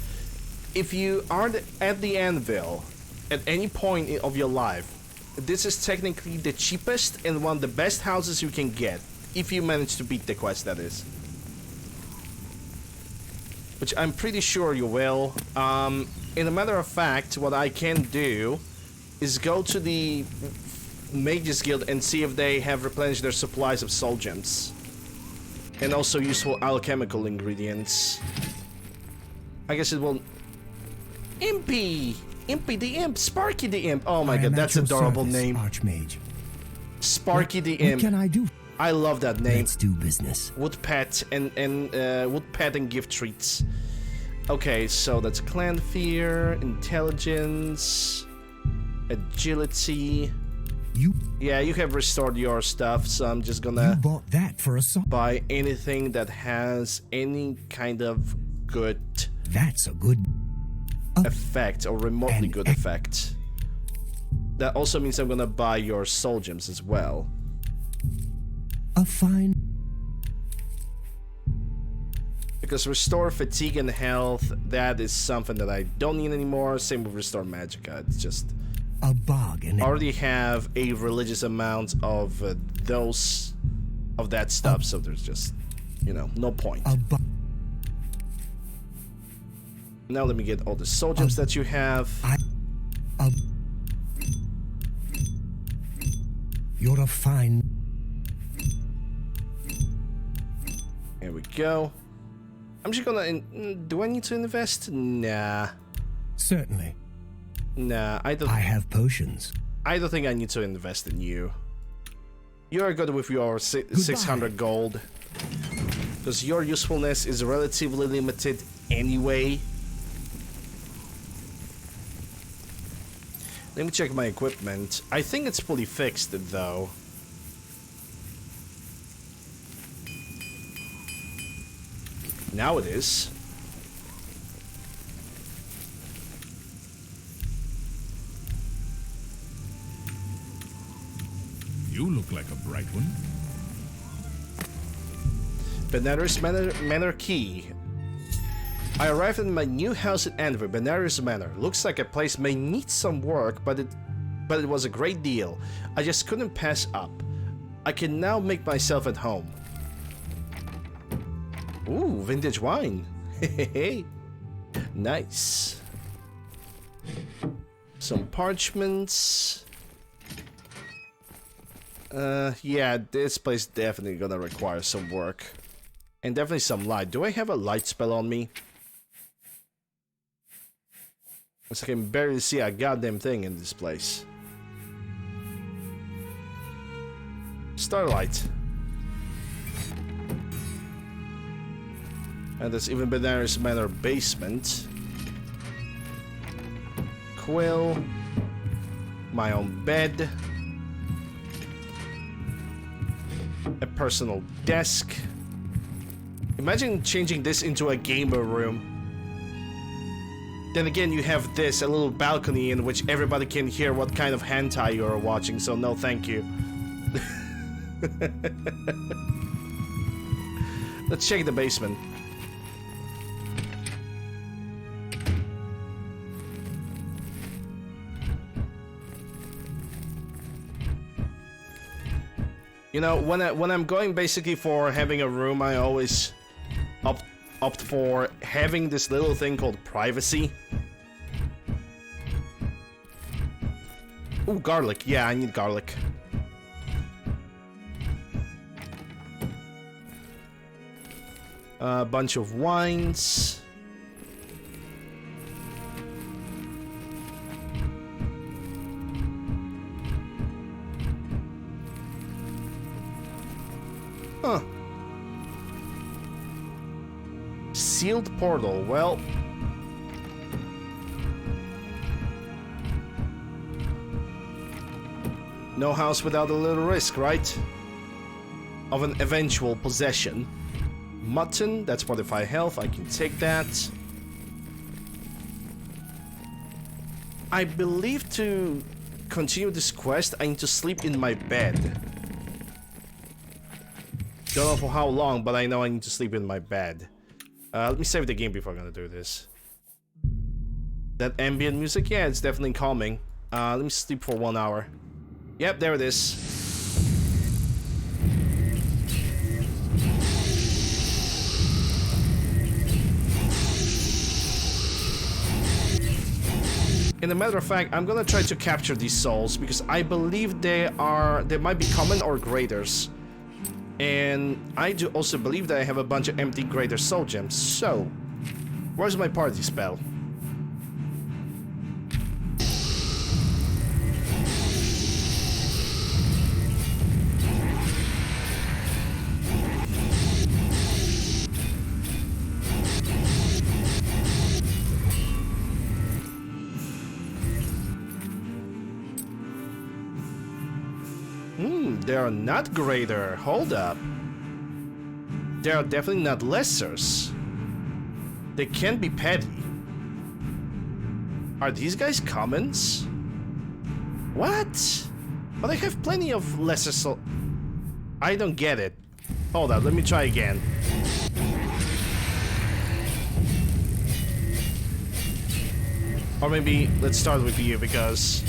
If you are at the anvil at any point of your life, this is technically the cheapest and one of the best houses you can get. If you manage to beat the quest, that is. Which I'm pretty sure you will. In a matter of fact, what I can do is go to the Mages Guild and see if they have replenished their supplies of soul gems. And also useful alchemical ingredients. I guess it will... Impy! Impy the Imp! Sparky the Imp! Oh my god, that's an adorable name. Archmage. Sparky the Imp. What can I do? I love that name. Let's do business. Wood pet and gift treats. Okay, so that's clan fear, intelligence, agility. Yeah, you have restored your stuff, so I'm just gonna bought that for a buy anything that has any kind of good That's a good effect or remotely good effect. That also means I'm gonna buy your soul gems as well. A fine. Because restore fatigue and health, that is something that I don't need anymore. Same with restore magicka. It's just a bargain. I already have a religious amount of that stuff, so there's just, you know, no point. Now let me get all the soul gems that you have. You're a fine. Here we go. I'm just gonna... do I need to invest? Nah. Certainly. Nah, I don't... I have potions. I don't think I need to invest in you. You're good with your 600 gold. Because your usefulness is relatively limited anyway. Let me check my equipment. I think it's fully fixed, though. Now it is. You look like a bright one. Benares Manor Key. I arrived in my new house at Anver, Benares Manor. Looks like a place may need some work, but it was a great deal. I just couldn't pass up. I can now make myself at home. Ooh, vintage wine. Hey, nice. Some parchments. Yeah, this place definitely gonna require some work. And definitely some light. Do I have a light spell on me? Because I can barely see a goddamn thing in this place. Starlight. And there's even Benares Manor basement. Quill. My own bed. A personal desk. Imagine changing this into a gamer room. Then again, you have this, a little balcony in which everybody can hear what kind of hentai you are watching, so no thank you. Let's check the basement. You know, when I'm going basically for having a room, I always opt for having this little thing called privacy. Ooh, garlic. Yeah, I need garlic. A bunch of wines. Huh. Sealed portal. Well, no house without a little risk, right? Of an eventual possession. Mutton, that's 45 health, I can take that. I believe to continue this quest, I need to sleep in my bed. Don't know for how long, but I know I need to sleep in my bed. Let me save the game before I'm gonna do this. That ambient music, yeah, it's definitely calming. Let me sleep for 1 hour. Yep, there it is. In a matter of fact, I'm gonna try to capture these souls because I believe they might be common or graders. And I do also believe that I have a bunch of empty greater soul gems. So, where's my party spell? They are not greater. Hold up. They are definitely not lessers. They can be petty. Are these guys commons? What? But I have plenty of lesser soul. I don't get it. Hold up, let me try again. Or maybe let's start with you because...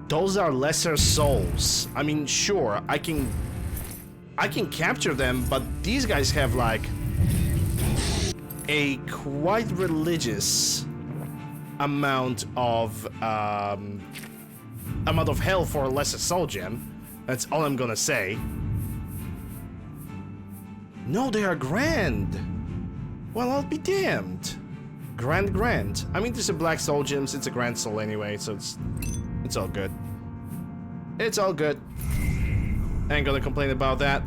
those are lesser souls. I mean, sure, I can capture them, but these guys have like a quite religious amount of hell for a lesser soul gem. That's all I'm gonna say. No, they are grand. Well, I'll be damned. Grand. I mean, there's a black soul gems. It's a grand soul anyway, so it's all good. It's all good. Ain't gonna complain about that.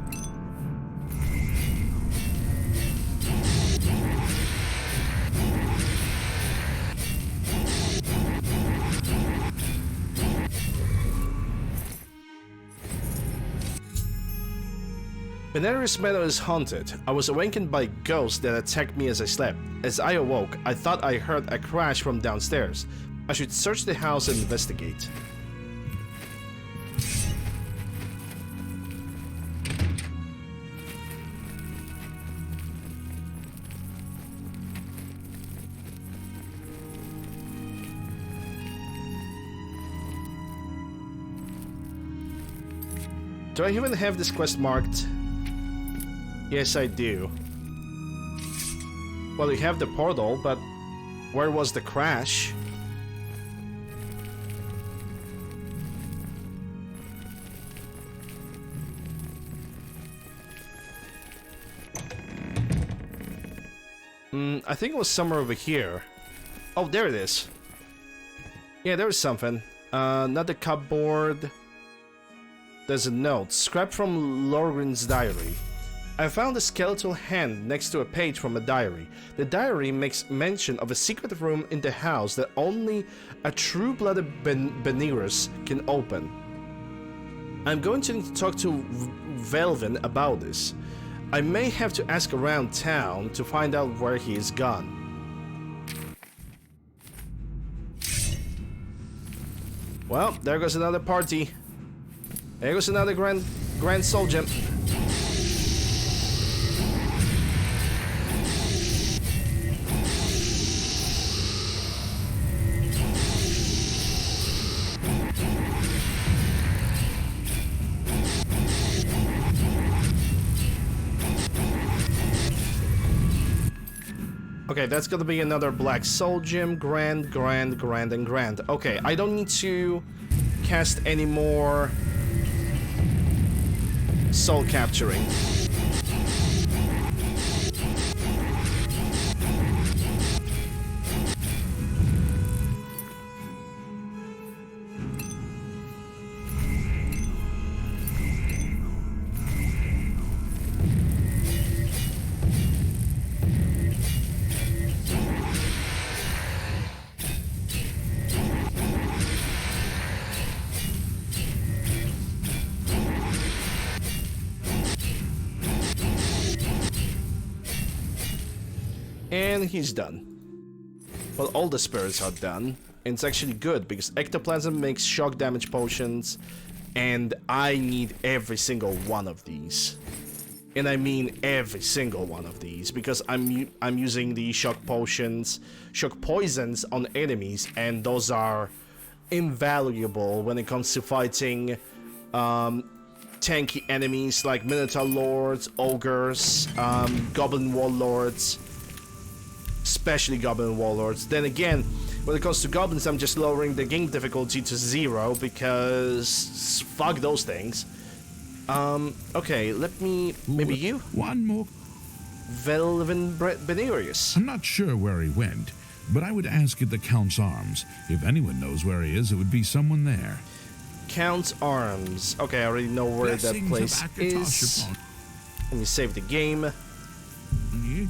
Benares Meadow is haunted. I was awakened by ghosts that attacked me as I slept. As I awoke, I thought I heard a crash from downstairs. I should search the house and investigate. Do I even have this quest marked? Yes, I do. Well, we have the portal, but where was the crash? I think it was somewhere over here. Oh, there it is. Yeah, there was something. Not the cupboard. There's a note. Scrap from Lorgren's diary. I found a skeletal hand next to a page from a diary. The diary makes mention of a secret room in the house that only a true-blooded Benares can open. I'm going to need to talk to Velvin about this. I may have to ask around town to find out where he is gone. Well, there goes another party. There goes another grand soul gem. Okay, that's gonna be another black soul gem. Grand. Okay, I don't need to cast any more soul capturing. And he's done. Well, all the spirits are done. And it's actually good because ectoplasm makes shock damage potions. And I need every single one of these. And I mean every single one of these, because I'm using the shock potions, shock poisons on enemies, and those are invaluable when it comes to fighting tanky enemies like Minotaur Lords, Ogres, Goblin Warlords, especially Goblin Warlords. Then again, when it comes to goblins, I'm just lowering the game difficulty to 0 because fuck those things. Okay, let me... Maybe you? One more. Velvin Benerius. I'm not sure where he went, but I would ask at the Count's Arms. If anyone knows where he is, it would be someone there. Count's Arms. Okay, I already know where that place is. Let me save the game. Yeah.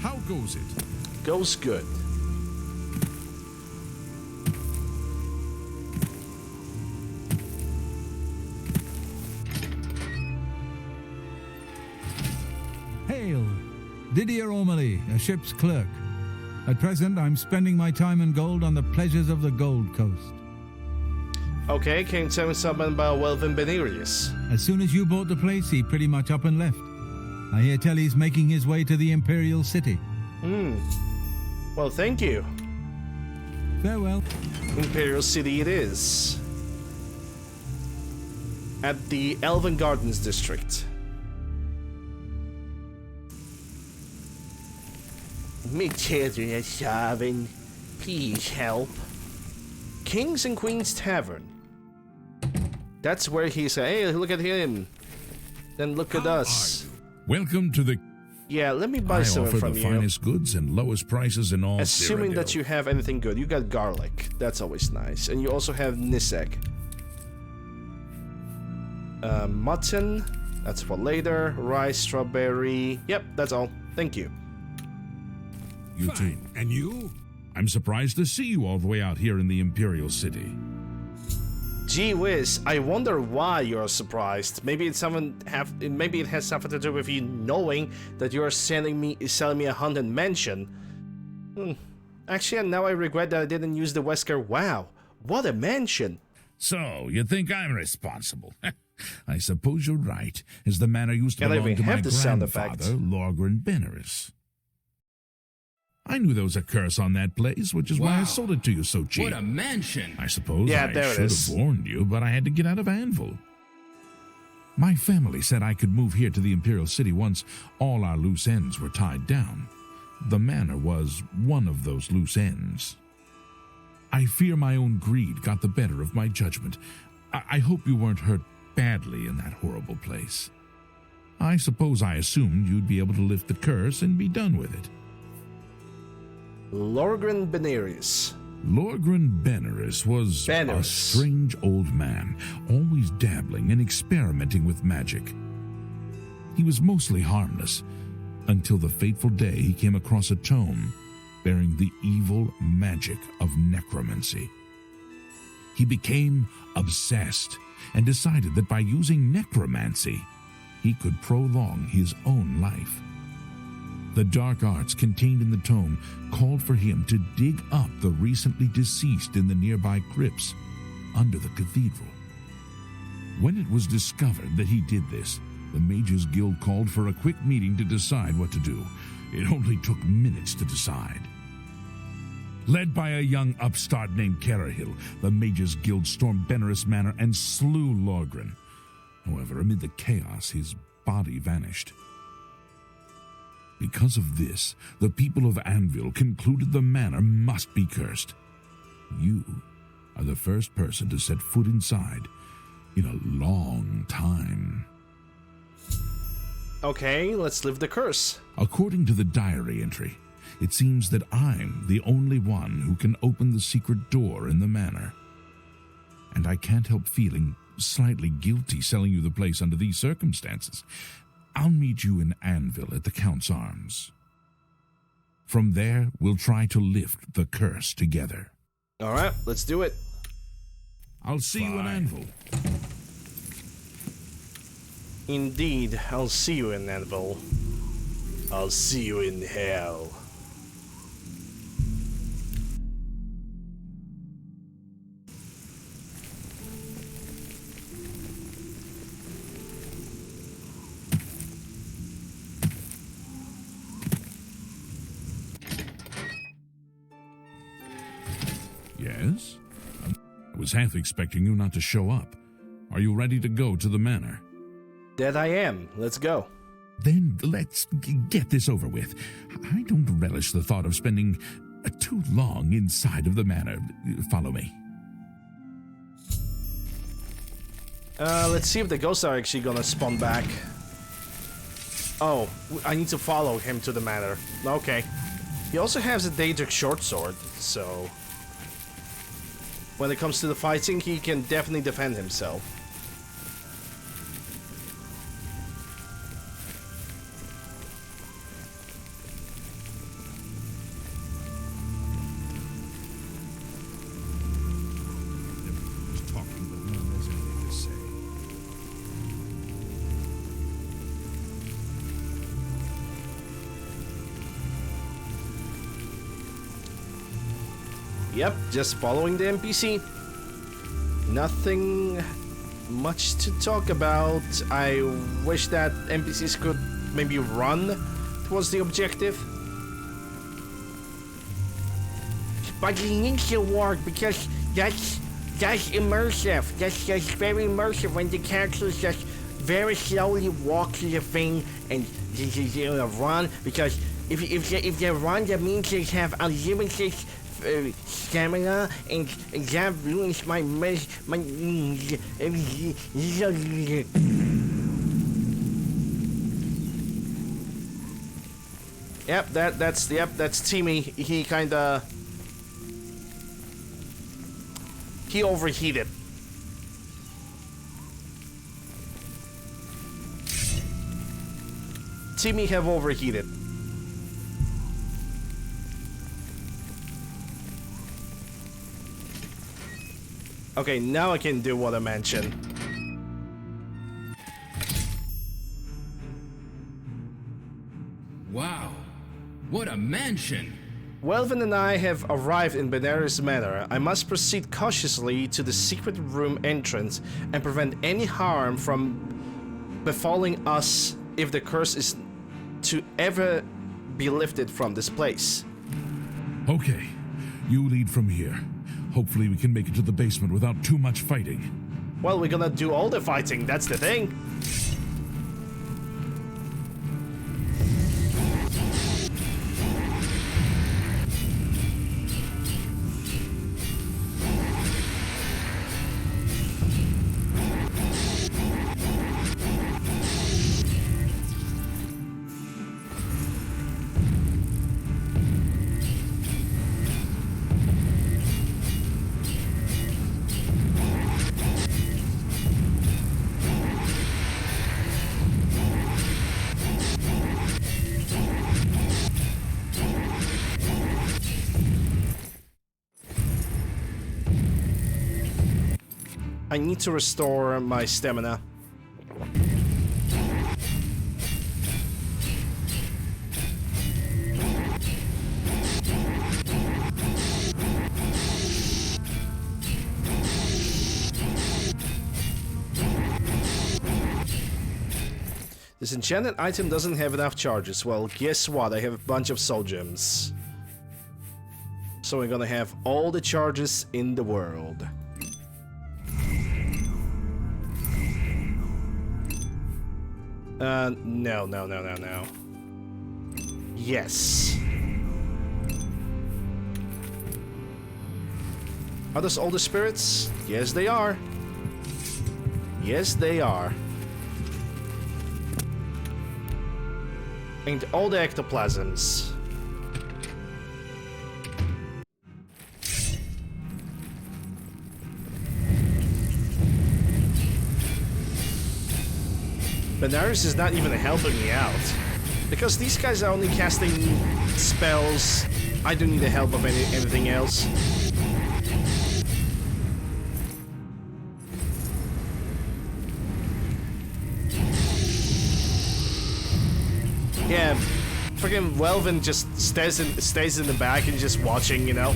How goes it? Goes good. Hail! Didier O'Malley, a ship's clerk. At present, I'm spending my time in gold on the pleasures of the Gold Coast. Okay, can you tell me something about Welvin Benerius? As soon as you bought the place, he pretty much up and left. I hear tell he's making his way to the Imperial City. Well, thank you. Farewell. Imperial City it is. At the Elven Gardens district. Material Sovereign, please help. Kings and Queens Tavern. That's where he said, hey, look at him. Then look at us. Welcome to the... Yeah, let me buy something from you. I offer the finest goods and lowest prices in all Assuming Cyrodiil. that you have anything good. You got garlic. That's always nice. And you also have Nisek. Mutton. That's for later. Rice, strawberry. Yep, that's all. Thank you. You too. And you? I'm surprised to see you all the way out here in the Imperial City. Gee whiz, I wonder why you're surprised. Maybe it has something to do with you knowing that you're selling me a haunted mansion. Actually, now I regret that I didn't use the Wesker. Wow, what a mansion! So, you think I'm responsible? I suppose you're right, as the manor used to belong to my grandfather, Lorgren Beneris. I knew there was a curse on that place, which is why I sold it to you so cheap. What a mansion! I suppose I should have warned you, but I had to get out of Anvil. My family said I could move here to the Imperial City once all our loose ends were tied down. The manor was one of those loose ends. I fear my own greed got the better of my judgment. I hope you weren't hurt badly in that horrible place. I suppose I assumed you'd be able to lift the curse and be done with it. Lorgren Benerius. Lorgren Beneris was a strange old man, always dabbling and experimenting with magic. He was mostly harmless, until the fateful day he came across a tome bearing the evil magic of necromancy. He became obsessed and decided that by using necromancy, he could prolong his own life. The dark arts contained in the tome called for him to dig up the recently deceased in the nearby crypts under the cathedral. When it was discovered that he did this, the Mages Guild called for a quick meeting to decide what to do. It only took minutes to decide. Led by a young upstart named Carahil, the Mages Guild stormed Beneris Manor and slew Lorgren. However, amid the chaos, his body vanished. Because of this, the people of Anvil concluded the manor must be cursed. You are the first person to set foot inside in a long time. Okay, let's lift the curse. According to the diary entry, it seems that I'm the only one who can open the secret door in the manor. And I can't help feeling slightly guilty selling you the place under these circumstances. I'll meet you in Anvil at the Count's Arms. From there, we'll try to lift the curse together. All right, let's do it. I'll see you in Anvil. Indeed, I'll see you in Anvil. I'll see you in hell. Yes? I was half expecting you not to show up. Are you ready to go to the manor? That I am. Let's go. Then let's get this over with. I don't relish the thought of spending too long inside of the manor. Follow me. Let's see if the ghosts are actually gonna spawn back. Oh, I need to follow him to the manor. Okay. He also has a Daedric short sword, so... when it comes to the fighting, he can definitely defend himself. Yep, just following the NPC. Nothing much to talk about. I wish that NPCs could maybe run towards the objective. But it needs to work because that's immersive. That's very immersive when the characters just very slowly walk to the thing and run. Because if they run, that means they have unlimited stamina, and that ruins my Yep, that's Timmy. He kinda overheated. Timmy have overheated. Okay, now I can do what I mentioned. Wow, what a mansion! Welvin and I have arrived in Benares Manor. I must proceed cautiously to the secret room entrance and prevent any harm from befalling us if the curse is to ever be lifted from this place. Okay, you lead from here. Hopefully we can make it to the basement without too much fighting. Well, we're gonna do all the fighting, that's the thing. I need to restore my stamina. This enchanted item doesn't have enough charges. Well, guess what? I have a bunch of soul gems. So we're gonna have all the charges in the world. No. Yes. Are those all the spirits? Yes, they are. Yes, they are. And all the ectoplasms. Benares is not even helping me out. Because these guys are only casting spells. I don't need the help of anything else. Yeah, freaking Welvin just stays in the back and just watching, you know.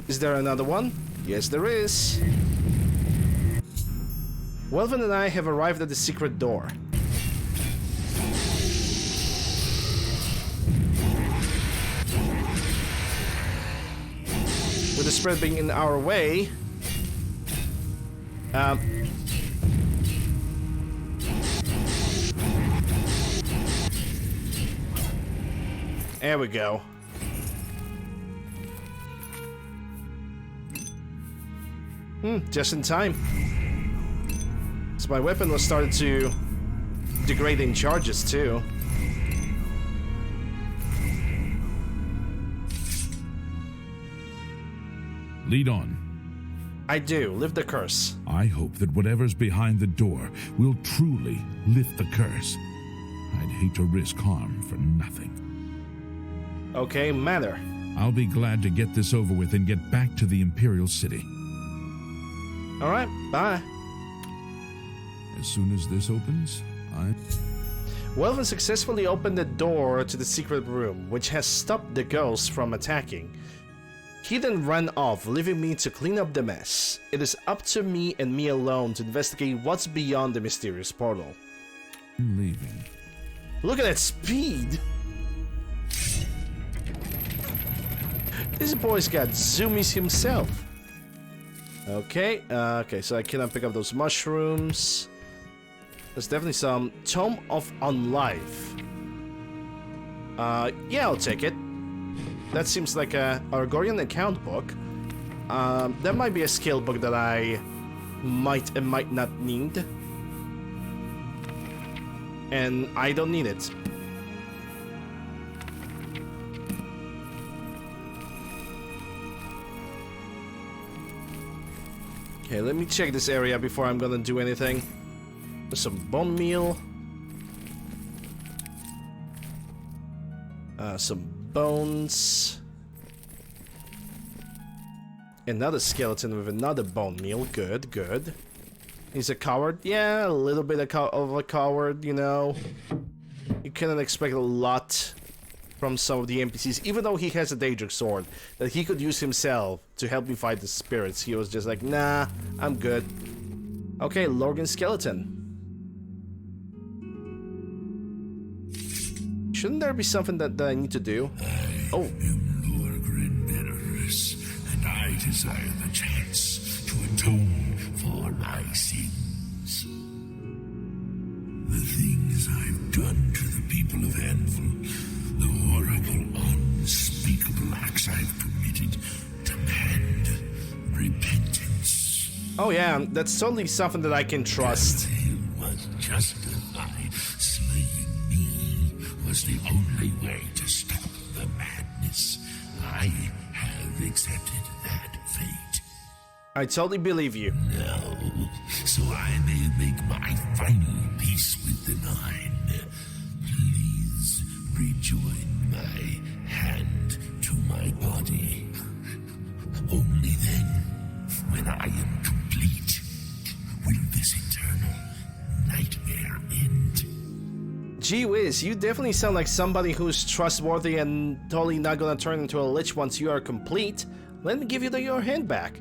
Is there another one? Yes, there is. Welvin and I have arrived at the secret door. With the spread being in our way, there we go. Just in time. So my weapon was started to degrade in charges too. Lead on. I do. Lift the curse. I hope that whatever's behind the door will truly lift the curse. I'd hate to risk harm for nothing. Okay, Manor. I'll be glad to get this over with and get back to the Imperial City. Alright, bye. As soon as this opens, Welvin successfully opened the door to the secret room, which has stopped the ghosts from attacking. He then ran off, leaving me to clean up the mess. It is up to me and me alone to investigate what's beyond the mysterious portal. I'm leaving. Look at that speed! This boy's got zoomies himself. Okay, so I cannot pick up those mushrooms. There's definitely some Tome of Unlife. Yeah, I'll take it. That seems like a Argorian account book. That might be a skill book that I might and might not need. And I don't need it. Okay, let me check this area before I'm gonna do anything. There's some bone meal. Some bones. Another skeleton with another bone meal. Good, good. He's a coward? Yeah, a little bit of a coward, you know. You cannot expect a lot from some of the NPCs, even though he has a Daedric sword that he could use himself to help me fight the spirits. He was just like, nah, I'm good. Okay, Lorgan skeleton. Shouldn't there be something that I need to do? Oh. I am Lorgren Belarus, and I desire the chance to atone for my sins. The things I've done to the people of Anvil, the horrible, unspeakable acts I've committed, demand repentance. Oh yeah, that's totally something that I can trust. It was just a lie. Slaying me was the only way to stop the madness. I have accepted that fate. I totally believe you. Now, so I may make my final peace with the Nine. Please rejoin my hand to my body. Only then, when I am complete, will this eternal nightmare end. Gee whiz, you definitely sound like somebody who's trustworthy and totally not gonna turn into a lich once you are complete. Let me give you your hand back.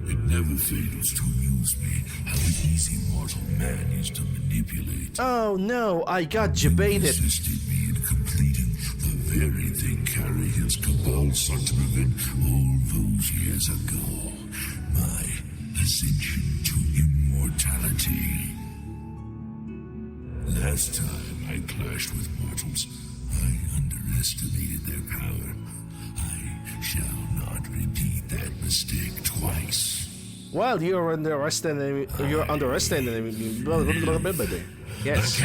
It never fails to amuse me how easy mortal man is to manipulate. Oh no, I got jebaited. Assisted me in completing the very thing Carrier's cabal sought to prevent all those years ago. My ascension to immortality. Last time I clashed with mortals, I underestimated their power. I shall not repeat that mistake twice. Well, you're underestimating me. Yes.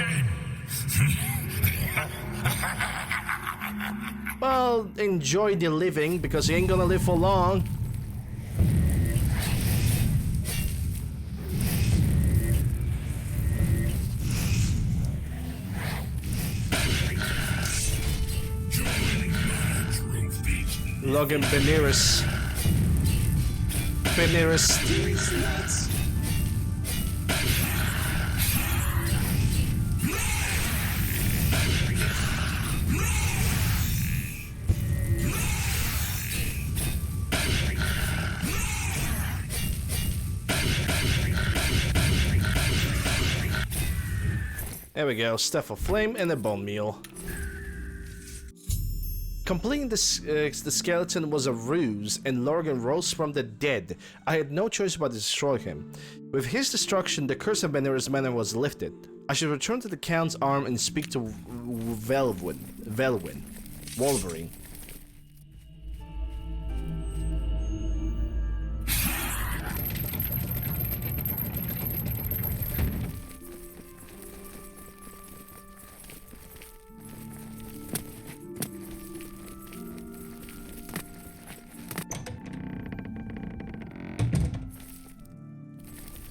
Well, enjoy the living, because you ain't gonna live for long. Logan Beneris. There we go, Staff of Flame and a bone meal. Completing the skeleton was a ruse, and Lorgan rose from the dead. I had no choice but to destroy him. With his destruction, the curse of Benares Manor was lifted. I should return to the Count's arm and speak to Wolverine.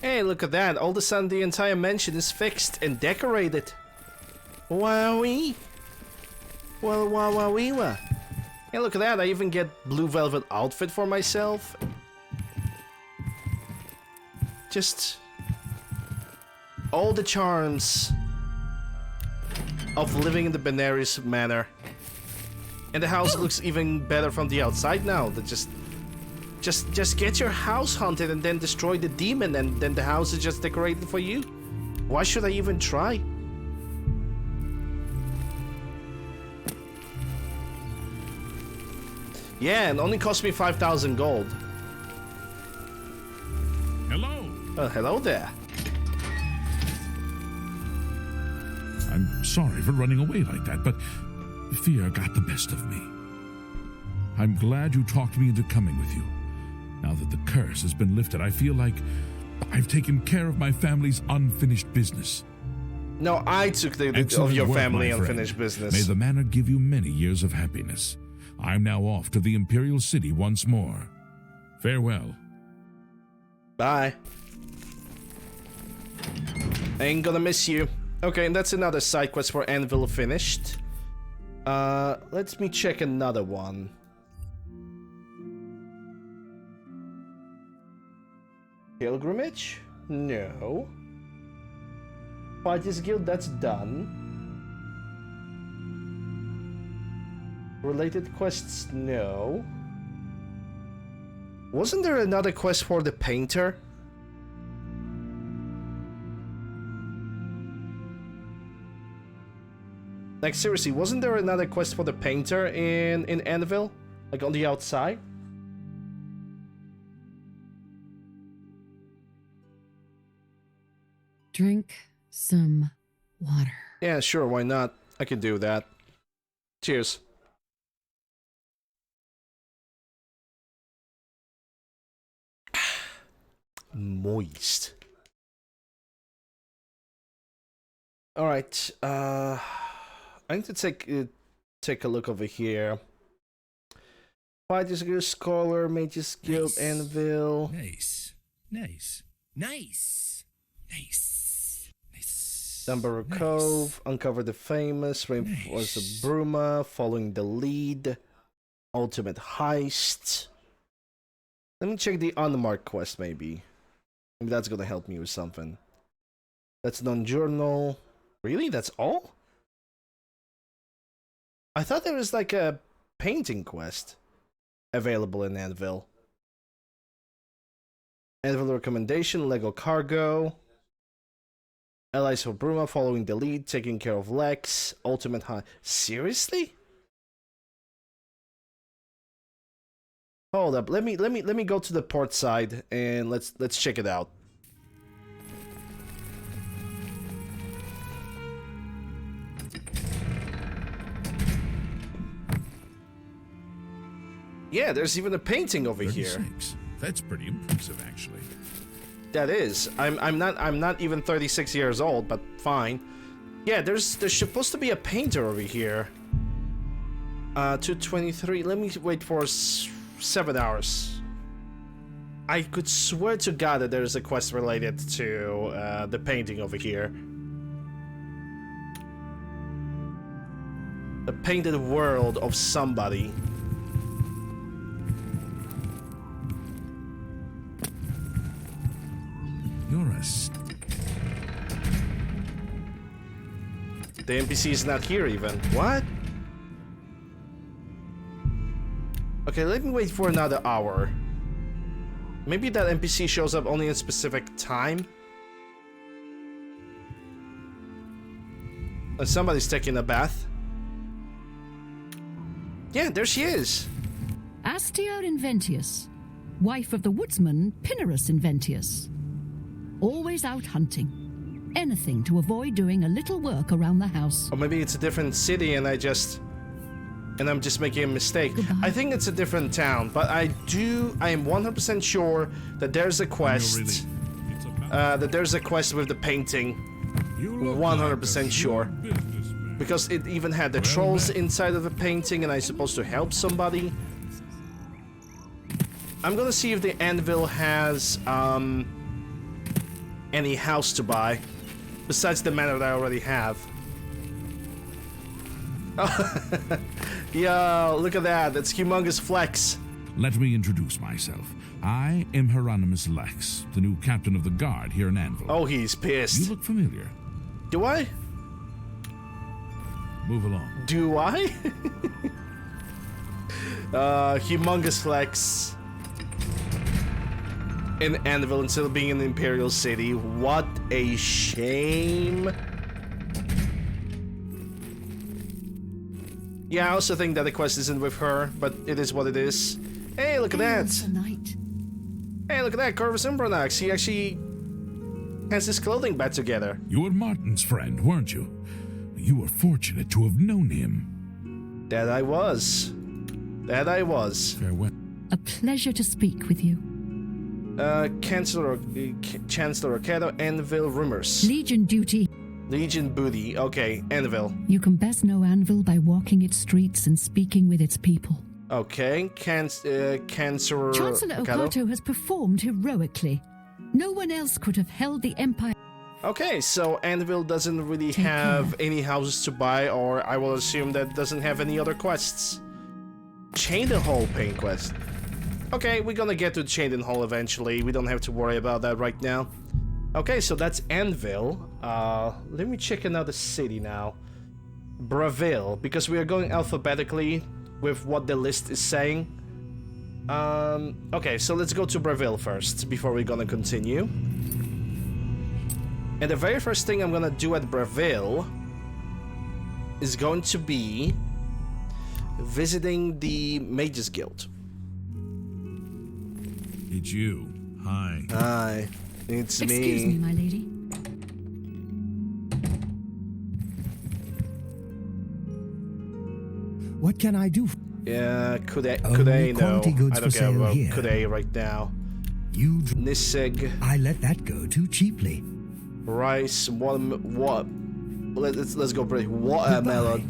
Hey, look at that. All of a sudden the entire mansion is fixed and decorated. Wowee. Well, wah. Hey, look at that. I even get blue velvet outfit for myself. Just all the charms of living in the Benares Manor. And the house looks even better from the outside now. Just get your house hunted and then destroy the demon, and then the house is just decorated for you. Why should I even try? Yeah, and only cost me 5,000 gold. Hello. Hello there. I'm sorry for running away like that, but fear got the best of me. I'm glad you talked me into coming with you. Now that the curse has been lifted, I feel like I've taken care of my family's unfinished business. No, I took of your family unfinished business. May the manor give you many years of happiness. I'm now off to the Imperial City once more. Farewell. Bye. Ain't gonna miss you. Okay, and that's another side quest for Anvil finished. Let me check another one. Pilgrimage? No. Fighters Guild, that's done. Related quests? No. Wasn't there another quest for the painter? Like, seriously, wasn't there another quest for the painter in Anvil? Like, on the outside? Drink some water. Yeah, sure, why not? I can do that. Cheers. Moist. Alright, I need to take a look over here. Fighters Guild, Scholar, Mages Guild, nice. Anvil. Nice. Dunbarrow Cove, Uncover the Famous, Reinforce the Bruma, Following the Lead, Ultimate Heist. Let me check the unmarked quest, maybe. Maybe that's gonna help me with something. That's non-journal. Really? That's all? I thought there was like a painting quest available in Anvil. Anvil recommendation, Lego cargo. Allies for Bruma, following the lead, taking care of Lex, ultimate high. Seriously? Hold up, let me go to the port side and let's check it out. Yeah, there's even a painting over 36. Here. That's pretty impressive, actually. That is. I'm not even 36 years old, but fine. Yeah, there's supposed to be a painter over here. 2:23. Let me wait for 7 hours. I could swear to God that there's a quest related to the painting over here. The painted world of somebody. You're a... The NPC is not here even. What? Okay, let me wait for another hour. Maybe that NPC shows up only at a specific time? And somebody's taking a bath. Yeah, there she is. Astia Inventius, wife of the woodsman Pinnerus Inventius. Always out hunting. Anything to avoid doing a little work around the house. Or maybe it's a different city and I'm just making a mistake. Goodbye. I think it's a different town, but I am 100% sure that there's a quest. That there's a quest with the painting. 100% sure. Because it even had the trolls inside of the painting and I'm supposed to help somebody. I'm gonna see if the anvil has any house to buy. Besides the manor that I already have. Yo, look at that. That's humongous flex. Let me introduce myself. I am Hieronymus Lex, the new captain of the guard here in Anvil. Oh, he's pissed. You look familiar. Do I? Move along. Do I? Humongous flex. In Anvil instead of being in the Imperial City. What a shame. Yeah, I also think that the quest isn't with her, but it is what it is. Hey, look at that! Hey, look at that, Corvus Imbranax. He actually has his clothing back together. You were Martin's friend, weren't you? You were fortunate to have known him. That I was. That I was. Farewell. A pleasure to speak with you. Chancellor Ocado, Anvil Rumors. Legion duty. Legion booty. Okay, Anvil. You can best know Anvil by walking its streets and speaking with its people. Okay, Chancellor Chancellor Ocado Okato has performed heroically. No one else could have held the empire. Okay, so Anvil doesn't really have any houses to buy, or I will assume that doesn't have any other quests. Chained Hall pain quest. Okay, we're gonna get to Chained Hall eventually. We don't have to worry about that right now. Okay, so that's Anvil. Let me check another city now. Bravil, because we are going alphabetically with what the list is saying. Okay, so let's go to Bravil first before we're gonna continue. And the very first thing I'm gonna do at Bravil is going to be visiting the Mages Guild. It's you. Hi. Hi. It's me. Excuse me, my lady. What can I do? Yeah, could I Only no. quality goods I don't for care sale about here. could I right now. You Nisig. I let that go too cheaply. Rice, what? Let's go for watermelon.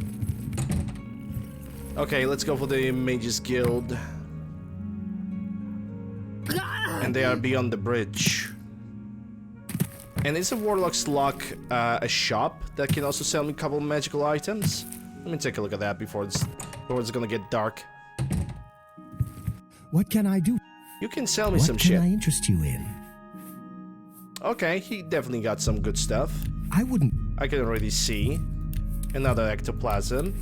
Okay, let's go for the Mages Guild. And they are beyond the bridge. And is a Warlock's Lock a shop that can also sell me a couple magical items? Let me take a look at that before it's gonna get dark. What can I do? You can sell me some shit. What can I interest you in? Okay, he definitely got some good stuff. I wouldn't. I can already see. Another ectoplasm.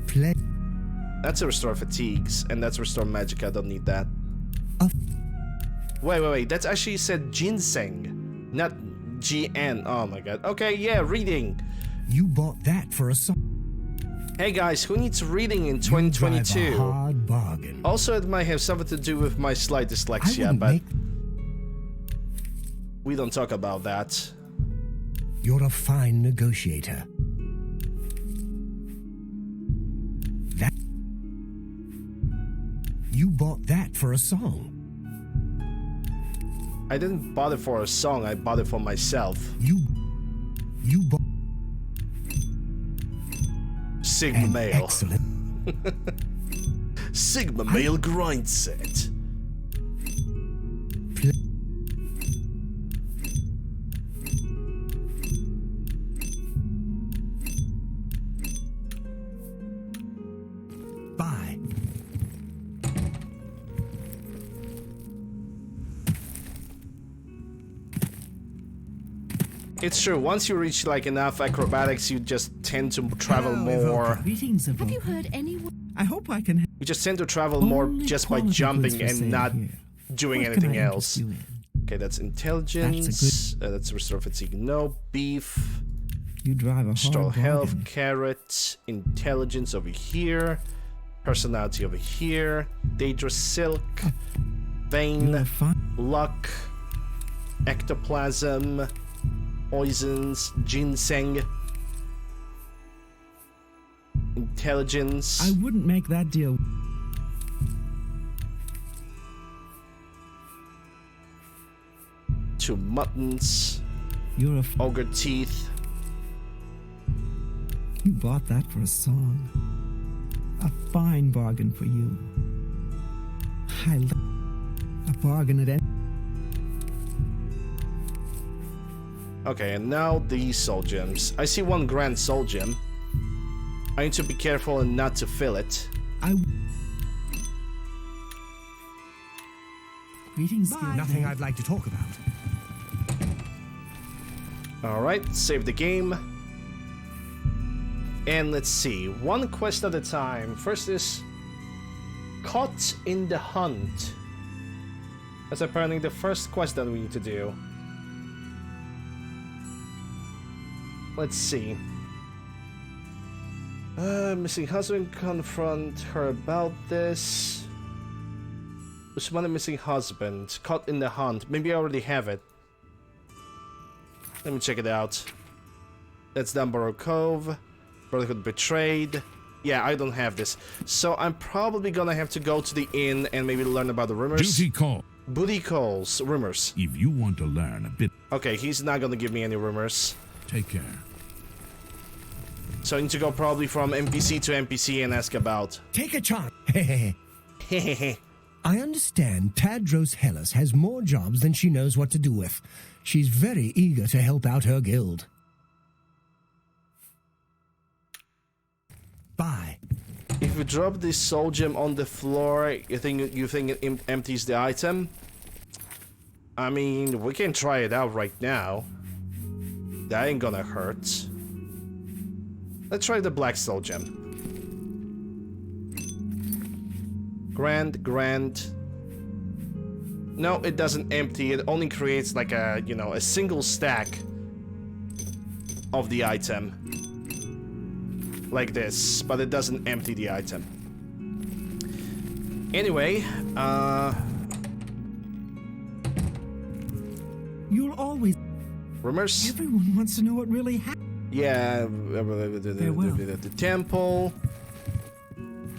Play. That's a restore fatigues, and that's restore magic. I don't need that. Wait. That's actually said ginseng, not GN. Oh my god. Okay, yeah, reading. You bought that for a song. Hey guys, who needs reading in 2022? You drive a hard bargain. Also, it might have something to do with my slight dyslexia, but we don't talk about that. You're a fine negotiator. That you bought that for a song. I didn't bought it for a song, I bought it for myself. You bought Sigma male. Excellent. Sigma male grind set. Bye. It's true, once you reach like enough acrobatics, you just tend to travel more. Greetings, Have you heard anyone? I hope I can. You just tend to travel more just by jumping and not doing anything else. Okay, that's intelligence. That's restore fatigue. No beef. You drive a restore hard health. bargain. Carrot. Intelligence over here. Personality over here. Dangerous silk. Vein. Luck. Ectoplasm. Poisons. Ginseng. Intelligence. I wouldn't make that deal. Two muttons. You're a ogre teeth. You bought that for a song. A fine bargain for you. A bargain at any. Okay, and now these soul gems. I see one grand soul gem. I need to be careful and not to fill it. Greetings, Nothing I'd like to talk about. Alright, save the game. And let's see, one quest at a time. First is Caught in the Hunt. That's apparently the first quest that we need to do. Let's see. Missing husband, confront her about this. There's one missing husband. Caught in the Hunt. Maybe I already have it. Let me check it out. That's Dunborough Cove. Brotherhood Betrayed. Yeah, I don't have this. So I'm probably gonna have to go to the inn and maybe learn about the rumors. Duty call. Booty calls. Rumors. If you want to learn a bit... Okay, he's not gonna give me any rumors. Take care. So I need to go probably from NPC to NPC and ask about. Take a chance. I understand Tadros Hellas has more jobs than she knows what to do with. She's very eager to help out her guild. Bye. If you drop this soul gem on the floor, you think it empties the item? I mean, we can try it out right now. That ain't gonna hurt. Let's try the black soul gem. Grand. No, it doesn't empty. It only creates like a, you know, a single stack of the item. Like this, but it doesn't empty the item. Anyway, You'll always... rumors? Everyone wants to know what really happened. Yeah, the temple.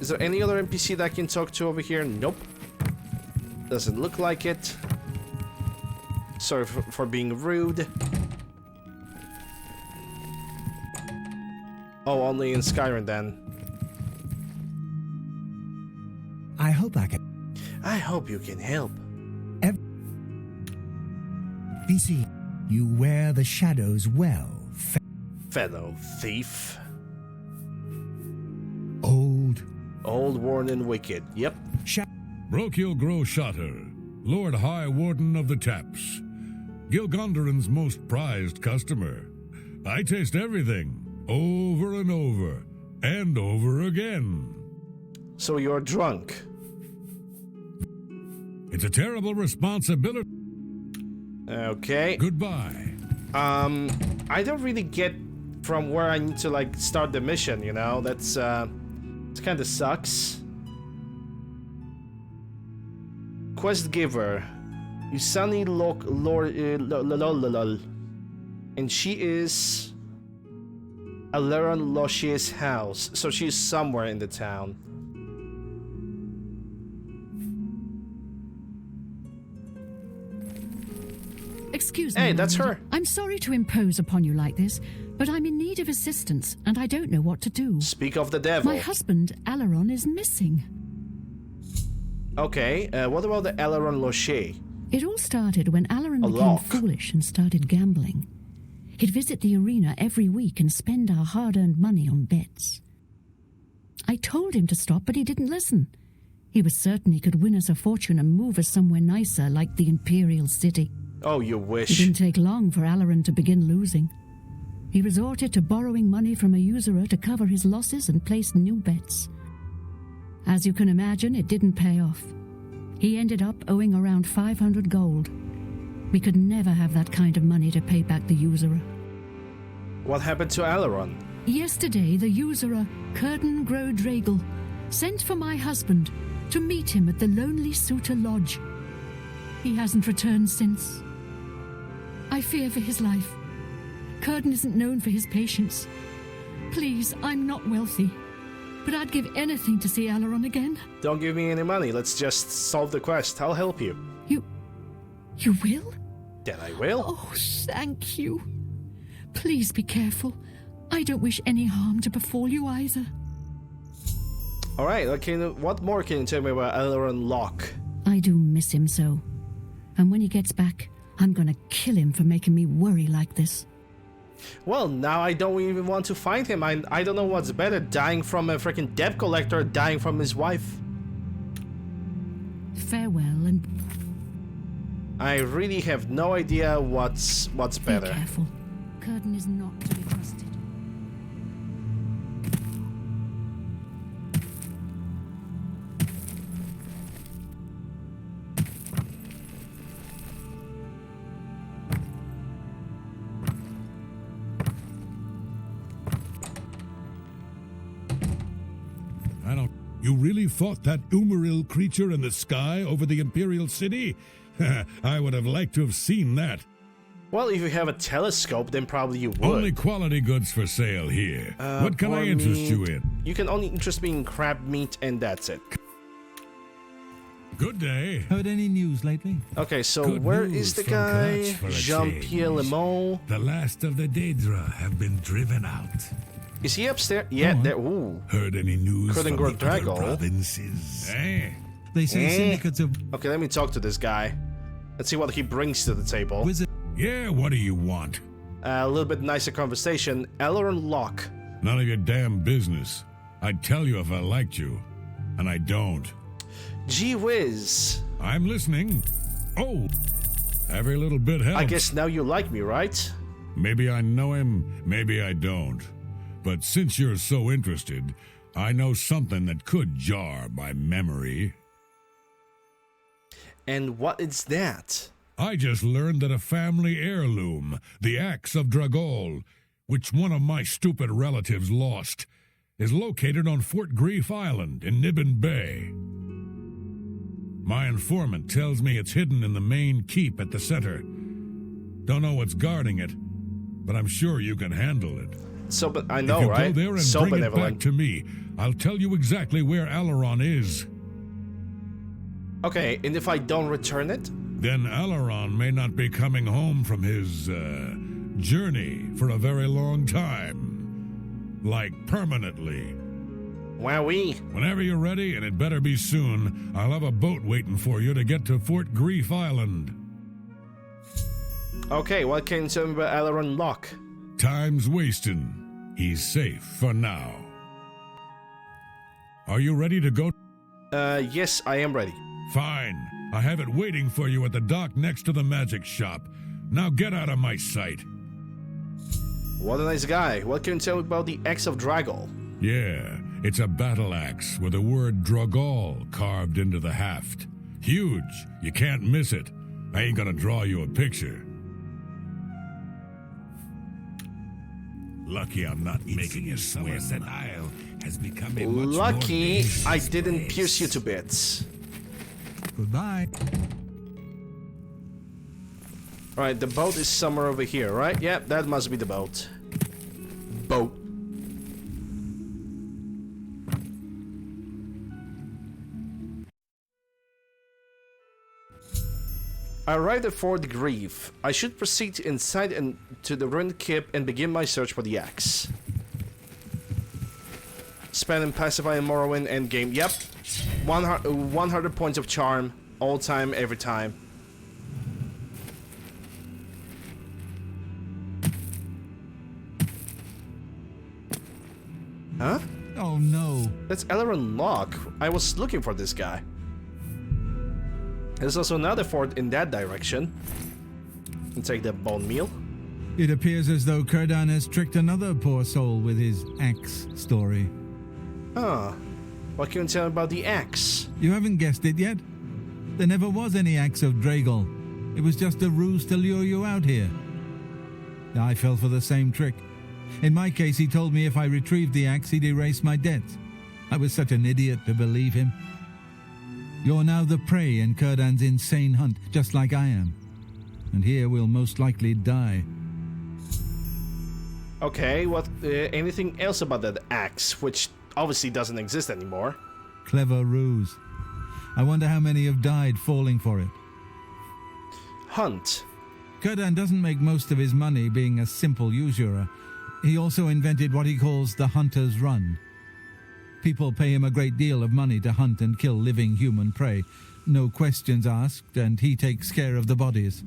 Is there any other NPC that I can talk to over here? Nope. Doesn't look like it. Sorry for being rude. Oh, only in Skyrim then. I hope I can. I hope you can help. BC, you wear the shadows well, fellow thief. Old, worn, and wicked. Yep. Brokil Grow Shotter, Lord High Warden of the Taps. Gilgondarin's most prized customer. I taste everything, over and over, and over again. So you're drunk? It's a terrible responsibility. Okay. Goodbye. I don't really get from where I need to, like, start the mission, you know? That's, it kinda sucks. Quest giver. Usani Lord and she is Aleron Loshie's house, so she's somewhere in the town. Excuse me. Hey, that's her. I'm sorry to impose upon you like this, But I'm in need of assistance, and I don't know what to do. Speak of the devil. My husband, Aileron, is missing. Okay, what about the Aileron Locher? It all started when Aileron became foolish and started gambling. He'd visit the arena every week and spend our hard-earned money on bets. I told him to stop, but he didn't listen. He was certain he could win us a fortune and move us somewhere nicer, like the Imperial City. Oh, you wish. It didn't take long for Aileron to begin losing. He resorted to borrowing money from a usurer to cover his losses and place new bets. As you can imagine, it didn't pay off. He ended up owing around 500 gold. We could never have that kind of money to pay back the usurer. What happened to Aileron? Yesterday, the usurer, Curden Grodragel, sent for my husband to meet him at the Lonely Suitor Lodge. He hasn't returned since. I fear for his life. Curden isn't known for his patience. Please, I'm not wealthy, but I'd give anything to see Aileron again. Don't give me any money. Let's just solve the quest. I'll help you. You will? Then I will. Oh, thank you. Please be careful. I don't wish any harm to befall you either. Alright, what more can you tell me about Aileron Locke? I do miss him so. And when he gets back, I'm gonna kill him for making me worry like this. Well, now I don't even want to find him. I don't know what's better, dying from a freaking debt collector or dying from his wife. Farewell, and I really have no idea what's better. Be careful. Curden is not to be trusted. You really fought that Umaril creature in the sky over the Imperial City? I would have liked to have seen that. Well, if you have a telescope, then probably you would. Only quality goods for sale here. What can I interest you in? You can only interest me in crab meat, and that's it. Good day. Heard any news lately? Okay, so where is the guy? Jean-Pierre Lemont. The last of the Daedra have been driven out. Is he upstairs? Yeah, there. Ooh. Heard any news from the other provinces? They say syndicates of... Okay, let me talk to this guy. Let's see what he brings to the table. Yeah, what do you want? A little bit nicer conversation. Aileron Locke. None of your damn business. I'd tell you if I liked you, and I don't. Gee whiz. I'm listening. Oh, every little bit helps. I guess now you like me, right? Maybe I know him, maybe I don't. But since you're so interested, I know something that could jar my memory. And what is that? I just learned that a family heirloom, the Axe of Dragol, which one of my stupid relatives lost, is located on Fort Grief Island in Nibbin Bay. My informant tells me it's hidden in the main keep at the center. Don't know what's guarding it, but I'm sure you can handle it. So, but I know, if you right? Go there and so bring it back to me. I'll tell you exactly where Aileron is. Okay, and if I don't return it? Then Aileron may not be coming home from his, journey for a very long time. Like, permanently. Wowee. Whenever you're ready, and it better be soon, I'll have a boat waiting for you to get to Fort Grief Island. Okay, what can you tell me about Aileron Locke? Time's wasting. He's safe for now. Are you ready to go? Yes, I am ready. Fine. I have it waiting for you at the dock next to the magic shop. Now get out of my sight. What a nice guy. What can you tell me about the Axe of Dragol? Yeah, it's a battle axe with the word Dragol carved into the haft. Huge. You can't miss it. I ain't gonna draw you a picture. Lucky I'm not making you swim. Isle has become a much Lucky more I didn't pierce you to bits. Goodbye. Alright, the boat is somewhere over here, right? Yeah, that must be the boat. Boat. I arrived at Fort Grief. I should proceed inside and to the ruined keep and begin my search for the axe. Spend and pacify in Morrowind endgame. Yep. 100 points of charm. All time, every time. Huh? Oh no. That's Elrond Locke. I was looking for this guy. There's also another fort in that direction. And take the bone meal. It appears as though Kurdan has tricked another poor soul with his axe story. Huh. What can you tell me about the axe? You haven't guessed it yet? There never was any axe of Dragol. It was just a ruse to lure you out here. I fell for the same trick. In my case, he told me if I retrieved the axe, he'd erase my debts. I was such an idiot to believe him. You're now the prey in Kurdan's insane hunt, just like I am. And here we'll most likely die. Okay, what? Anything else about that axe, which obviously doesn't exist anymore? Clever ruse. I wonder how many have died falling for it. Hunt. Kurdan doesn't make most of his money being a simple usurer. He also invented what he calls the Hunter's Run. People pay him a great deal of money to hunt and kill living human prey. No questions asked, and he takes care of the bodies.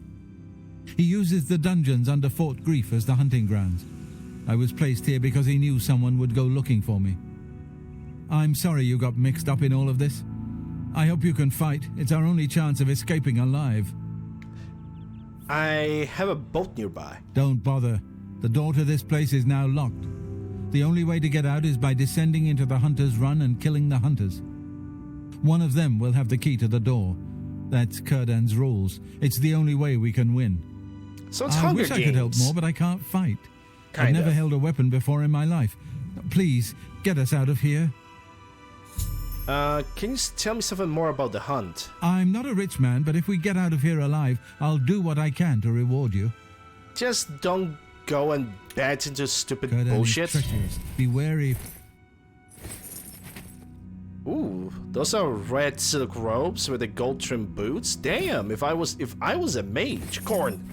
He uses the dungeons under Fort Grief as the hunting grounds. I was placed here because he knew someone would go looking for me. I'm sorry you got mixed up in all of this. I hope you can fight. It's our only chance of escaping alive. I have a boat nearby. Don't bother. The door to this place is now locked. The only way to get out is by descending into the Hunter's Run and killing the hunters. One of them will have the key to the door. That's Kurdan's rules. It's the only way we can win. So it's Hunger Games. I wish I could help more, but I can't fight. I've never held a weapon before in my life. Please, get us out of here. Can you tell me something more about the hunt? I'm not a rich man, but if we get out of here alive, I'll do what I can to reward you. Just don't go and bat into stupid Kurdan bullshit. is treacherous. Be wary. Ooh, those are red silk robes with the gold trimmed boots. Damn, if I was a mage, Corn.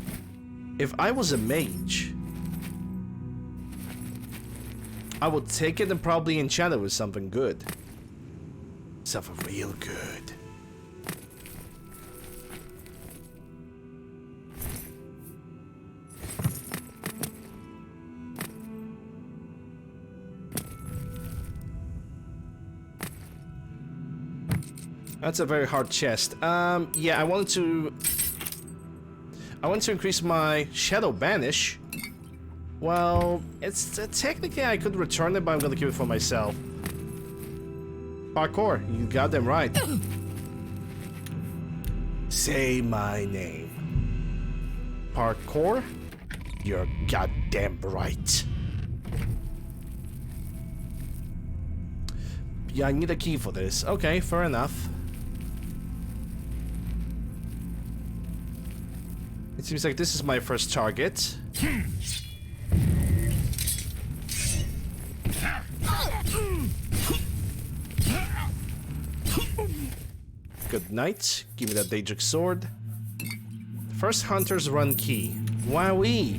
If I was a mage, I would take it and probably enchant it with something good. Something real good. That's a very hard chest. Yeah, I want to increase my Shadow Banish. Well, it's technically I could return it, but I'm gonna keep it for myself. Parkour, you got them right. Say my name. Parkour, you're goddamn right. Yeah, I need a key for this. Okay, fair enough. It seems like this is my first target. Good night. Give me that Daedric sword. First Hunter's Run key. Wowee!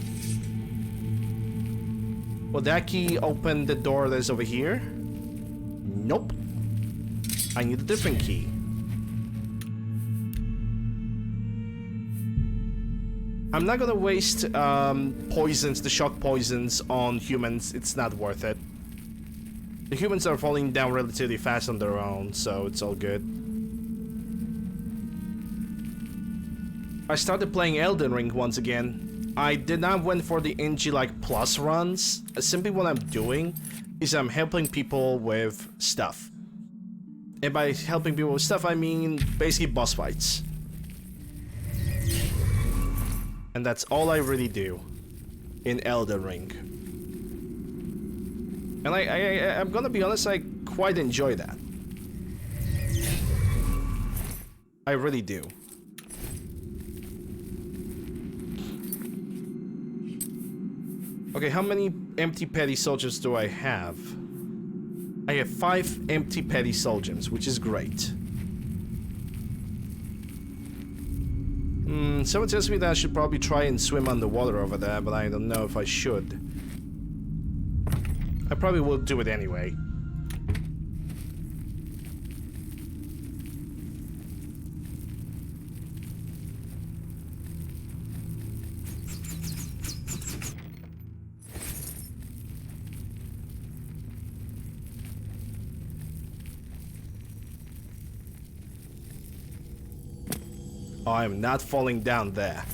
Will that key open the door that's over here? Nope. I need a different key. I'm not gonna waste poisons, the shock poisons on humans. It's not worth it. The humans are falling down relatively fast on their own, so it's all good. I started playing Elden Ring once again. I did not went for the NG like plus runs. Simply what I'm doing is I'm helping people with stuff. And by helping people with stuff, I mean basically boss fights. And that's all I really do in Elden Ring. And I'm gonna be honest, I quite enjoy that. I really do. Okay, how many empty petty soldiers do I have? I have 5 empty petty soldiers, which is great. Someone tells me that I should probably try and swim underwater over there, but I don't know if I should. I probably will do it anyway. I am not falling down there.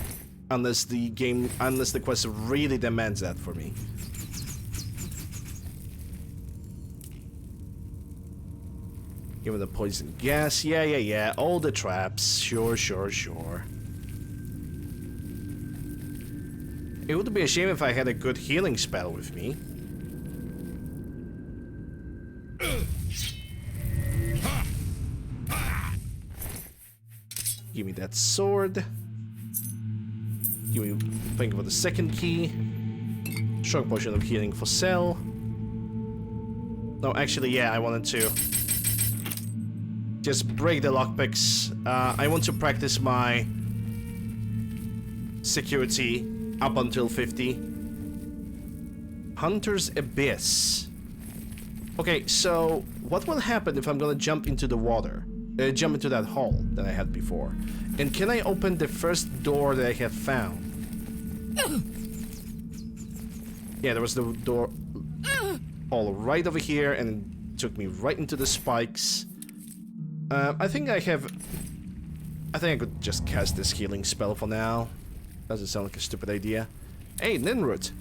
Unless the quest really demands that for me. Give me the poison gas. Yeah. All the traps. Sure. It would be a shame if I had a good healing spell with me. Give me that sword. Give me think about the second key. Strong potion of healing for Cell. No, actually, yeah, I wanted to just break the lockpicks. I want to practice my security up until 50. Hunter's Abyss. Okay, so what will happen if I'm gonna jump into the water? Jump into that hole that I had before. And can I open the first door that I have found? Yeah, there was the door hole right over here, and it took me right into the spikes. I think I could just cast this healing spell for now. Doesn't sound like a stupid idea. Hey, Ninroot.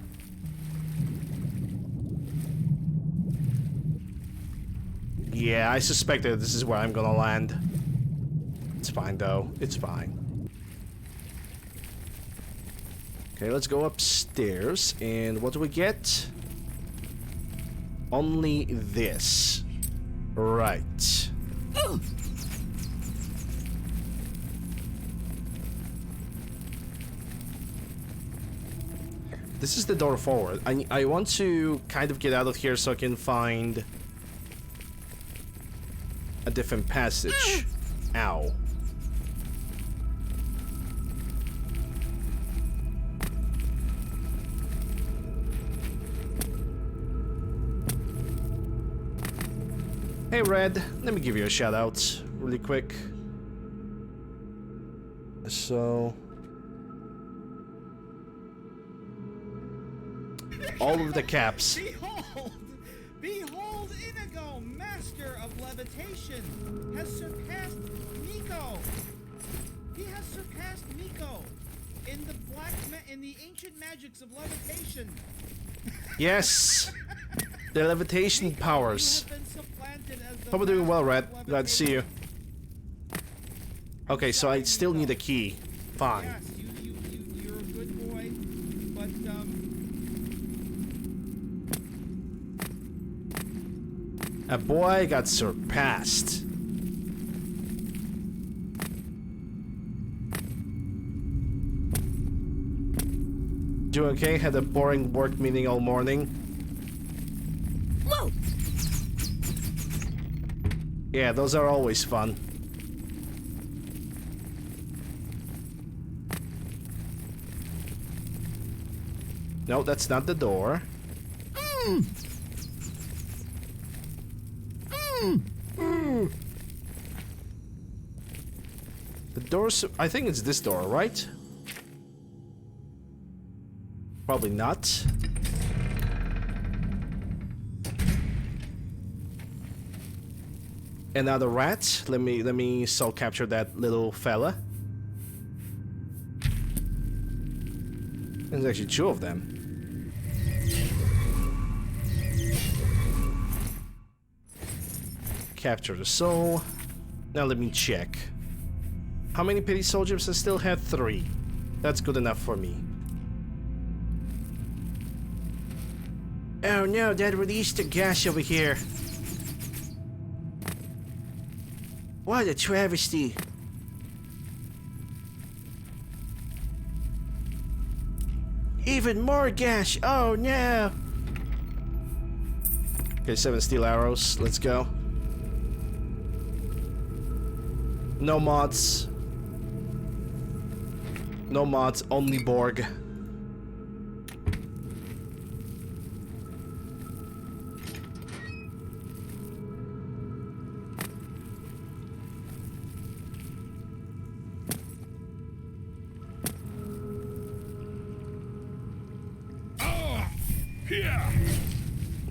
Yeah, I suspected this is where I'm gonna land. It's fine though, it's fine. Okay, let's go upstairs, and what do we get? Only this. Right. This is the door forward. I want to kind of get out of here so I can find a different passage. Ow. Hey Red, let me give you a shout out really quick. So all of the caps. Behold, Inigo, master of levitation, has surpassed Nico. He has surpassed Nico in the ancient magics of levitation. Yes, the levitation powers. Hope we're doing well, Red. Glad to see you. Okay, so I still need a key. Fine. Yes, you're a good boy, but A boy got surpassed. Doing okay? Had a boring work meeting all morning. Whoa! Yeah, those are always fun. No, that's not the door. The door's... I think it's this door, right? Probably not. Another rat. Let me soul capture that little fella. There's actually two of them. Capture the soul. Now let me check. How many pity soldiers? I still have 3. That's good enough for me. Oh no, that released the gas over here. What a travesty. Even more gas. Oh no. Okay, 7 steel arrows. Let's go. No mods. No mods, only Borg.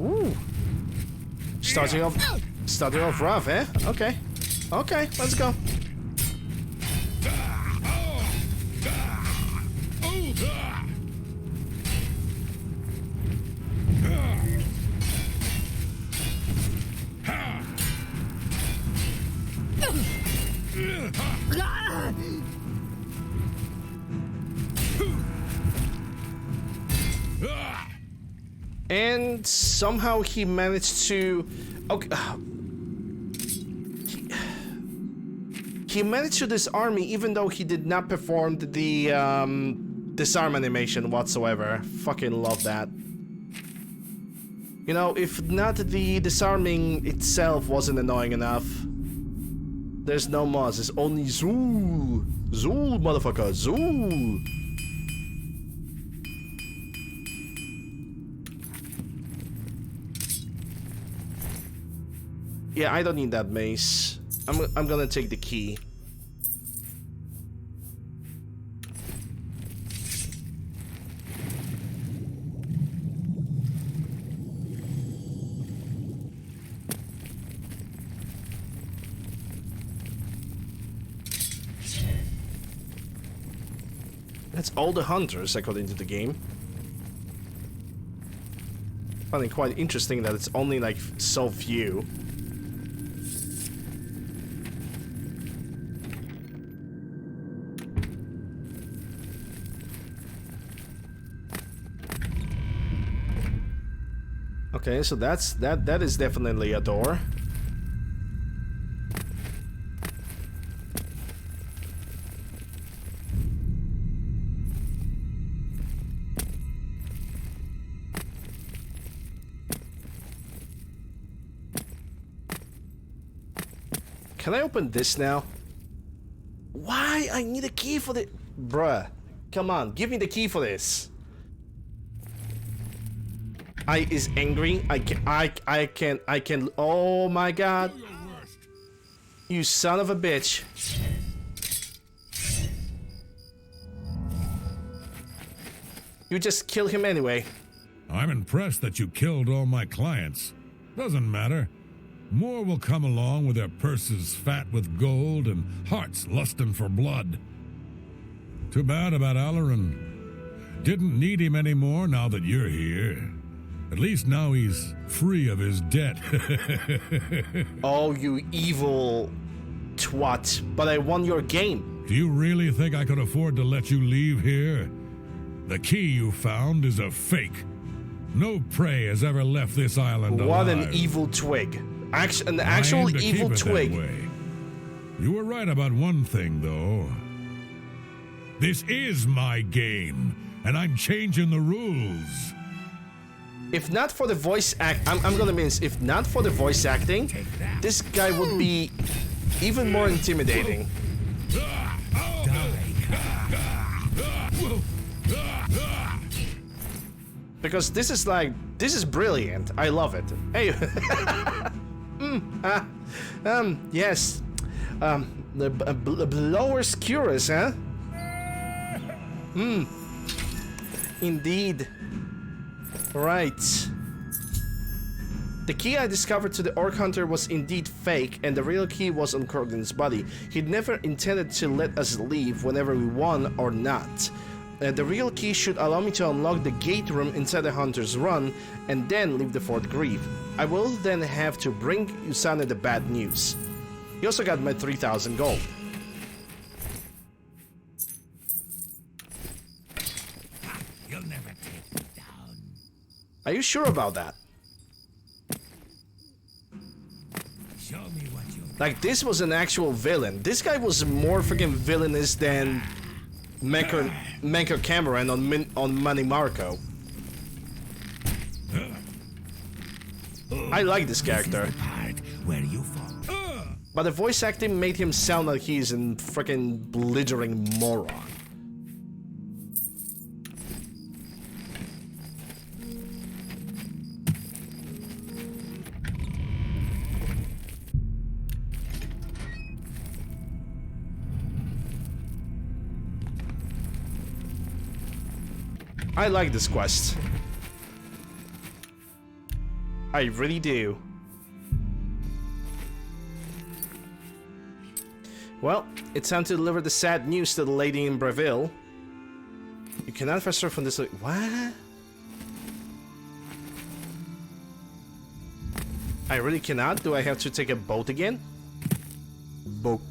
Ooh. Starting off rough, eh? Okay. Okay, let's go. And somehow he managed to... Okay. He managed to disarm me even though he did not perform the disarm animation whatsoever. Fucking love that. You know, if not the disarming itself wasn't annoying enough, there's no mods, it's only Zool. Zool, motherfucker, Zool. Yeah, I don't need that mace. I'm gonna take the key. That's all the hunters according to the game. I find it quite interesting that it's only like so few. Okay, so that is definitely a door. Can I open this now? Why? I need a key for the... Bruh. Come on, give me the key for this. I is angry. I can. Oh my god. You son of a bitch. You just kill him anyway. I'm impressed that you killed all my clients. Doesn't matter. More will come along with their purses fat with gold and hearts lusting for blood. Too bad about Alarin. Didn't need him anymore now that you're here. At least now he's free of his debt. Oh, you evil twat. But I won your game. Do you really think I could afford to let you leave here? The key you found is a fake. No prey has ever left this island alive. What an evil twig. An actual evil twig. You were right about one thing, though. This is my game, and I'm changing the rules. If not for the voice I'm gonna miss. If not for the voice acting, this guy would be even more intimidating. Because this is brilliant. I love it. Hey. Yes. The blower's curious, huh? Indeed. Right. The key I discovered to the Orc Hunter was indeed fake, and the real key was on Corgan's body. He'd never intended to let us leave whenever we won or not. The real key should allow me to unlock the gate room inside the Hunter's Run, and then leave the Fort Grieve. I will then have to bring Usana the bad news. He also got my 3,000 gold. You'll never take me down. Are you sure about that? Show me what you... Like, this was an actual villain. This guy was more freaking villainous than Menker Cameron on Manny Marco. I like this character. Where you fall. But the voice acting made him sound like he's a freaking blithering moron. I like this quest. I really do. Well, it's time to deliver the sad news to the lady in Breville. You cannot fast travel from this. What? I really cannot? Do I have to take a boat again? Boat.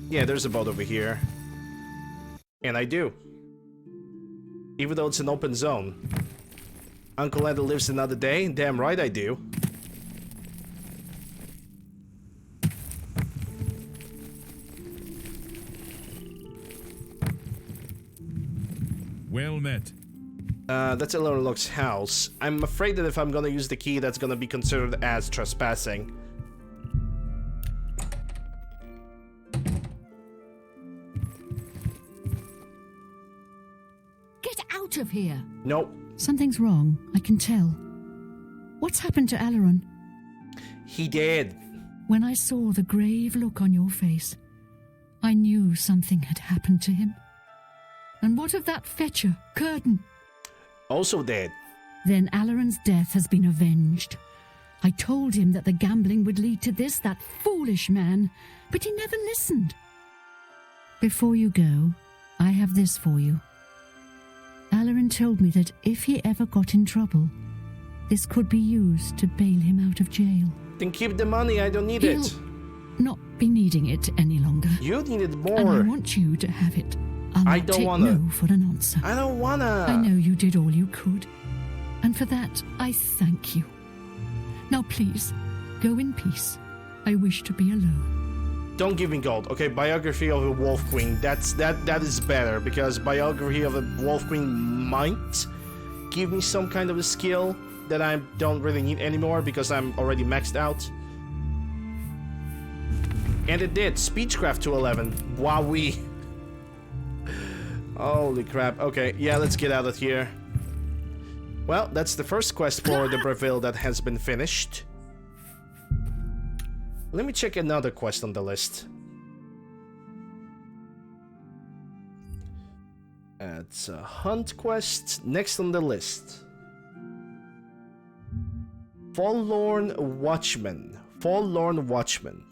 Yeah, there's a boat over here. And I do. Even though it's an open zone. UncleLander lives another day? Damn right I do. Well met. That's Eleanor's house. I'm afraid that if I'm gonna use the key, that's gonna be considered as trespassing. Get out of here! Nope. Something's wrong, I can tell. What's happened to Alaron? He did. When I saw the grave look on your face, I knew something had happened to him. And what of that fetcher, Curtin? Also dead. Then Alaron's death has been avenged. I told him that the gambling would lead to this, that foolish man, but he never listened. Before you go, I have this for you. Alaron told me that if he ever got in trouble, this could be used to bail him out of jail. Then keep the money, I don't need it. Not be needing it any longer. You need it more. And I want you to have it. I don't wanna. No for an answer. I don't wanna. I know you did all you could. And for that, I thank you. Now please, go in peace. I wish to be alone. Don't give me gold. Okay, biography of a Wolf Queen. That is better, because biography of a Wolf Queen might give me some kind of a skill that I don't really need anymore because I'm already maxed out. And it did. Speechcraft to 11. Wowee. Holy crap. Okay, yeah, let's get out of here. Well, that's the first quest for the Breville that has been finished. Let me check another quest on the list. It's a hunt quest. Next on the list. Forlorn Watchman. Forlorn Watchman.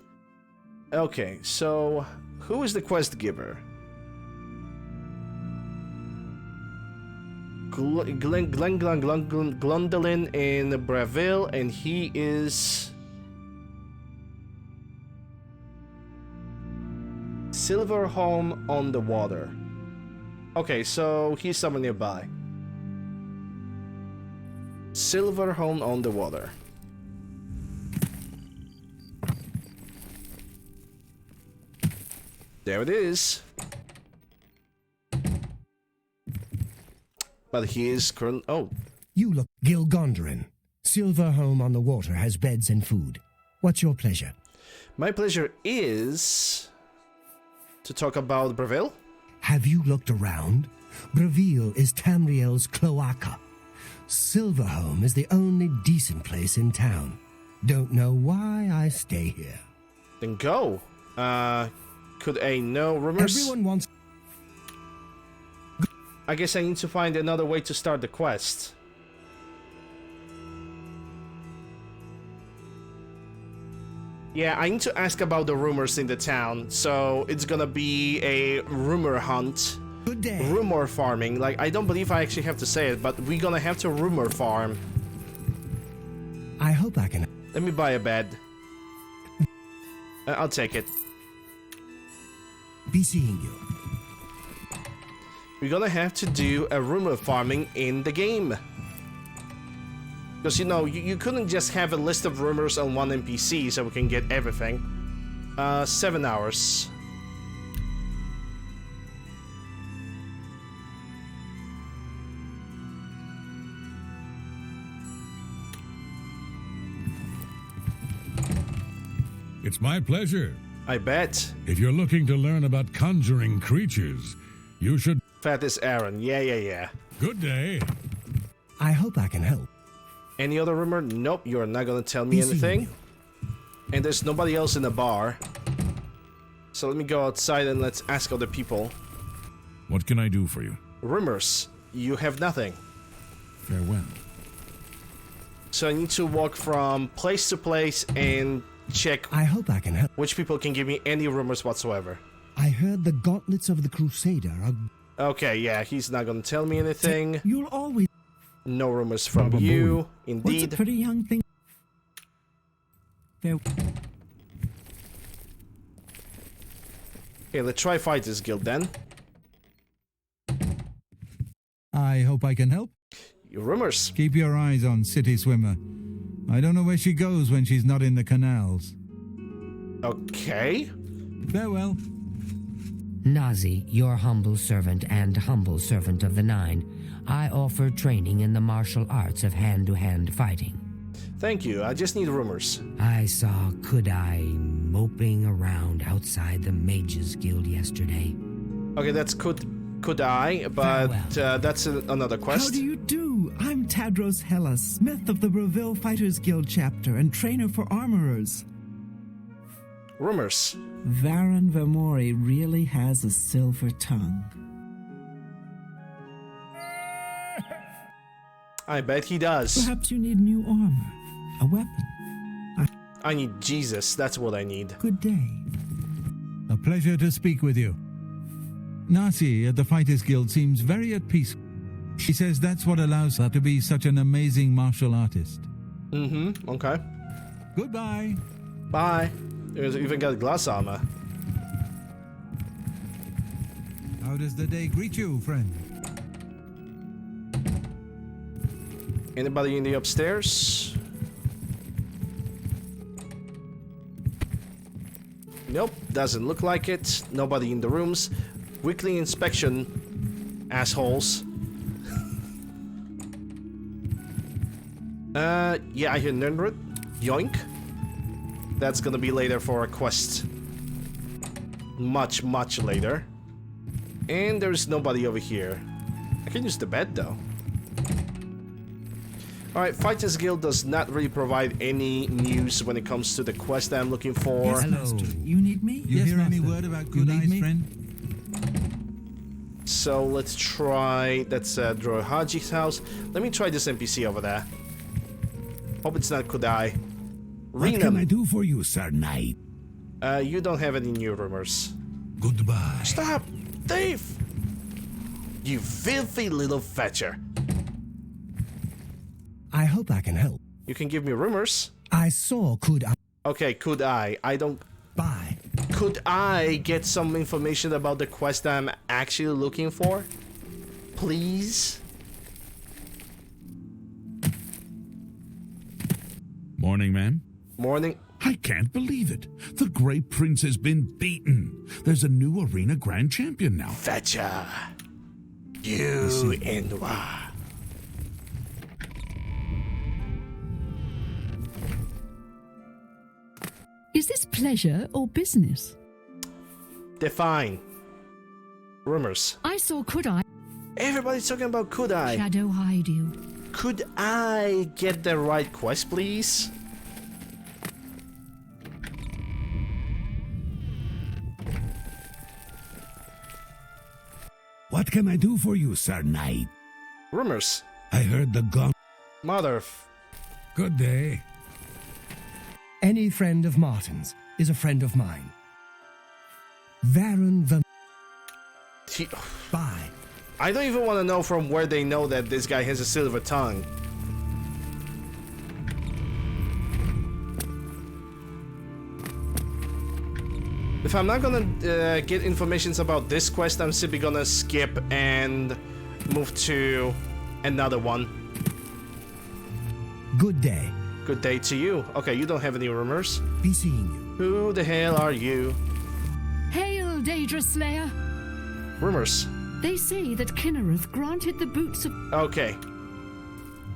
Okay, so who is the quest giver? Glendolyn in Breville, and he is Silverholm on the Water. Okay, so he's somewhere nearby. Silverholm on the Water. There it is. But he is current. Oh. You look Gilgondarin. Silverholm on the Water has beds and food. What's your pleasure? My pleasure is to talk about Breville. Have you looked around? Breville is Tamriel's cloaca. Silverholm is the only decent place in town. Don't know why I stay here. Then go. Could I know rumors? Everyone wants. I guess I need to find another way to start the quest. Yeah, I need to ask about the rumors in the town, so it's gonna be a rumor hunt. Good day. Rumor farming. Like, I don't believe I actually have to say it, but we're gonna have to rumor farm. I hope I can. Let me buy a bed. I'll take it. Be seeing you. We're gonna have to do a rumor farming in the game. Because, you know, you couldn't just have a list of rumors on one NPC so we can get everything. 7 hours. It's my pleasure. I bet. If you're looking to learn about conjuring creatures, you should... Fat is Aaron. Yeah. Good day. I hope I can help. Any other rumor? Nope, you're not gonna tell me anything. And there's nobody else in the bar. So let me go outside and let's ask other people. What can I do for you? Rumors. You have nothing. Farewell. So I need to walk from place to place and check. I hope I can help. Which people can give me any rumors whatsoever. I heard the gauntlets of the Crusader are... Okay, yeah, he's not gonna tell me anything. You'll always... No rumors from you, indeed. What's a pretty young thing? There... Okay, let's try Fighters Guild then. I hope I can help. Your rumors. Keep your eyes on City Swimmer. I don't know where she goes when she's not in the canals. Okay. Farewell. Nazi, your humble servant and humble servant of the Nine, I offer training in the martial arts of hand-to-hand fighting. Thank you, I just need rumors. I saw Kudai moping around outside the Mages Guild yesterday. Okay, that's could I, but that's another quest. How do you do? I'm Tadros Hella, smith of the Breville Fighters Guild chapter and trainer for armorers. Rumors. Varan Vamori really has a silver tongue. I bet he does. Perhaps you need new armor, a weapon. I need Jesus, that's what I need. Good day. A pleasure to speak with you. Nasi at the Fighters Guild seems very at peace. She says that's what allows her to be such an amazing martial artist. Mm-hmm, okay. Goodbye. Bye. There's even got glass armor. How does the day greet you, friend? Anybody in the upstairs? Nope, doesn't look like it. Nobody in the rooms. Weekly inspection, assholes. Yeah, I hear Nernrud. Yoink. That's gonna be later for a quest. Much, much later. And there's nobody over here. I can use the bed though. Alright, Fighters Guild does not really provide any news when it comes to the quest that I'm looking for. Yes, Master. You need me? You Yes, hear Master. any word about Kudai's friend? So let's try, that's Droid Haji's house. Let me try this NPC over there. Hope it's not Kudai. What can I do for you, Sir Knight? You don't have any new rumors. Goodbye. Stop! Thief! You filthy little fetcher. I hope I can help. You can give me rumors. I saw Kudai. Okay, could I don't... Bye. Could I get some information about the quest that I'm actually looking for? Please? Morning, ma'am. Morning. I can't believe it. The Great Prince has been beaten. There's a new arena grand champion now. Fetcher. You and moi. Is this pleasure or business? Define. Rumors. I saw Kudai. Everybody's talking about could I. Shadow hide you. Could I get the right quest, please? What can I do for you, Sir Knight? Rumors. I heard the gun. Mother. Good day. Any friend of Martin's is a friend of mine. Varan the... Bye. I don't even want to know from where they know that this guy has a silver tongue. If I'm not gonna get information about this quest, I'm simply gonna skip and move to another one. Good day. Good day to you. Okay, you don't have any rumors. Be seeing you. Who the hell are you? Hail, Daedra Slayer! Rumors. They say that Kinnereth granted the boots of... Okay.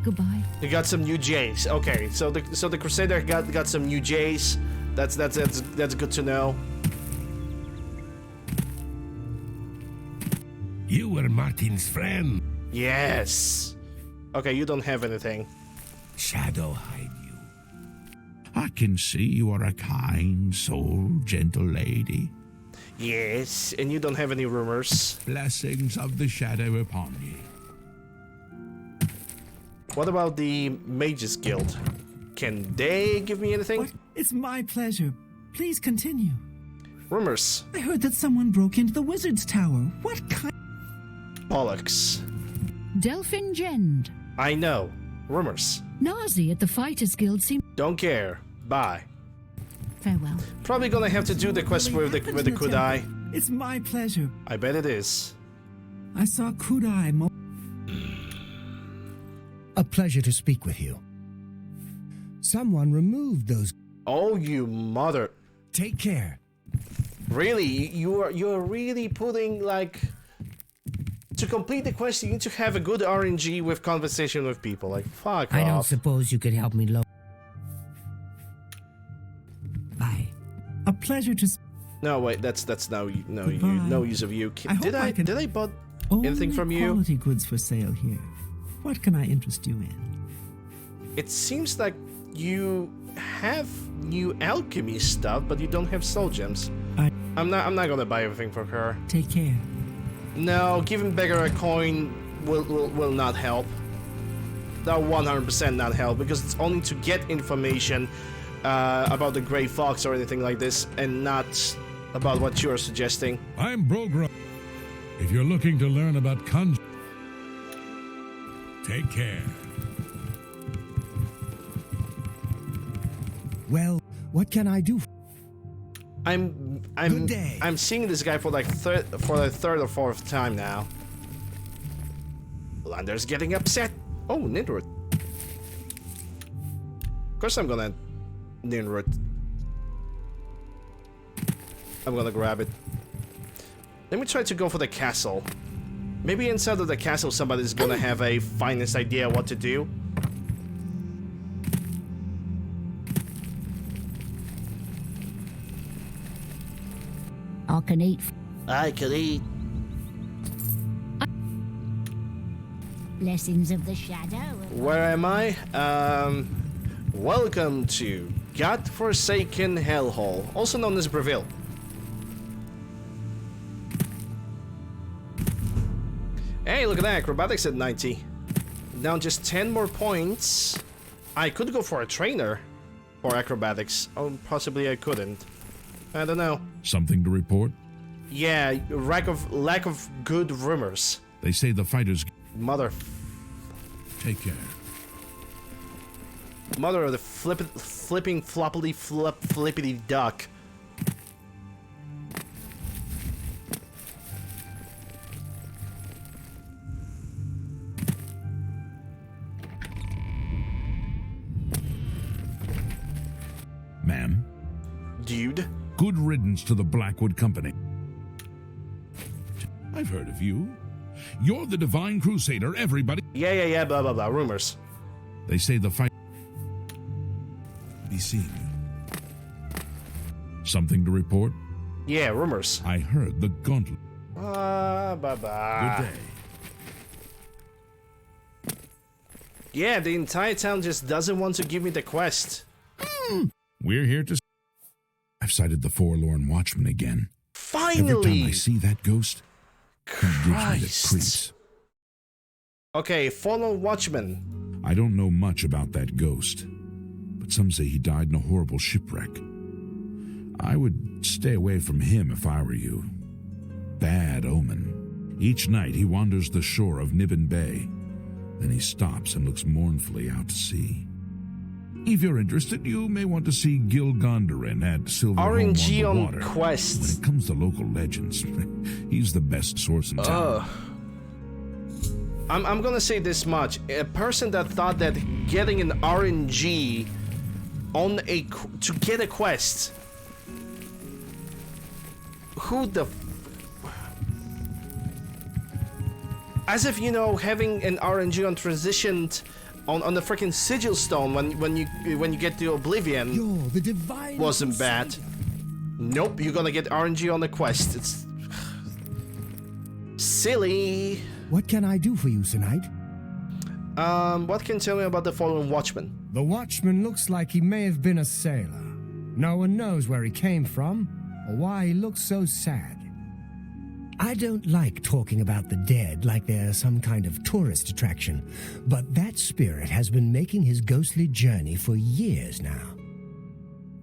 Goodbye. You got some new J's. Okay, so the Crusader got some new J's. That's good to know. You were Martin's friend. Yes. Okay, you don't have anything. Shadow hide you. I can see you are a kind soul, gentle lady. Yes, and you don't have any rumors. Blessings of the shadow upon ye. What about the Mages Guild? Can they give me anything? What? It's my pleasure. Please continue. Rumors. I heard that someone broke into the wizard's tower. What kind? Bollocks. Delphin Gend. I know. Rumors. Nazi at the Fighters Guild seems... Don't care. Bye. Farewell. Probably gonna have to do the quest with the Kudai. It's my pleasure. I bet it is. I saw Kudai. A pleasure to speak with you. Someone removed those... Oh, you mother... Take care. Really? You're really putting, like... To complete the quest, you need to have a good RNG with conversation with people. Like, fuck off. I don't suppose you could help me Bye. A pleasure to... No, wait, that's no use of you. Did I bought anything from you? Quality goods for sale here. What can I interest you in? It seems like you have new alchemy stuff, but you don't have soul gems. I'm not gonna buy everything for her. Take care. No, giving beggar a coin will not help. That 100% not help, because it's only to get information about the Grey Fox or anything like this, and not about what you are suggesting. I'm Brogro. If you're looking to learn about take care. Well, what can I do? I'm seeing this guy for the third or fourth time now. Lander's getting upset. Oh, Ninroot. Of course I'm gonna Ninroot. I'm gonna grab it. Let me try to go for the castle. Maybe inside of the castle somebody's gonna have a finest idea what to do. I can eat. I can eat. Blessings of the shadow. Where am I? Welcome to God-forsaken Hellhole, also known as Breville. Hey, look at that, acrobatics at 90. Now just 10 more points. I could go for a trainer for acrobatics. Oh, possibly I couldn't. I don't know. Something to report? Yeah, lack of good rumors. They say the fighters... Mother... Take care. Mother of the flipping flippity duck. Ma'am? Dude? Good riddance to the Blackwood Company. I've heard of you. You're the Divine Crusader, everybody... Yeah, blah, blah, blah, rumors. They say the fight... Be seen. Something to report? Yeah, rumors. I heard the gauntlet. Bye-bye. Good day. Yeah, the entire town just doesn't want to give me the quest. We're here to... I've sighted the forlorn watchman again. Finally! Every time I see that ghost, it gives me the creeps. Okay, forlorn watchman. I don't know much about that ghost, but some say he died in a horrible shipwreck. I would stay away from him if I were you. Bad omen. Each night he wanders the shore of Nibbin Bay. Then he stops and looks mournfully out to sea. If you're interested, you may want to see Gil Gondarin at Silver RNG Home on the on Water. quests. When it comes to local legends, he's the best source in town. I'm gonna say this much. A person that thought that getting an RNG on to get a quest. Who the... As if, you know, having an RNG on transitioned on the freaking sigil stone when you get to Oblivion You're the divine wasn't bad. Nope, you're gonna get RNG on the quest. It's silly. What can I do for you tonight? What can you tell me about the fallen watchman? The watchman looks like he may have been a sailor. No one knows where he came from. or why he looks so sad. I don't like talking about the dead like they're some kind of tourist attraction, but that spirit has been making his ghostly journey for years now.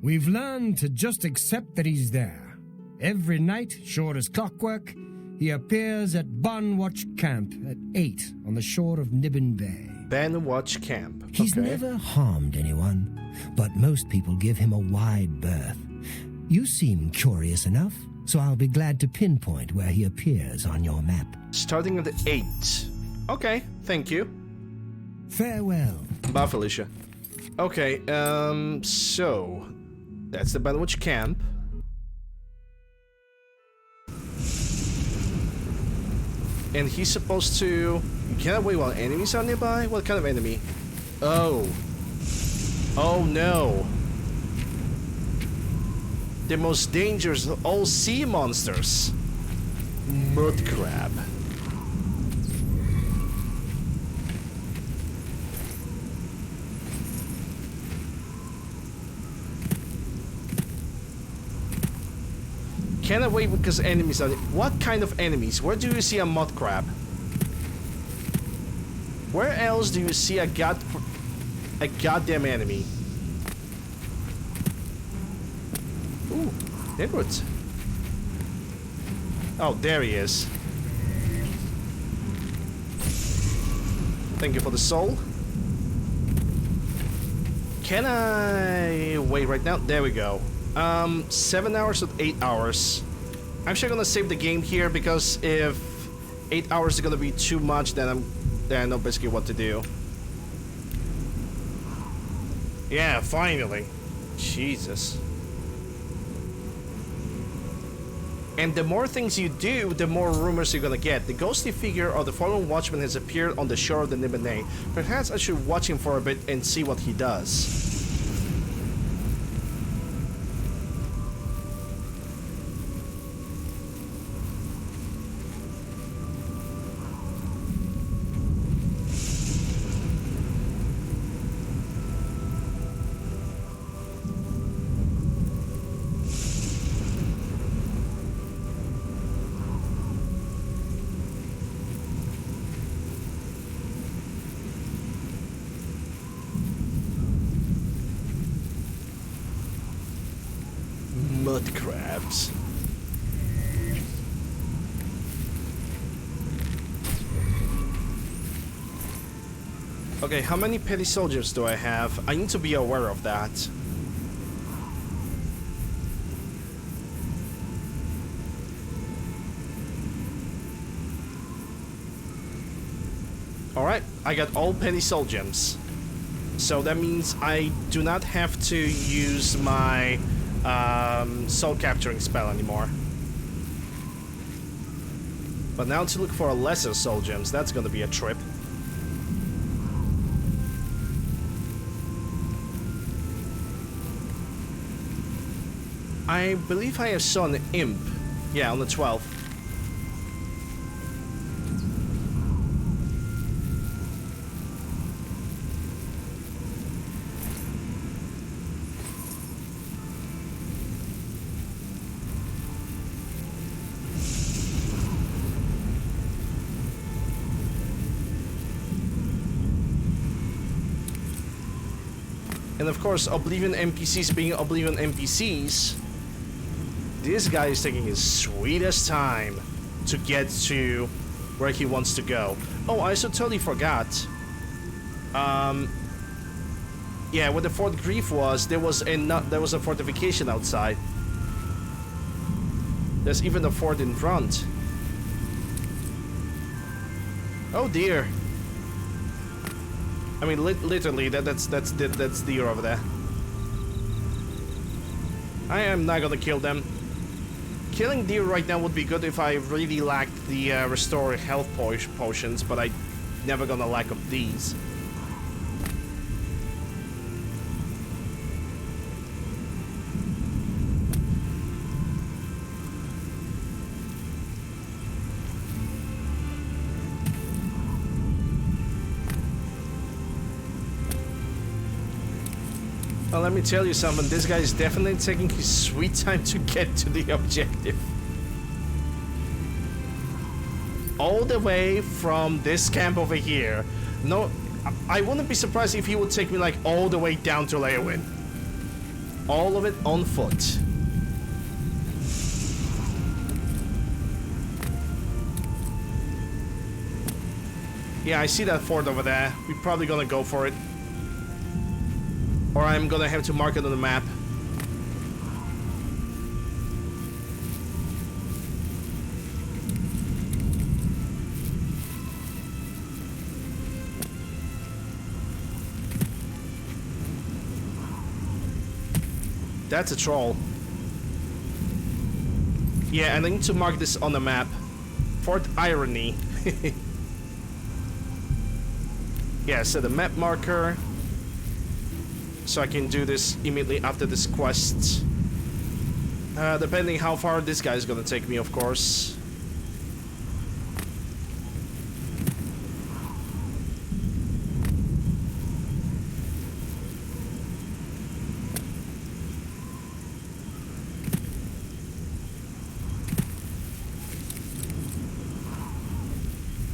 We've learned to just accept that he's there. Every night, sure as clockwork, he appears at Banwatch Camp at 8 on the shore of Nibbin Bay. Banwatch Camp. He's never harmed anyone, but most people give him a wide berth. You seem curious enough, so I'll be glad to pinpoint where he appears on your map. Starting at the 8. Okay, thank you. Farewell. Bye, Felicia. Okay, so that's the Banwatch Camp. And he's supposed to get away while enemies are nearby? What kind of enemy? Oh. Oh no. The most dangerous of all sea monsters. Mud crab. Can't wait because enemies are... What kind of enemies? Where do you see a mud crab? Where else do you see a goddamn enemy? Ooh, Edwards. Oh, there he is. Thank you for the soul. Can I wait right now? There we go. 7 hours or 8 hours. I'm sure gonna save the game here because if 8 hours is gonna be too much, then I know basically what to do. Yeah, finally. Jesus. And the more things you do, the more rumors you're gonna get. The ghostly figure of the fallen watchman has appeared on the shore of the Nibbin. Perhaps I should watch him for a bit and see what he does. Mud crabs. Okay, how many petty soldiers do I have? I need to be aware of that. Alright, I got all petty soul gems. So that means I do not have to use my soul capturing spell anymore. But now to look for a lesser soul gems, that's gonna be a trip. I believe I have saw an imp. Yeah, on the 12th. And of course, Oblivion NPCs being Oblivion NPCs, this guy is taking his sweetest time to get to where he wants to go. Oh, I so totally forgot. Yeah, where the Fort Grief was, there was a fortification outside. There's even a fort in front. Oh dear. I mean, literally, that's deer over there. I am not gonna kill them. Killing deer right now would be good if I really lacked the restore health potions, but I never gonna lack of these. Well, let me tell you something. This guy is definitely taking his sweet time to get to the objective. All the way from this camp over here. No, I wouldn't be surprised if he would take me like all the way down to Leowin. All of it on foot. Yeah, I see that fort over there. We're probably gonna go for it. Or I'm gonna have to mark it on the map. That's a troll. Yeah, and I need to mark this on the map. Fort Irony. Yeah, so the map marker. So I can do this immediately after this quest. Depending how far this guy is gonna take me, of course.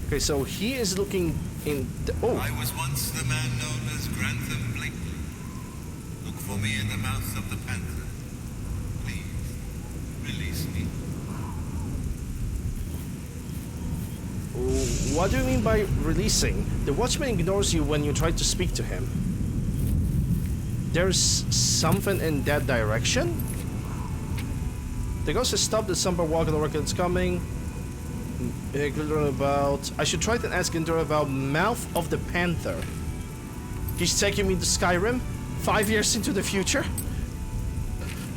Okay, so he is looking in the... Oh! I was once the man known as Grantham Blake. Look for me in the mouth of the panther. Please, release me. What do you mean by releasing? The watchman ignores you when you try to speak to him. There's something in that direction? The ghost has stopped the somber walk on the record. It's coming. About... I should try to ask Indra about Mouth of the Panther. He's taking me to Skyrim 5 years into the future.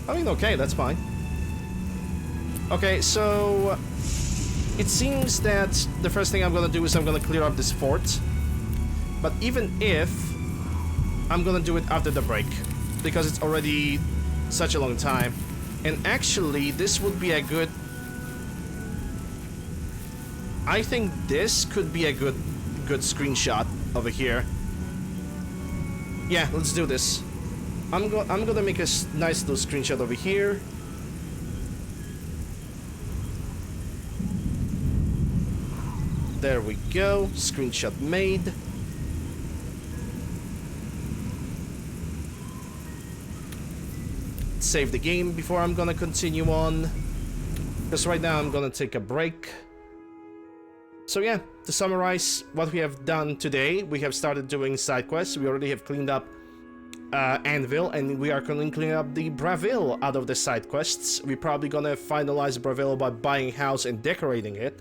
I mean, okay, that's fine. Okay, so it seems that the first thing I'm gonna do is I'm gonna clear up this fort. But even if, I'm gonna do it after the break, because it's already such a long time. And actually, this would be a good... I think this could be a good screenshot over here. Yeah, let's do this. I'm gonna make a nice little screenshot over here. There we go. Screenshot made. Save the game before I'm gonna continue on. Because right now I'm gonna take a break. So yeah, to summarize what we have done today, we have started doing side quests. We already have cleaned up Anvil, and we are currently cleaning up the Braville out of the side quests. We're probably gonna finalize Braville by buying a house and decorating it.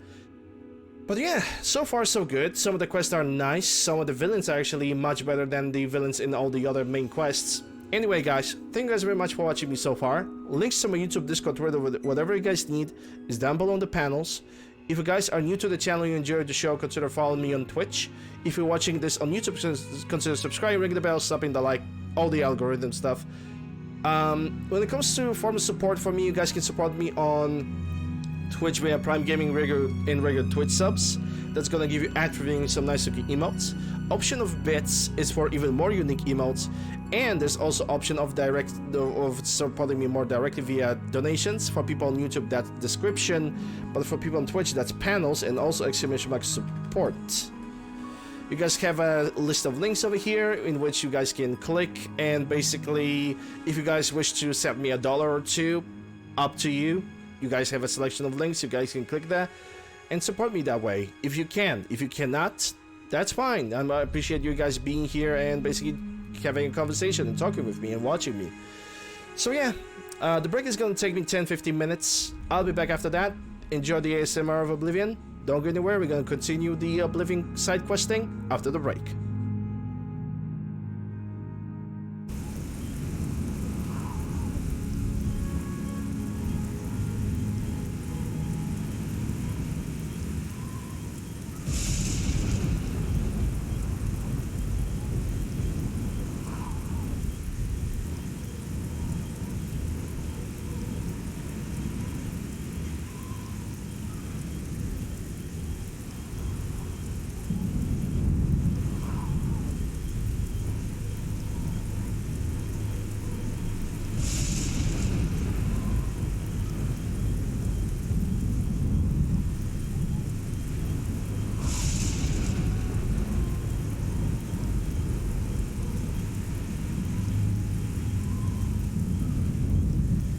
But yeah, so far so good. Some of the quests are nice. Some of the villains are actually much better than the villains in all the other main quests. Anyway guys, thank you guys very much for watching me so far. Links to my YouTube, Discord, Twitter, whatever you guys need is down below in the panels. If you guys are new to the channel and you enjoyed the show, consider following me on Twitch. If you're watching this on YouTube, consider subscribing, ring the bell, slapping the like, all the algorithm stuff. When it comes to form of support for me, you guys can support me on Twitch via Prime Gaming regular Twitch subs. That's gonna give you ad-free some nice looking emotes. Option of bits is for even more unique emotes. And there's also option of supporting me more directly via donations. For people on YouTube, that's description, but for people on Twitch, that's panels and also exclamation mark support. You guys have a list of links over here in which you guys can click, and basically, if you guys wish to send me $1 or $2, up to you. You guys have a selection of links. You guys can click there and support me that way if you can. If you cannot, that's fine. I appreciate you guys being here and basically having a conversation and talking with me and watching me. So yeah, the break is gonna take me 10-15 minutes. I'll be back after that. Enjoy the ASMR of Oblivion. Don't go anywhere. We're gonna continue the Oblivion side questing after the break.